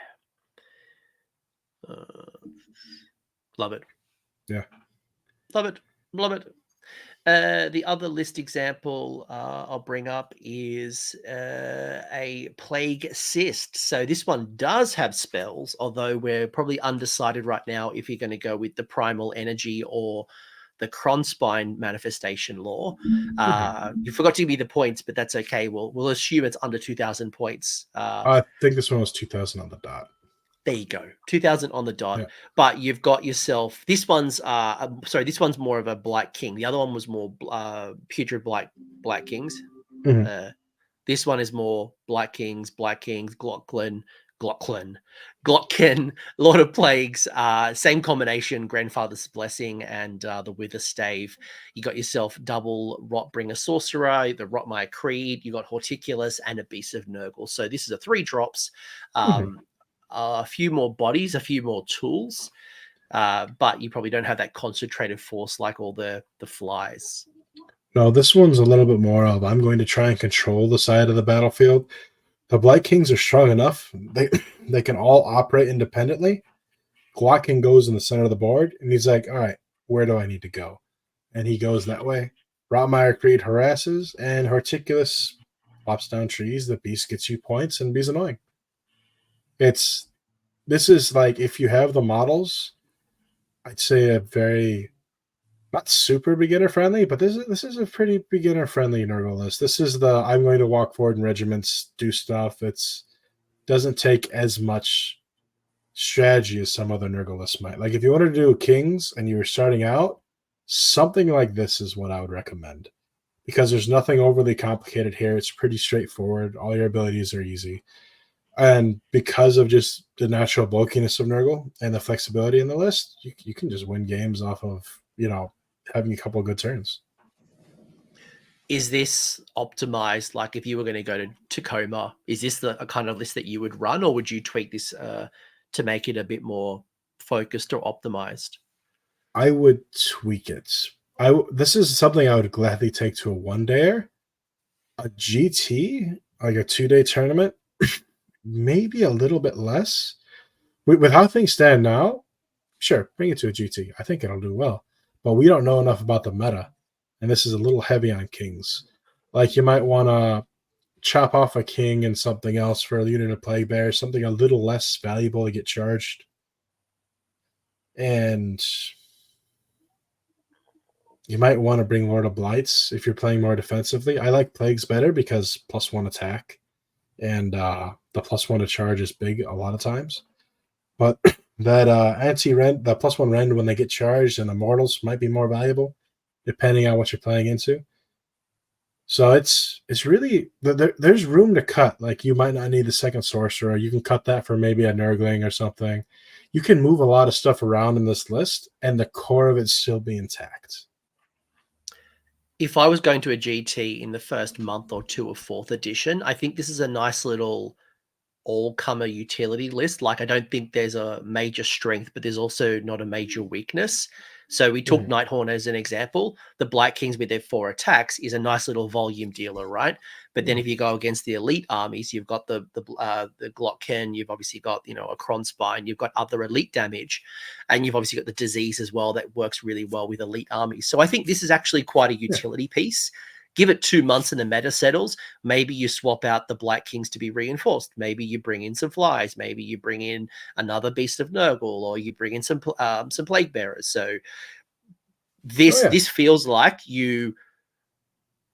Love it. Yeah. Love it. Love it. The other list example I'll bring up is a Plague Cyst. So this one does have spells, although we're probably undecided right now if you're going to go with the Primal Energy or the Kronspine Manifestation Law. You forgot to give me the points, but that's okay. We'll assume it's under 2,000 points. I think this one was 2,000 on the dot. There you go, 2,000 on the dot. Yeah. But you've got yourself. This one's this one's more of a Blight King. The other one was more putrid Blight Kings. Mhm. This one is more Blight Kings, Glotkin, Lord of Plagues, same combination, Grandfather's Blessing and the Wither Stave. You got yourself double Rotbringer Sorcerer, the Rotmire Creed, you got Horticulus and a Beast of Nurgle. So this is a 3 drops. A few more bodies, a few more tools, but you probably don't have that concentrated force like all the flies. No, this one's a little bit more of I'm going to try and control the side of the battlefield. The Blight Kings are strong enough. They can all operate independently. Glotkin goes in the center of the board, and he's like, all right, where do I need to go? And he goes that way. Rotmire Creed harasses, and Horticulus plops down trees. The beast gets you points, and be's annoying. This is like, if you have the models, I'd say a very, not super beginner friendly, but this is a pretty beginner friendly Nurgle list. This is the I'm going to walk forward in regiments, do stuff. It's doesn't take as much strategy as some other Nurgle lists might. Like if you wanted to do Kings and you were starting out, something like this is what I would recommend, because there's nothing overly complicated here. It's pretty straightforward. All your abilities are easy. And because of just the natural bulkiness of Nurgle and the flexibility in the list, you can just win games off of, having a couple of good turns. Is this optimized? Like if you were going to go to Tacoma, is this a kind of list that you would run, or would you tweak this to make it a bit more focused or optimized? I would tweak it. This is something I would gladly take to a 1-dayer. A GT, like a 2-day tournament, maybe a little bit less. With how things stand now, sure, bring it to a GT. I think it'll do well. But we don't know enough about the meta, and this is a little heavy on Kings. Like you might want to chop off a King and something else for a unit of Plague Bear, something a little less valuable to get charged. And you might want to bring Lord of Blights if you're playing more defensively. I like Plagues better because +1 attack and the +1 to charge is big a lot of times. But that anti-rend, the +1 rend when they get charged and immortals might be more valuable depending on what you're playing into. So it's really, there's room to cut. Like you might not need the second sorcerer. You can cut that for maybe a Nurgling or something. You can move a lot of stuff around in this list and the core of it still be intact. If I was going to a GT in the first month or two of 4th edition, I think this is a nice little all-comer utility list. Like I don't think there's a major strength, but there's also not a major weakness. So we took Nighthorn as an example. The Blight Kings with their 4 attacks is a nice little volume dealer, right? But then if you go against the elite armies, you've got the Glotkin, you've obviously got a Kronspine, you've got other elite damage, and you've obviously got the disease as well that works really well with elite armies. So I think this is actually quite a utility piece. Give it 2 months and the meta settles. Maybe you swap out the Blight Kings to be reinforced. Maybe you bring in some flies. Maybe you bring in another Beast of Nurgle, or you bring in some Plague Bearers. So this feels like you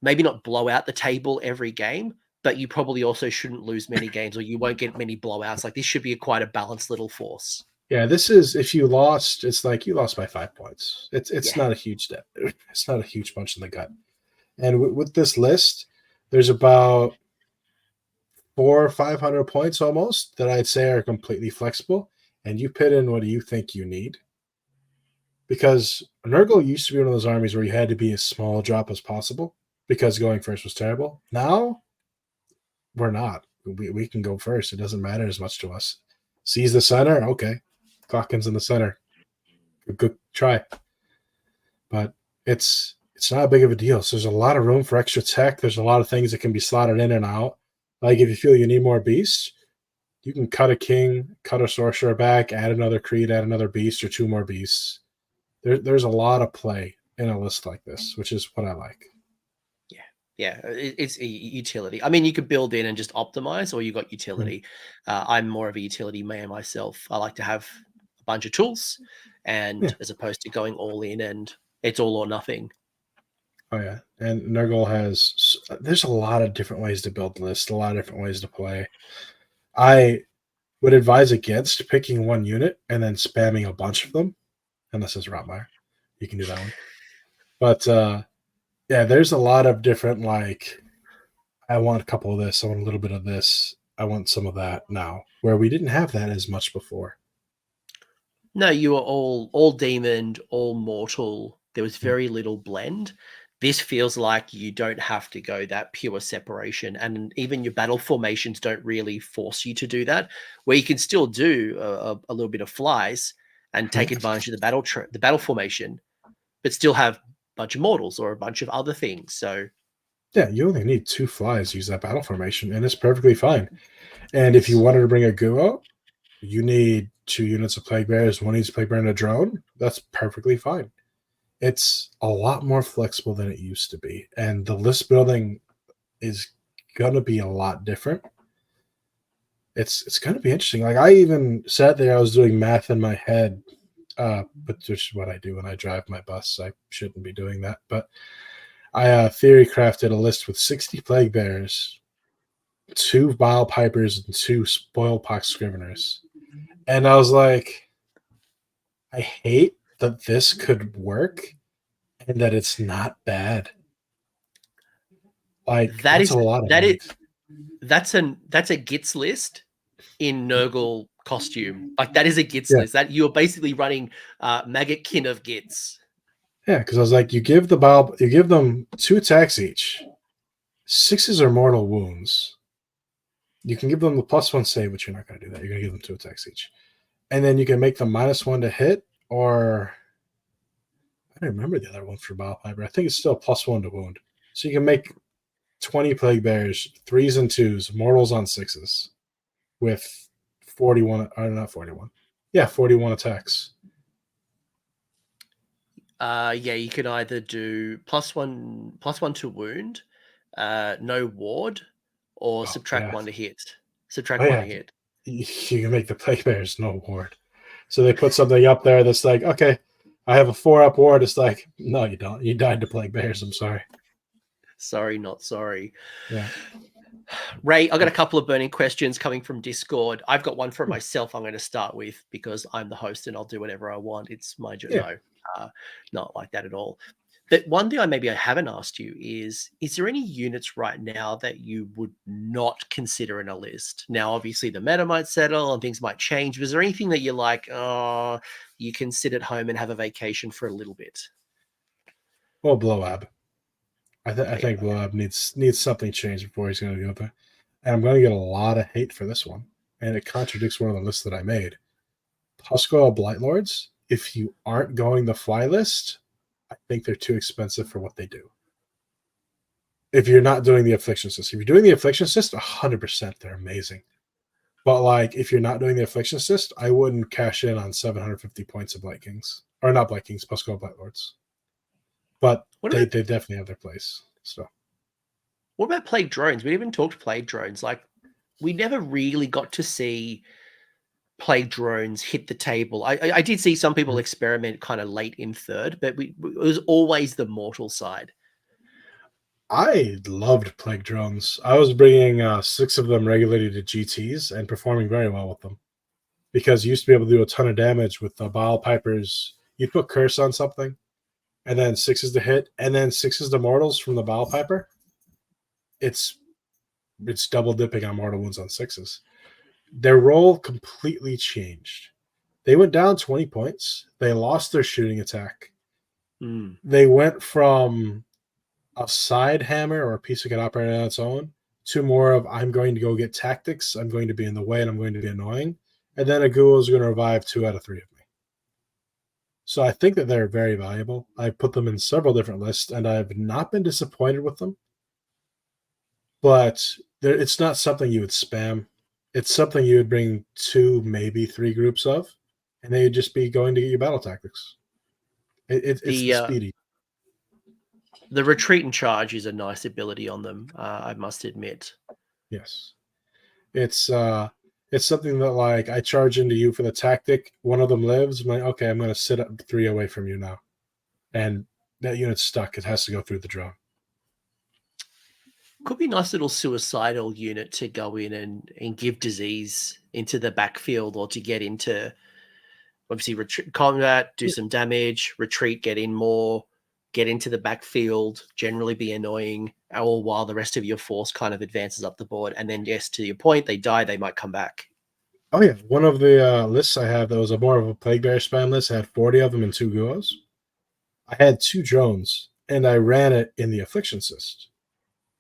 maybe not blow out the table every game, but you probably also shouldn't lose many games, or you won't get many blowouts. Like this should be quite a balanced little force. Yeah, this is, if you lost, it's like you lost by 5 points. It's not a huge step. It's not a huge punch in the gut. And with this list, there's about 400 or 500 points almost that I'd say are completely flexible. And you put in what do you think you need. Because Nurgle used to be one of those armies where you had to be as small a drop as possible because going first was terrible. Now, we're not. We can go first. It doesn't matter as much to us. Seize the center? Okay. Glotkin's in the center. Good try. But it's it's not big of a deal. So there's a lot of room for extra tech. There's a lot of things that can be slotted in and out. Like if you feel you need more beasts, you can cut a king, cut a sorcerer back, add another creed, add another beast or 2 more beasts. There's a lot of play in a list like this, which is what I like. Yeah, it's a utility. I mean, you could build in and just optimize, or you got utility. I'm more of a utility man myself. I like to have a bunch of tools, and as opposed to going all in and it's all or nothing. Oh yeah, and Nurgle has. There's a lot of different ways to build lists, a lot of different ways to play. I would advise against picking one unit and then spamming a bunch of them, unless it's Rotmire. You can do that one, but yeah, there's a lot of different, like, I want a couple of this, I want a little bit of this, I want some of that now, where we didn't have that as much before. No, you were all demon, all mortal. There was very little blend. This feels like you don't have to go that pure separation, and even your battle formations don't really force you to do that. Where you can still do a little bit of flies and take advantage of the battle formation, but still have a bunch of mortals or a bunch of other things. So Yeah, you only need 2 flies to use that battle formation, and it's perfectly fine. And if you wanted to bring a Guo, you need 2 units of Plague Bears, 1 needs Plague Bear and a drone. That's perfectly fine. It's a lot more flexible than it used to be, and the list building is going to be a lot different. It's going to be interesting. Like, I even sat there, I was doing math in my head, but just what I do when I drive my bus. I shouldn't be doing that, but I theory crafted a list with 60 Plague Bears, 2 Bile Pipers, and 2 Spoilpox Scriveners. And I was like, I hate that this could work and that it's not bad. Like, that's a lot of meat. That's a Gits list in Nurgle costume. Like, that is a Gits list. That you're basically running Maggotkin of Gits. Yeah, because I was like, you give them 2 attacks each. 6s are mortal wounds. You can give them the +1 save, but you're not going to do that. You're going to give them 2 attacks each. And then you can make them -1 to hit, or I don't remember the other one for Bile Piper. I think it's still +1 to wound. So you can make 20 Plague Bears, 3s and 2s, mortals on 6s with 41, or not 41. Yeah, 41 attacks. Yeah, you can either do +1 to wound, no ward, or subtract 1 to hit. Subtract 1 to hit. You can make the Plague Bears no ward. So they put something up there that's like, okay, I have a 4-up ward. It's like, no, you don't. You died to Plague Bears. I'm sorry. Sorry, not sorry. Yeah. Ray, I've got a couple of burning questions coming from Discord. I've got one for myself I'm going to start with because I'm the host and I'll do whatever I want. It's my job. Yeah. No, not like that at all. But one thing I haven't asked you is there any units right now that you would not consider in a list? Now, obviously, the meta might settle and things might change. But is there anything that you're like, oh, you can sit at home and have a vacation for a little bit? Well, Blowab. I think Blowab needs something changed before he's going to go there. And I'm going to get a lot of hate for this one. And it contradicts one of the lists that I made. Huskoil Blightlords, if you aren't going the fly list, I think they're too expensive for what they do. If you're not doing the Affliction Cyst. If you're doing the Affliction Cyst, 100% they're amazing. But, like, if you're not doing the Affliction Cyst, I wouldn't cash in on 750 points of Blight Kings. Or not Blight Kings, Huskoil Blightlords. But they definitely have their place. So, what about Plague Drones? We even talked Plague Drones. Like, we never really got to see Plague Drones hit the table. I did see some people experiment kind of late in third, but it was always the mortal side. I loved Plague Drones. I was bringing 6 of them regularly to GTs and performing very well with them. Because you used to be able to do a ton of damage with the Bile Pipers. You'd put Curse on something, and then 6s to hit, and then 6s to mortals from the Bile Piper. It's double dipping on mortal wounds on 6s. Their role completely changed. They went down 20 points. They lost their shooting attack. They went from a side hammer or a piece that could operate on its own to more of, I'm going to go get tactics, I'm going to be in the way, and I'm going to be annoying. And then a Ghoul is going to revive 2 out of 3 of me. So I think that they're very valuable. I put them in several different lists, and I've not been disappointed with them. But it's not something you would spam. It's something you would bring 2, maybe 3 groups of, and they would just be going to get your battle tactics. It's the speedy. The retreat and charge is a nice ability on them, I must admit. Yes. It's something that, like, I charge into you for the tactic. One of them lives. I'm like, okay, I'm going to sit up 3 away from you now. And that unit's stuck. It has to go through the drone. Could be a nice little suicidal unit to go in and give disease into the backfield, or to get into, obviously, retreat combat, do some damage, retreat, get in more, get into the backfield, generally be annoying, all while the rest of your force kind of advances up the board. And then, yes, to your point, they die, they might come back. Oh, yeah. One of the lists I have that was more of a Plague Bear spam list. I had 40 of them and 2 Guos. I had 2 drones, and I ran it in the Affliction Cyst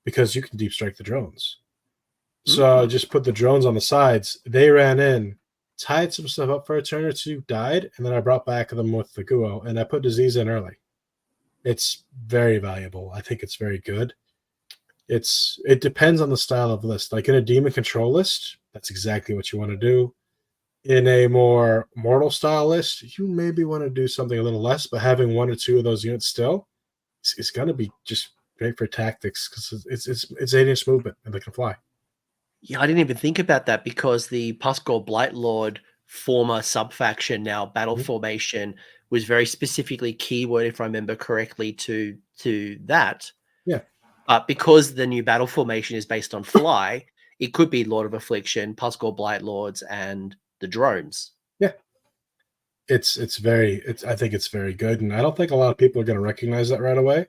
because you can deep strike the drones. So I just put the drones on the sides. They ran in, tied some stuff up for a turn or 2, died, and then I brought back them with the Guo, and I put disease in early. It's very valuable. I think it's very good. It depends on the style of list. Like in a demon control list, that's exactly what you want to do. In a more mortal style list, you maybe want to do something a little less, but having 1 or 2 of those units still is going to be just great for tactics because it's 8-inch movement and they can fly. Yeah, I didn't even think about that, because the Puskor Blightlord former sub-faction, now battle formation, was very specifically keyword, if I remember correctly, to that. Yeah. But because the new battle formation is based on fly, it could be Lord of Affliction, Puskor Blightlords, and the drones. Yeah. I think it's very good, and I don't think a lot of people are going to recognize that right away.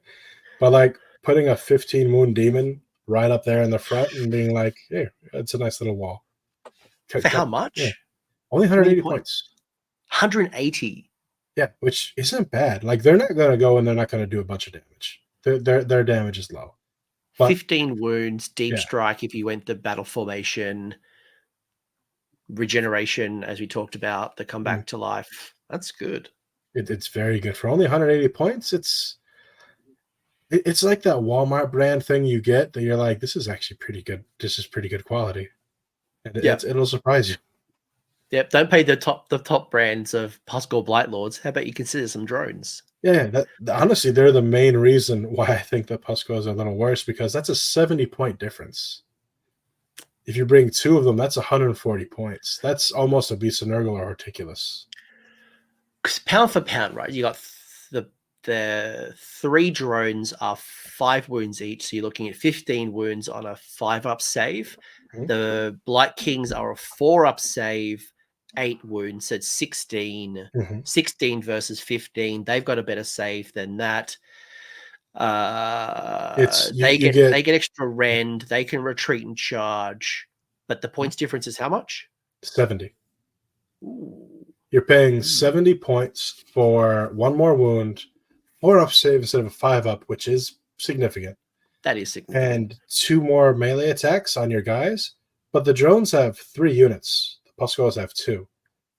But like putting a 15 wound demon right up there in the front and being like, hey, it's a nice little wall. For how much? Yeah. Only 180 points. 180. Yeah, which isn't bad. Like they're not going to go and they're not going to do a bunch of damage. Their damage is low. But 15 wounds, deep strike if you went the battle formation, regeneration, as we talked about, the come back to life. That's good. It's very good. For only 180 points, it's like that Walmart brand thing you get that you're like, this is actually pretty good. This is pretty good quality. And it'll surprise you. Yep, don't pay the top brands of Puskor Blightlords. How about you consider some drones? Yeah, honestly, they're the main reason why I think that Puskor is a little worse, because that's a 70-point difference. If you bring 2 of them, that's 140 points. That's almost a Beast of Nurgle or Articulus. Because pound for pound, right? You got the 3 drones are 5 wounds each, so you're looking at 15 wounds on a 5-up save. The Blight Kings are a 4-up save, 8 wounds, so it's 16. 16 versus 15. They've got a better save than that. They get extra rend. They can retreat and charge, but the points difference is how much? 70. Ooh. You're paying 70 points for 1 more wound, 4-up save instead of a 5-up, which is significant. That is significant. And 2 more melee attacks on your guys. But the drones have 3 units. The Puskors have 2.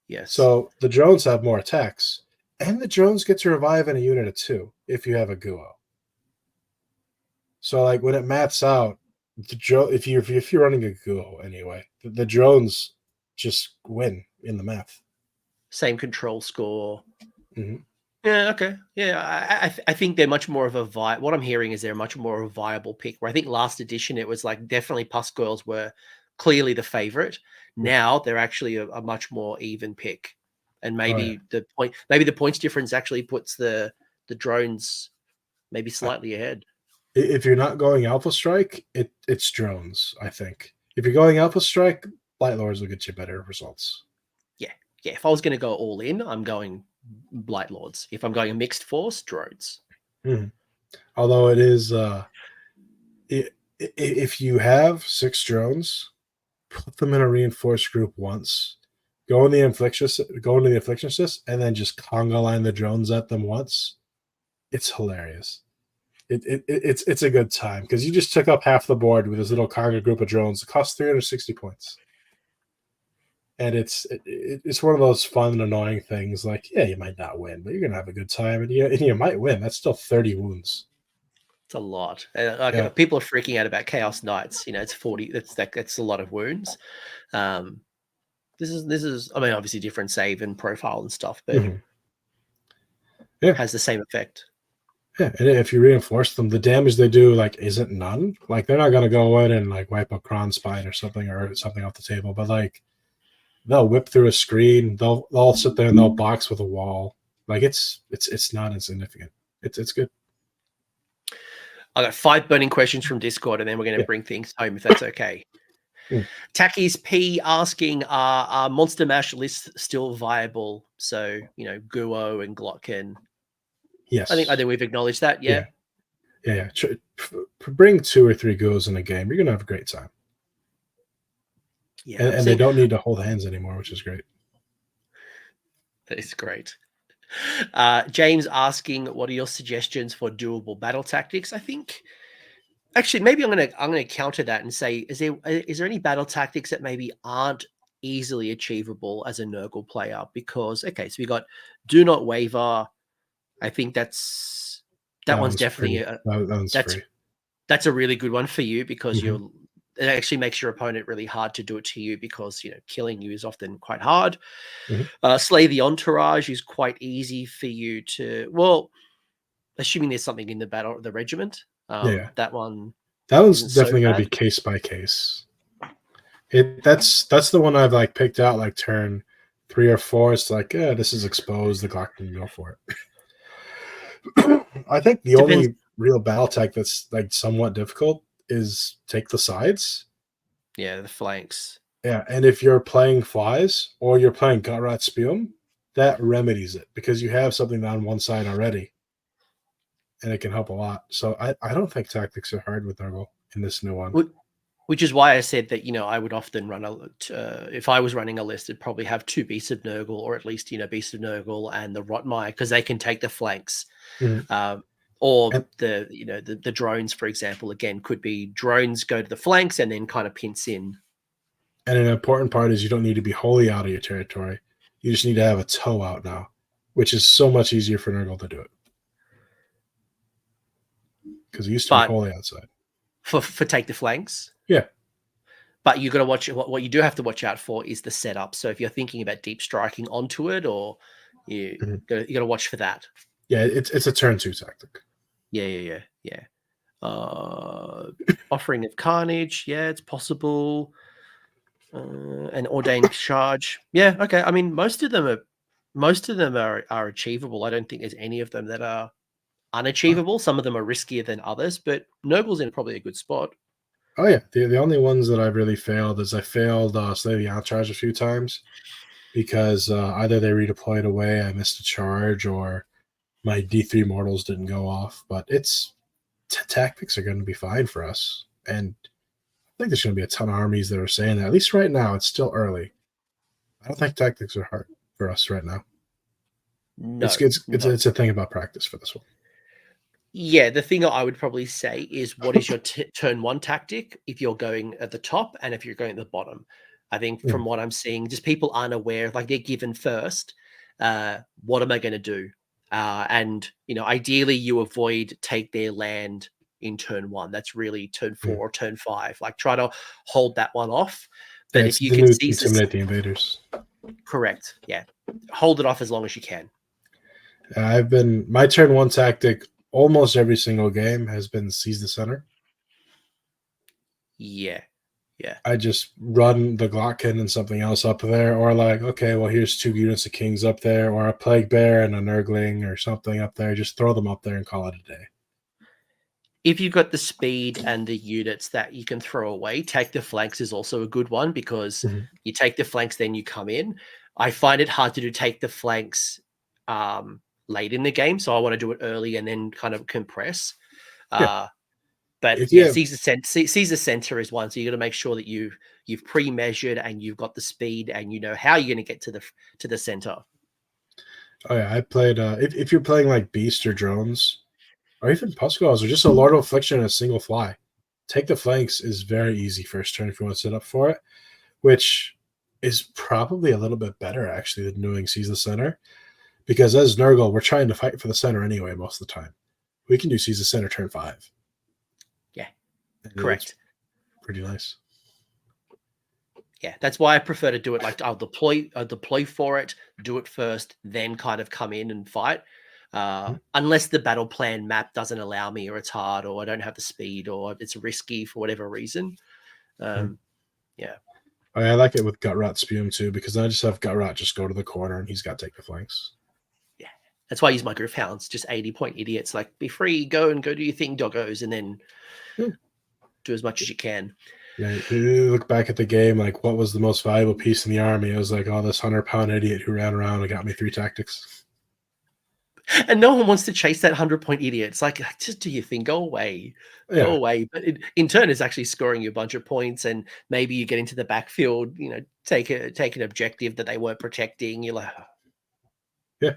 Yes. So the drones have more attacks. And the drones get to revive in a unit of 2 if you have a Guo. So like when it maths out, if you're running a Guo anyway, the drones just win in the math. Same control score. Yeah, okay. Yeah, I think they're much more of a what I'm hearing is they're much more of a viable pick. Where I think last edition it was like definitely Puskors were clearly the favorite. Now they're actually a much more even pick, and maybe the points difference actually puts the drones maybe slightly ahead. If you're not going Alpha Strike, it's drones. I think if you're going Alpha Strike, Blightlords will get you better results. Yeah. If I was going to go all in, I'm going Blightlords. If I'm going a mixed force, drones. Although it is, if you have 6 drones, put them in a reinforced group once. Go into the Affliction Cyst, and then just conga line the drones at them once. It's hilarious. It's a good time because you just took up half the board with this little conga group of drones. It costs 360 points. And it's one of those fun and annoying things. Like, yeah, you might not win, but you're gonna have a good time, and you might win. That's still 30 wounds. It's a lot. Yeah. People are freaking out about Chaos Knights. It's 40. That's a lot of wounds. This is. I mean, obviously different save and profile and stuff, but yeah, has the same effect. Yeah, and if you reinforce them, the damage they do isn't none. Like they're not gonna go in and wipe a Kron Spine or something off the table, but they'll whip through a screen. They'll sit there and they'll box with a wall. It's not insignificant. It's good. I got 5 burning questions from Discord, and then we're going to bring things home if that's okay. Tacky's P asking, are Monster Mash lists still viable? So, Guo and Glotkin. Yes. I think we've acknowledged that. Yeah. Bring 2 or 3 Guos in a game. You're going to have a great time. Yeah. And they don't need to hold hands anymore, which is great. That is great. James asking, what are your suggestions for doable battle tactics? I think actually maybe I'm gonna counter that and say, is there any battle tactics that maybe aren't easily achievable as a Nurgle player? Because so we got Do Not Waver. I think that one's definitely free. That's a really good one for you because it actually makes your opponent really hard to do it to you because killing you is often quite hard. Slay the Entourage is quite easy for you to, well, assuming there's something in the regiment. That one's definitely going to be case by case. That's the one I've picked out turn 3 or 4. It's this is exposed. The Glock can go for it. I think the only real battle tech that's somewhat difficult is take the sides. Yeah, the flanks. Yeah, and if you're playing flies or you're playing Gutrat Spume, that remedies it because you have something on one side already, and it can help a lot. So I don't think tactics are hard with Nurgle in this new one. Which is why I said that I would often run if I was running a list, I'd probably have 2 Beasts of Nurgle, or at least Beast of Nurgle and the Rotmire, because they can take the flanks. Or the drones, for example, again, could be drones go to the flanks and then kind of pinch in. And an important part is you don't need to be wholly out of your territory. You just need to have a toe out now, which is so much easier for Nurgle to do it. Because it used to be wholly outside. For take the flanks? Yeah. But you got to watch what you do have to watch out for is the setup. So if you're thinking about deep striking onto it, or you got to watch for that. Yeah, it's a turn 2 tactic. Yeah. Offering of Carnage, yeah, it's possible. An Ordained Charge, yeah, okay. I mean, most of them are achievable. I don't think there's any of them that are unachievable. Some of them are riskier than others, but Noble's in probably a good spot. Oh yeah, the only ones that I've really failed is I failed Slay the Outcharge a few times because either they redeployed away, I missed a charge, or my D3 mortals didn't go off. But tactics are going to be fine for us, and I think there's going to be a ton of armies that are saying that. At least right now, it's still early. I don't think tactics are hard for us right now. No, it's a thing about practice for this one. Yeah, the thing I would probably say is, what is your turn 1 tactic if you're going at the top and if you're going at the bottom? I think from what I'm seeing, just people aren't aware, they're given first, what am I going to do? And, ideally you avoid take their land in turn 1. That's really turn 4 or turn 5. Try to hold that one off. But if you can intimidate the invaders. Correct. Yeah. Hold it off as long as you can. My turn 1 tactic almost every single game has been seize the center. Yeah. I just run the Glotkin and something else up there, or okay, well, here's 2 units of Kings up there, or a Plague Bear and a Nurgling or something up there. Just throw them up there and call it a day. If you've got the speed and the units that you can throw away, take the flanks is also a good one, because you take the flanks, then you come in. I find it hard to do take the flanks late in the game, so I want to do it early and then kind of compress. But seize the center is one, so you got to make sure that you've pre-measured and you've got the speed and you know how you're going to get to the center. Oh yeah, I played. If you're playing Beast or Drones, or even Puskals, or just a Lord of Affliction and a single fly, take the flanks is very easy first turn if you want to set up for it. Which is probably a little bit better, actually, than doing Seize the Center. Because as Nurgle, we're trying to fight for the center anyway most of the time. We can do Seize the Center turn 5. Yeah, and correct. Pretty nice. Yeah, that's why I prefer to do it like I'll deploy for it, do it first, then kind of come in and fight. Unless the battle plan map doesn't allow me, or it's hard, or I don't have the speed, or it's risky for whatever reason. Yeah. I like it with Gutrot Spume too, because I just have Gutrot just go to the corner and he's got to take the flanks. Yeah, that's why I use my Griff Hounds, just 80-point idiots. Like, be free, go do your thing, doggos, and then do as much as you can. Yeah, you look back at the game, like, what was the most valuable piece in the army? It was like, oh, this 100-pound idiot who ran around and got me 3 tactics. And no one wants to chase that 100-point idiot. It's like, just do your thing, go away. Yeah. Go away. But in turn, it's actually scoring you a bunch of points, and maybe you get into the backfield, take an objective that they weren't protecting. You're like, yeah.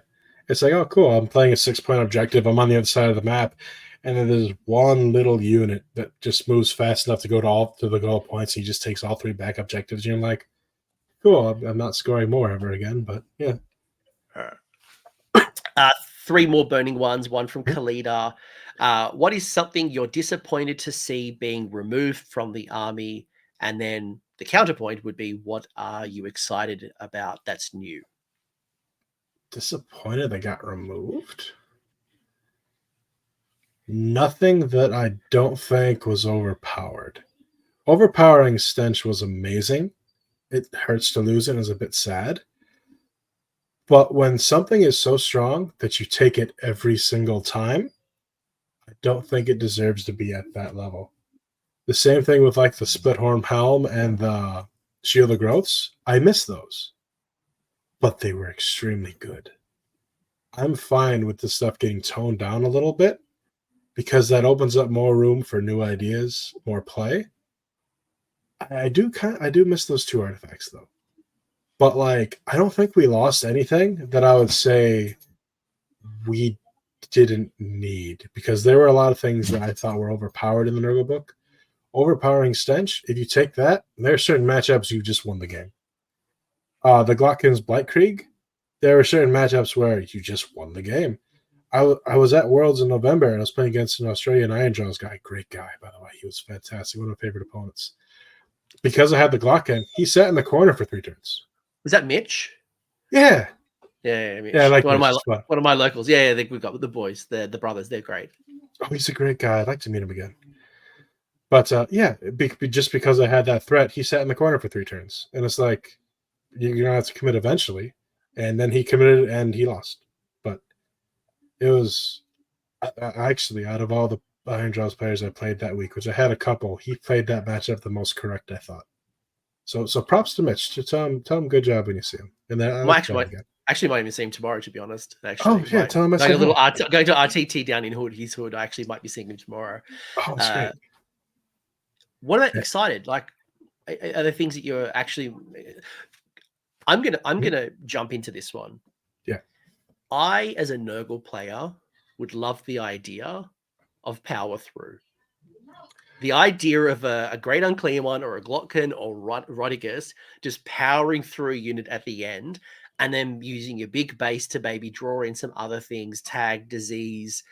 It's like, oh, cool, I'm playing a 6-point objective. I'm on the other side of the map. And then there's one little unit that just moves fast enough to go to the goal points. He just takes all 3 back objectives. And you're like, cool, I'm not scoring more ever again, but yeah. 3 more burning ones, one from Khalida. What is something you're disappointed to see being removed from the army? And then the counterpoint would be, what are you excited about that's new? Disappointed they got removed? Nothing that I don't think was overpowered. Overpowering Stench was amazing. It hurts to lose it and is a bit sad. But when something is so strong that you take it every single time, I don't think it deserves to be at that level. The same thing with like the Split Horn Helm and the Shield of Growths. I miss those. But they were extremely good. I'm fine with the stuff getting toned down a little bit, because that opens up more room for new ideas, more play. I do miss those 2 artifacts though. But like, I don't think we lost anything that I would say we didn't need, because there were a lot of things that I thought were overpowered in the Nurgle book. Overpowering Stench, if you take that, there are certain matchups you just won the game. The Glotkin's Blightkrieg, there were certain matchups where you just won the game. I was at Worlds in November, and I was playing against an Australian Iron Jaws guy. Great guy, by the way. He was fantastic. One of my favorite opponents. Because I had the Glotkin, he sat in the corner for 3 turns. Was that Mitch? Yeah. Yeah, Mitch. Yeah, I like one Mitch, of my locals. Yeah, we've got the boys, the brothers. They're great. Oh, he's a great guy. I'd like to meet him again. But yeah, just because I had that threat, he sat in the corner for 3 turns. And it's like, you're going to have to commit eventually. And then he committed, and he lost. But it was actually, out of all the Iron Jaws players I played that week, which I had a couple, he played that matchup the most correct, I thought. So props to Mitch. To tell him good job when you see him. And then actually might even see him tomorrow, to be honest. Actually, tell him I said going to RTT down in His Hood. I actually might be seeing him tomorrow. Oh, that's great. What about excited? Like, are there things that you're actually? I'm gonna jump into this one. Yeah. I, as a Nurgle player, would love the idea of power through. The idea of a Great Unclear One or a Glotkin or Rodigus just powering through a unit at the end, and then using your big base to maybe draw in some other things, tag, disease,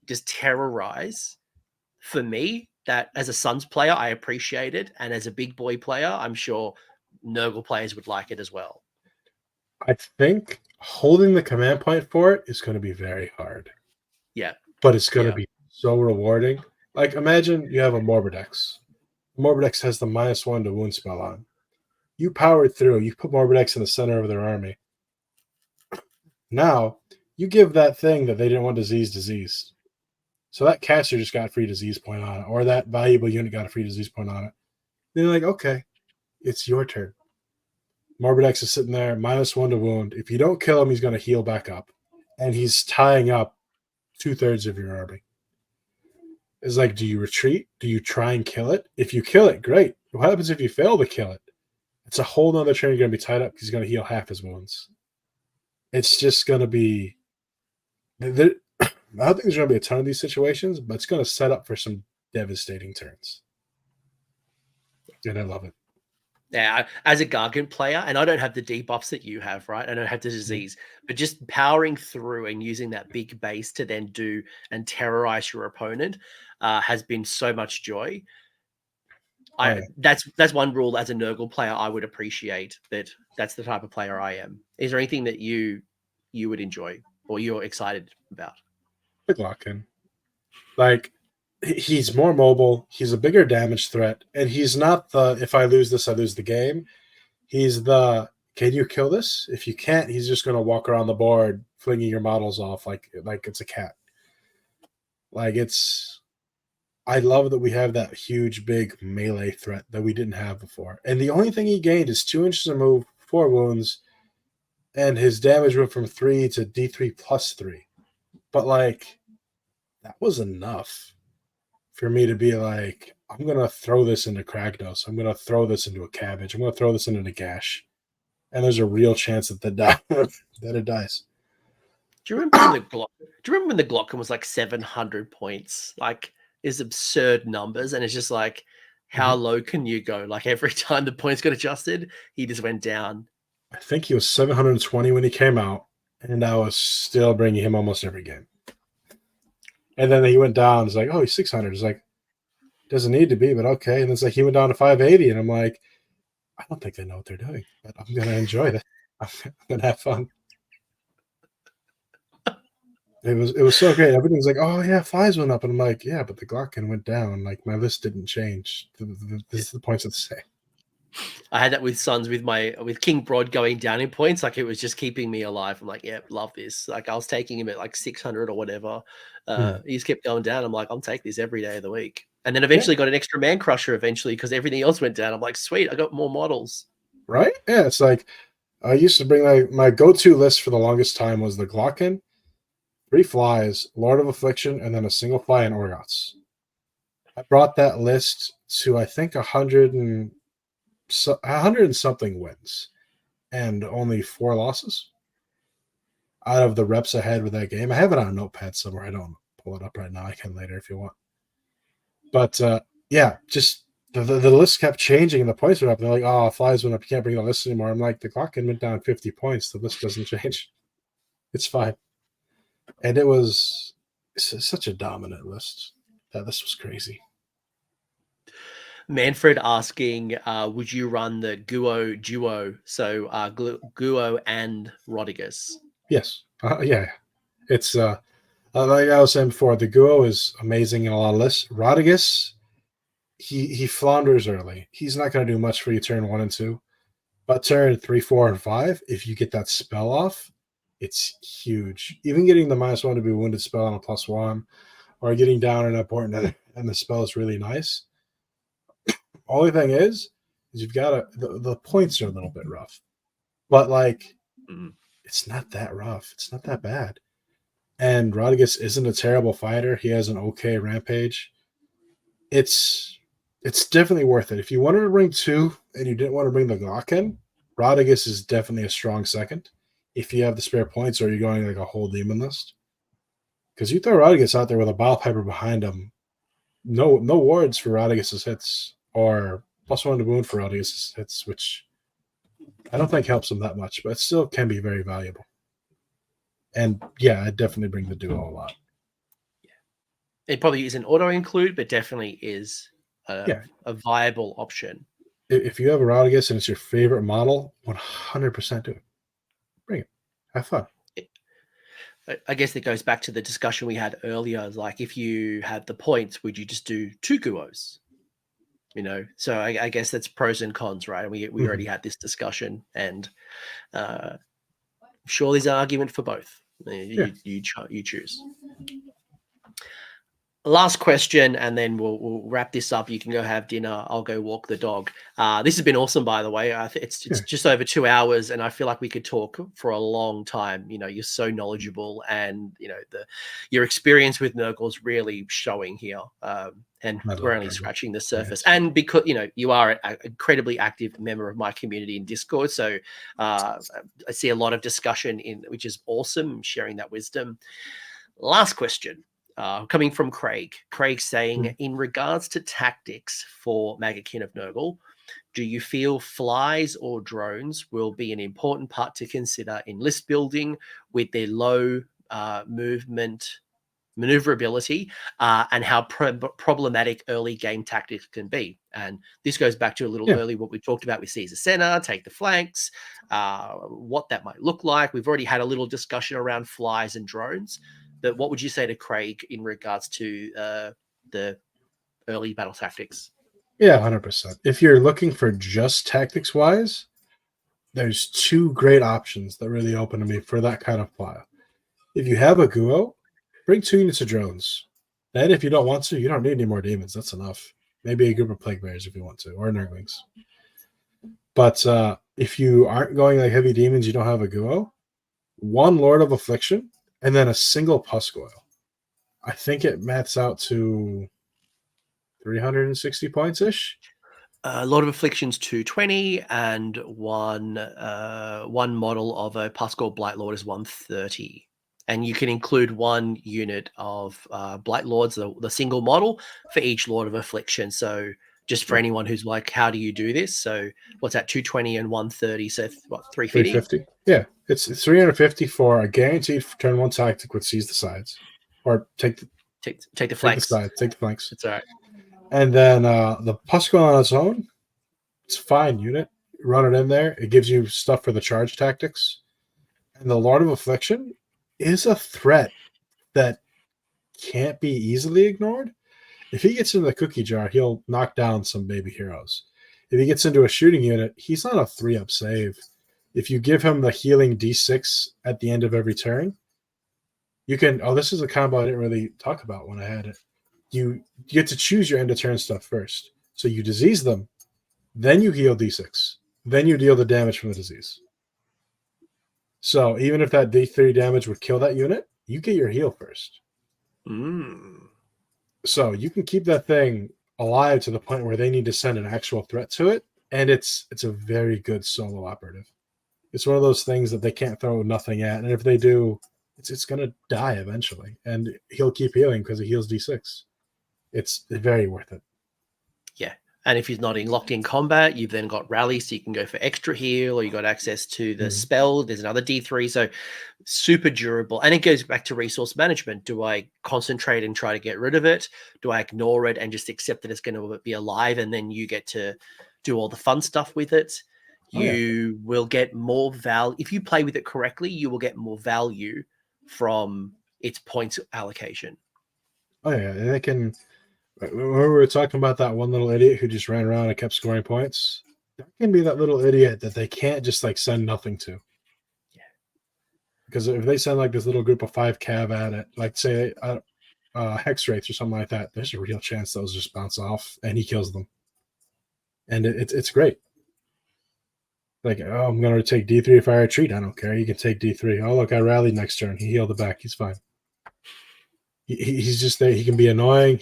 just terrorize. For me, that as a Suns player, I appreciate it. And as a big boy player, I'm sure Nurgle players would like it as well. I think holding the command point for it is going to be very hard. Yeah. But it's going to be so rewarding. Like, imagine you have a Morbidex. Morbidex has the -1 to wound spell on. You powered through. You put Morbidex in the center of their army. Now, you give that thing that they didn't want disease. So that caster just got a free disease point on it, or that valuable unit got a free disease point on it. Then you're like, okay, it's your turn. Morbidex is sitting there, -1 to wound. If you don't kill him, he's going to heal back up. And he's tying up 2/3 of your army. It's like, do you retreat? Do you try and kill it? If you kill it, great. What happens if you fail to kill it? It's a whole nother turn you're going to be tied up because he's going to heal half his wounds. It's just going to be... I don't think there's going to be a ton of these situations, but it's going to set up for some devastating turns. And I love it. Yeah, as a Gargant player, and I don't have the debuffs that you have, right? I don't have the disease, but just powering through and using that big base to then do and terrorize your opponent has been so much joy. That's one rule as a Nurgle player I would appreciate. That's the type of player I am. Is there anything that you would enjoy or you're excited about? Maggotkin. Like, he's more mobile. He's a bigger damage threat, and he's not the if I lose this, I lose the game. He's the can you kill this? If you can't, he's just going to walk around the board flinging your models off like it's a cat. Like I love that we have that huge, big melee threat that we didn't have before. And the only thing he gained is 2 inches of move, 4 wounds, and his damage went from 3 to D3 plus 3. But, like, that was enough for me to be like, I'm going to throw this into Kragnos. I'm going to throw this into a cabbage. I'm going to throw this into a gash. And there's a real chance that that it dies. Do you remember when the Glocken was like 700 points? Like, is absurd numbers, and it's just like, how low can you go? Like, every time the points got adjusted, he just went down. I think he was 720 when he came out, and I was still bringing him almost every game. And then he went down. It's like, oh, he's 600. It's like, doesn't need to be, but okay. And it's like he went down to 580, and I'm like, I don't think they know what they're doing, but I'm going to enjoy this. I'm going to have fun. It was so great. Everything's like, oh yeah, flies went up, and I'm like, yeah, but the Glocken went down. Like, my list didn't change. The points are the same. I had that with Sons with King Broad going down in points. Like, it was just keeping me alive. I'm like, yeah, love this. Like, I was taking him at like 600 or whatever. He just kept going down. I'm like, I'll take this every day of the week. And then eventually got an extra man crusher eventually because everything else went down. I'm like, sweet, I got more models. Right? Yeah, it's like I used to bring my go-to list for the longest time was the Glocken, 3 flies, Lord of Affliction, and then a single fly and Orgots. I brought that list to I think 100 and something wins, and only 4 losses out of the reps I had with that game. I have it on a notepad somewhere. I don't pull it up right now. I can later if you want. But yeah, just the list kept changing and the points were up. They're like, oh, flies went up. You can't bring the list anymore. I'm like, the Glocken went down 50 points. The list doesn't change. It's fine. And it was such a dominant list. This was crazy. Manfred asking, would you run the Guo duo? So Guo and Rodigus. Yes. Yeah. It's like I was saying before, the Guo is amazing in a lot of lists. Rodigus, he flounders early. He's not going to do much for you turn 1 and 2. But turn 3, 4, and 5, if you get that spell off, it's huge. Even getting the -1 to be wounded spell on a +1, or getting down an important and the spell is really nice. Only thing is you've got the points are a little bit rough, but like it's not that rough. It's not that bad. And Rodigus isn't a terrible fighter. He has an okay rampage. It's definitely worth it. If you wanted to bring 2 and you didn't want to bring the Glocken, Rodigus is definitely a strong second. If you have the spare points or you're going like a whole demon list. Because you throw Rodigus out there with a Bile Piper behind him, no wards for Rodigus's hits, or +1 to wound for Rodigus's hits, which I don't think helps him that much, but it still can be very valuable. And yeah, I'd definitely bring the duo a lot. It probably isn't auto-include, but definitely is a viable option. If you have a Rodigus and it's your favorite model, 100% do it. Bring it. Have fun. I guess it goes back to the discussion we had earlier. Like, if you had the points, would you just do 2 Guos? You know, so I guess that's pros and cons, right? We already had this discussion, and I'm sure there's an argument for both. You choose. Last question, and then we'll wrap this up. You can go have dinner. I'll go walk the dog. This has been awesome, by the way. It's just over 2 hours, and I feel like we could talk for a long time. You know, you're so knowledgeable, and you know your experience with Nurgle is really showing here. And we're only scratching the surface. And because you are an incredibly active member of my community in Discord, so I see a lot of discussion which is awesome, sharing that wisdom. Last question. Coming from Craig. Craig saying, in regards to tactics for Maggotkin of Nurgle, Do you feel flies or drones will be an important part to consider in list building with their low maneuverability, and how problematic early game tactics can be? And this goes back to a little early what we talked about with Caesar Center, take the flanks, what that might look like. We've already had a little discussion around flies and drones, but what would you say to Craig in regards to the early battle tactics? Yeah, 100%. If you're looking for just tactics-wise, there's two great options that really open to me for that kind of pile. If you have a Guo, bring 2 units of drones. Then if you don't want to, you don't need any more demons. That's enough. Maybe a group of plague bears if you want to, or Nurglings. But if you aren't going like heavy demons, you don't have a Guo, 1 Lord of Affliction, and then a single Puscoil. I think it maths out to 360 points-ish. Lord of Affliction's 220, and one model of a Pascal Blight Lord is 130. And you can include 1 unit of Blight Lords, the single model, for each Lord of Affliction. So just for anyone who's like, how do you do this? So what's that, 220 and 130? So what, 350? 350. Yeah, it's 350 for a guaranteed turn 1 tactic which sees the sides. Or take the flanks. Take the flanks. It's all right. And then the Pascal on its own, it's a fine unit. Run it in there. It gives you stuff for the charge tactics. And the Lord of Affliction is a threat that can't be easily ignored. If he gets into the cookie jar, he'll knock down some baby heroes. If he gets into a shooting unit, he's not a 3-up save. If you give him the healing D6 at the end of every turn, you can... Oh, this is a combo I didn't really talk about when I had it. You get to choose your end of turn stuff first. So you disease them, then you heal D6. Then you deal the damage from the disease. So even if that D3 damage would kill that unit, you get your heal first. So you can keep that thing alive to the point where they need to send an actual threat to it, and it's a very good solo operative. It's one of those things that they can't throw nothing at, and if they do, it's going to die eventually, and he'll keep healing because he heals D6. It's very worth it. Yeah. And if he's not locked in combat, you've then got rally, so you can go for extra heal, or you got access to the spell. There's another D3, so super durable. And it goes back to resource management. Do I concentrate and try to get rid of it? Do I ignore it and just accept that it's going to be alive, and then you get to do all the fun stuff with it? You will get more value. If you play with it correctly, you will get more value from its points allocation. Oh, yeah. And they can... Remember we were talking about that one little idiot who just ran around and kept scoring points? That can be that little idiot that they can't just like send nothing to. Yeah. Because if they send like this little group of 5 cav at it, like say Hex Wraiths or something like that, there's a real chance those just bounce off and he kills them. And it's great. Like, oh, I'm going to take D3 if I retreat. I don't care. You can take D3. Oh, look, I rallied next turn. He healed it back. He's fine. He's just there. He can be annoying.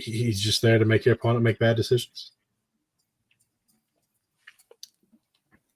He's just there to make your opponent make bad decisions.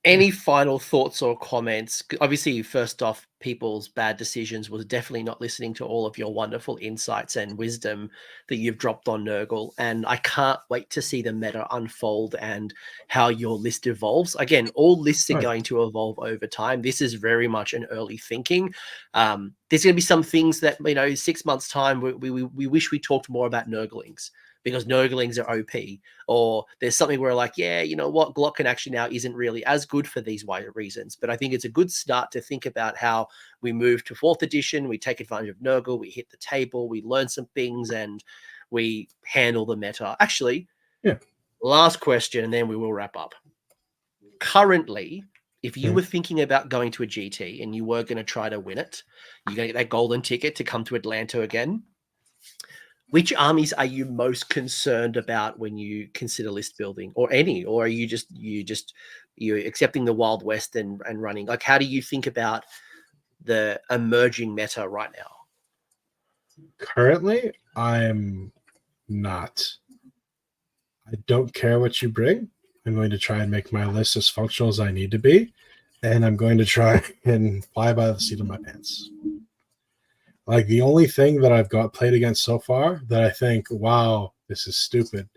Any final thoughts or comments? Obviously, first off, people's bad decisions was definitely not listening to all of your wonderful insights and wisdom that you've dropped on Nurgle. And I can't wait to see the meta unfold and how your list evolves. Again, all lists are going to evolve over time. This is very much an early thinking. There's going to be some things that, 6 months' time, we wish we talked more about Nurglings, because Nurglings are OP, or there's something where like, yeah, you know what, Glocken actually now isn't really as good for these wider reasons. But I think it's a good start to think about how we move to 4th edition, we take advantage of Nurgle, we hit the table, we learn some things, and we handle the meta. Actually, last question, and then we will wrap up. Currently, if you were thinking about going to a GT and you were going to try to win it, you're going to get that golden ticket to come to Atlanta again. Which armies are you most concerned about when you consider list building, or any, or are you accepting the Wild West and running? Like, how do you think about the emerging meta right now? Currently, I'm not. I don't care what you bring. I'm going to try and make my list as functional as I need to be, and I'm going to try and fly by the seat of my pants. Like, the only thing that I've got played against so far that I think, wow, this is stupid,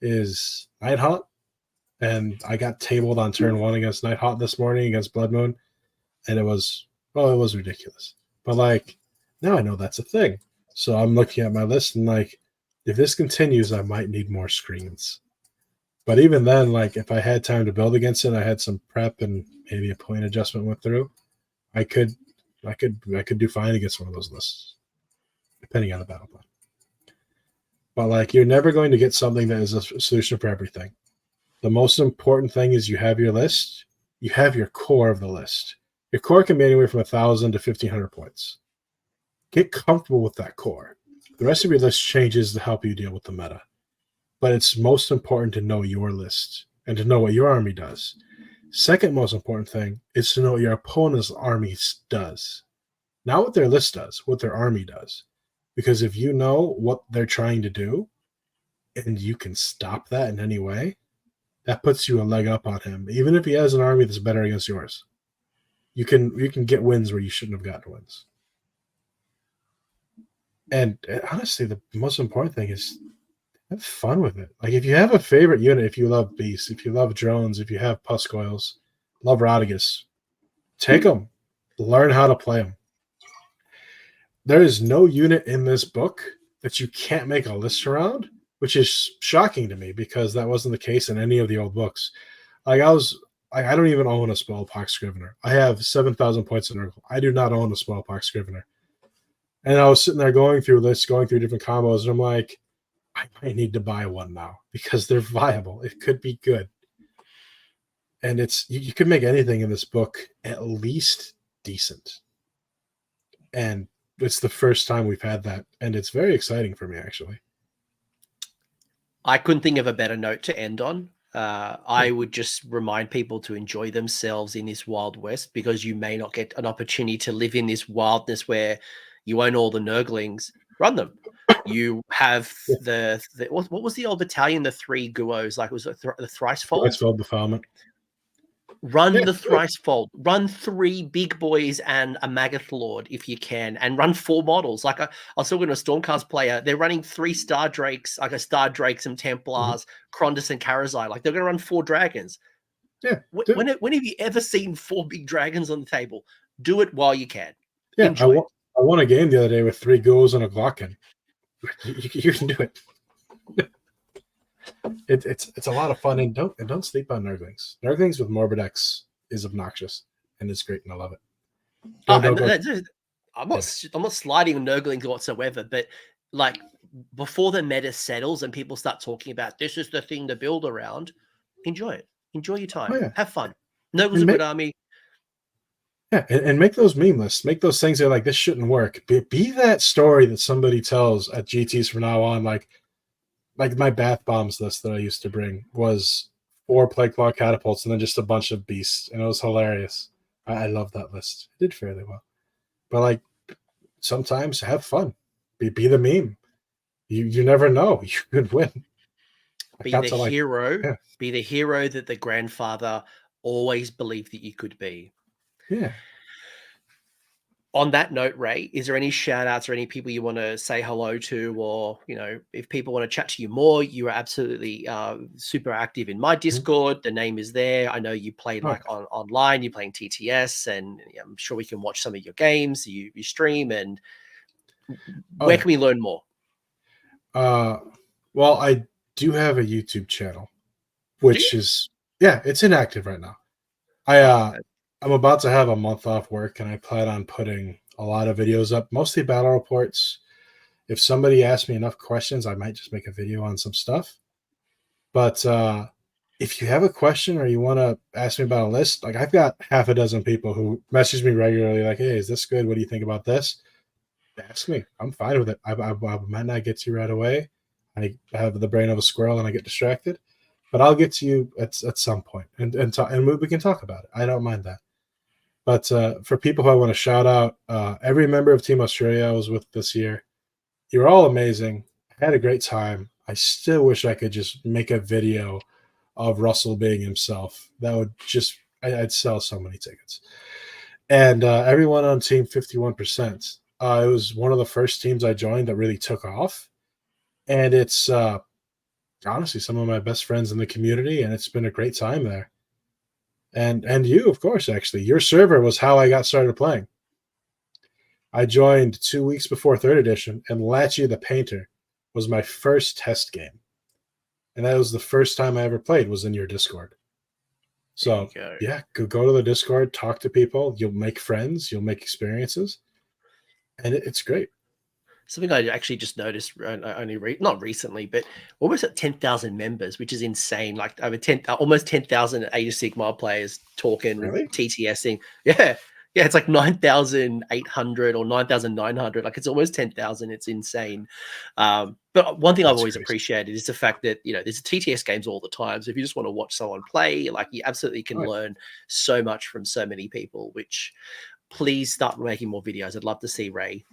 is Nighthaunt and I got tabled on turn 1 against Nighthawk this morning against Blood Moon, and it was ridiculous. But like now I know that's a thing, so I'm looking at my list and like if this continues, I might need more screens. But even then, like if I had time to build against it, I had some prep and maybe a point adjustment went through, I could do fine against one of those lists, depending on the battle plan. But like you're never going to get something that is a solution for everything. The most important thing is you have your list, you have your core of the list. Your core can be anywhere from 1,000 to 1,500 points. Get comfortable with that core. The rest of your list changes to help you deal with the meta. But it's most important to know your list and to know what your army does. Second most important thing is to know what your opponent's army does. Not what their list does, what their army does. Because if you know what they're trying to do and you can stop that in any way, that puts you a leg up on him. Even if he has an army that's better against yours, you can get wins where you shouldn't have gotten wins. And honestly, the most important thing is have fun with it. Like if you have a favorite unit, if you love beasts, if you love drones, if you have Puscoils, love Rodigus, take them. Learn how to play them. There is no unit in this book that you can't make a list around, which is shocking to me because that wasn't the case in any of the old books. Like I don't even own a Smallpox Scrivener. I have 7,000 points in Nurgle. I do not own a Smallpox Scrivener. And I was sitting there going through lists, going through different combos, and I'm like, I might need to buy one now because they're viable. It could be good. And it's you could make anything in this book at least decent. And it's the first time we've had that. And it's very exciting for me, actually. I couldn't think of a better note to end on. I would just remind people to enjoy themselves in this Wild West because you may not get an opportunity to live in this wildness where you own all the Nurglings. Run them. You have the what was the old battalion? The 3 Guos, like was it the Thricefold? Thricefold Defilement. Run the Thricefold. Run 3 big boys and a Maggothlord if you can, and run 4 models. Like I was talking to a Stormcast player, they're running 3 Star Drakes, like a Star Drake, some Templars, Krondus and Karazai. Like they're going to run 4 dragons. Yeah. When have you ever seen 4 big dragons on the table? Do it while you can. Yeah, Enjoy I won a game the other day with 3 Ghouls and a Glockin. You can do it. It's a lot of fun, and don't sleep on Nurglings. Nurglings with Morbidex is obnoxious, and it's great, and I love it. I'm not sliding on Nurglings whatsoever, but like before the meta settles and people start talking about this is the thing to build around, enjoy it. Enjoy your time. Oh, yeah. Have fun. Nurgle's a good army. Yeah, and make those meme lists. Make those things that are like, this shouldn't work. Be that story that somebody tells at GTs from now on. Like my Bath Bombs list that I used to bring was 4 Plague Claw Catapults and then just a bunch of beasts. And it was hilarious. I love that list. It did fairly well. But like sometimes have fun. Be the meme. You never know. You could win. Be the hero. Yeah. Be the hero that the grandfather always believed that you could be. Yeah. On that note, Ray, is there any shout outs or any people you want to say hello to, or, if people want to chat to you more, you are absolutely super active in my Discord. The name is there. I know you play online, you're playing TTS, and I'm sure we can watch some of your games, you stream, and where can we learn more? Well, I do have a YouTube channel, which is, it's inactive right now. I'm about to have a month off work, and I plan on putting a lot of videos up, mostly battle reports. If somebody asks me enough questions, I might just make a video on some stuff. But if you have a question or you want to ask me about a list, like I've got half a dozen people who message me regularly like, hey, is this good? What do you think about this? Ask me. I'm fine with it. I might not get to you right away. I have the brain of a squirrel and I get distracted. But I'll get to you at some point, and we can talk about it. I don't mind that. But for people who I want to shout out, every member of Team Australia I was with this year, you're all amazing. I had a great time. I still wish I could just make a video of Russell being himself. That would just, I'd sell so many tickets. And everyone on Team 51%, it was one of the first teams I joined that really took off. And it's honestly some of my best friends in the community, and it's been a great time there. And you, of course, actually. Your server was how I got started playing. I joined 2 weeks before 3rd edition, and Latchy the Painter was my first test game. And that was the first time I ever played, was in your Discord. So, yeah, go to the Discord, talk to people. You'll make friends. You'll make experiences. And it's great. Something I actually just noticed only not recently, but almost at 10,000 members, which is insane. Like over almost 10,000 Age of Sigmar players talking, Really? TTSing. Yeah. Yeah, it's like 9,800 or 9,900. Like it's almost 10,000. It's insane. But one thing I've always appreciated is the fact that, there's TTS games all the time. So if you just want to watch someone play, like you absolutely can learn so much from so many people, which please start making more videos. I'd love to see Ray.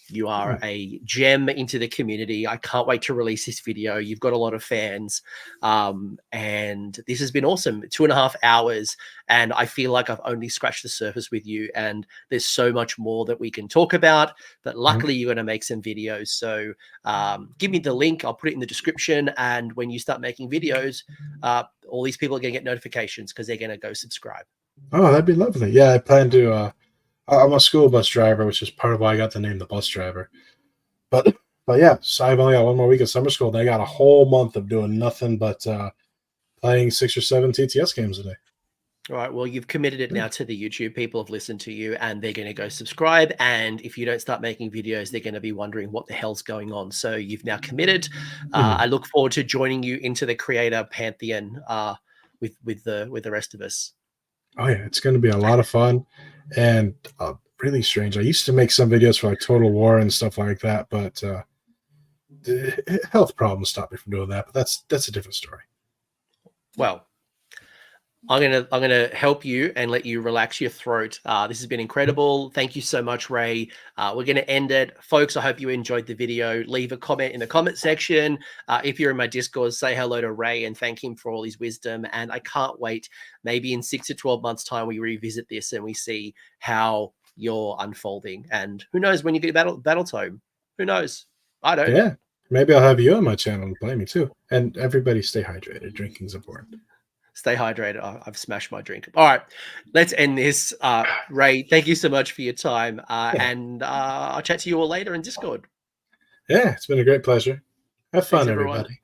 You are a gem into the community. I can't wait to release this video. You've got a lot of fans. And this has been awesome. 2.5 hours. And I feel like I've only scratched the surface with you. And there's so much more that we can talk about. But luckily, you're going to make some videos. So give me the link. I'll put it in the description. And when you start making videos, all these people are going to get notifications because they're going to go subscribe. Oh, that'd be lovely. Yeah, I plan to... I'm a school bus driver, which is part of why I got the name the bus driver. But yeah, so I've only got 1 more week of summer school, and I got a whole month of doing nothing but playing 6 or 7 TTS games a day. All right. Well, you've committed it now to the YouTube. People have listened to you, and they're going to go subscribe. And if you don't start making videos, they're going to be wondering what the hell's going on. So you've now committed. I look forward to joining you into the creator pantheon with the rest of us. Oh yeah, it's going to be a lot of fun. And really strange. I used to make some videos for like Total War and stuff like that, but health problems stopped me from doing that. But that's a different story. Well, I'm gonna help you and let you relax your throat. This has been incredible. Thank you so much, Ray. We're gonna end it, folks. I hope you enjoyed the video. Leave a comment in the comment section. If you're in my Discord, say hello to Ray and thank him for all his wisdom. And I can't wait. Maybe in 6 to 12 months' time, we revisit this and we see how you're unfolding. And who knows when you get battle tome? Who knows? I don't. Yeah, maybe I'll have you on my channel to play me too. And everybody, stay hydrated. Drinking's important. Stay hydrated. I've smashed my drink. All right, let's end this. Ray, thank you so much for your time. And I'll chat to you all later in Discord. Yeah, it's been a great pleasure. Have fun, everybody.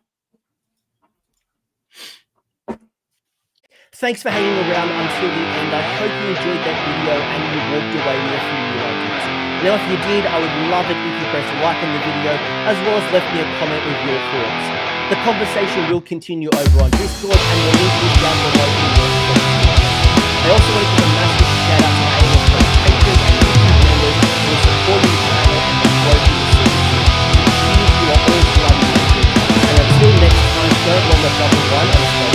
Thanks for hanging around until the end. I hope you enjoyed that video and you walked away with a few new ideas. Now, if you did, I would love it if you pressed like on the video, as well as left me a comment with your thoughts. The conversation will continue over on Discord, and the link is down below in the description. I also want to give a massive shout out to AoS patrons and YouTube members who are supporting the channel and growth in the series. Cheers, you are all bloody amazing. And until next time, don't long the double one and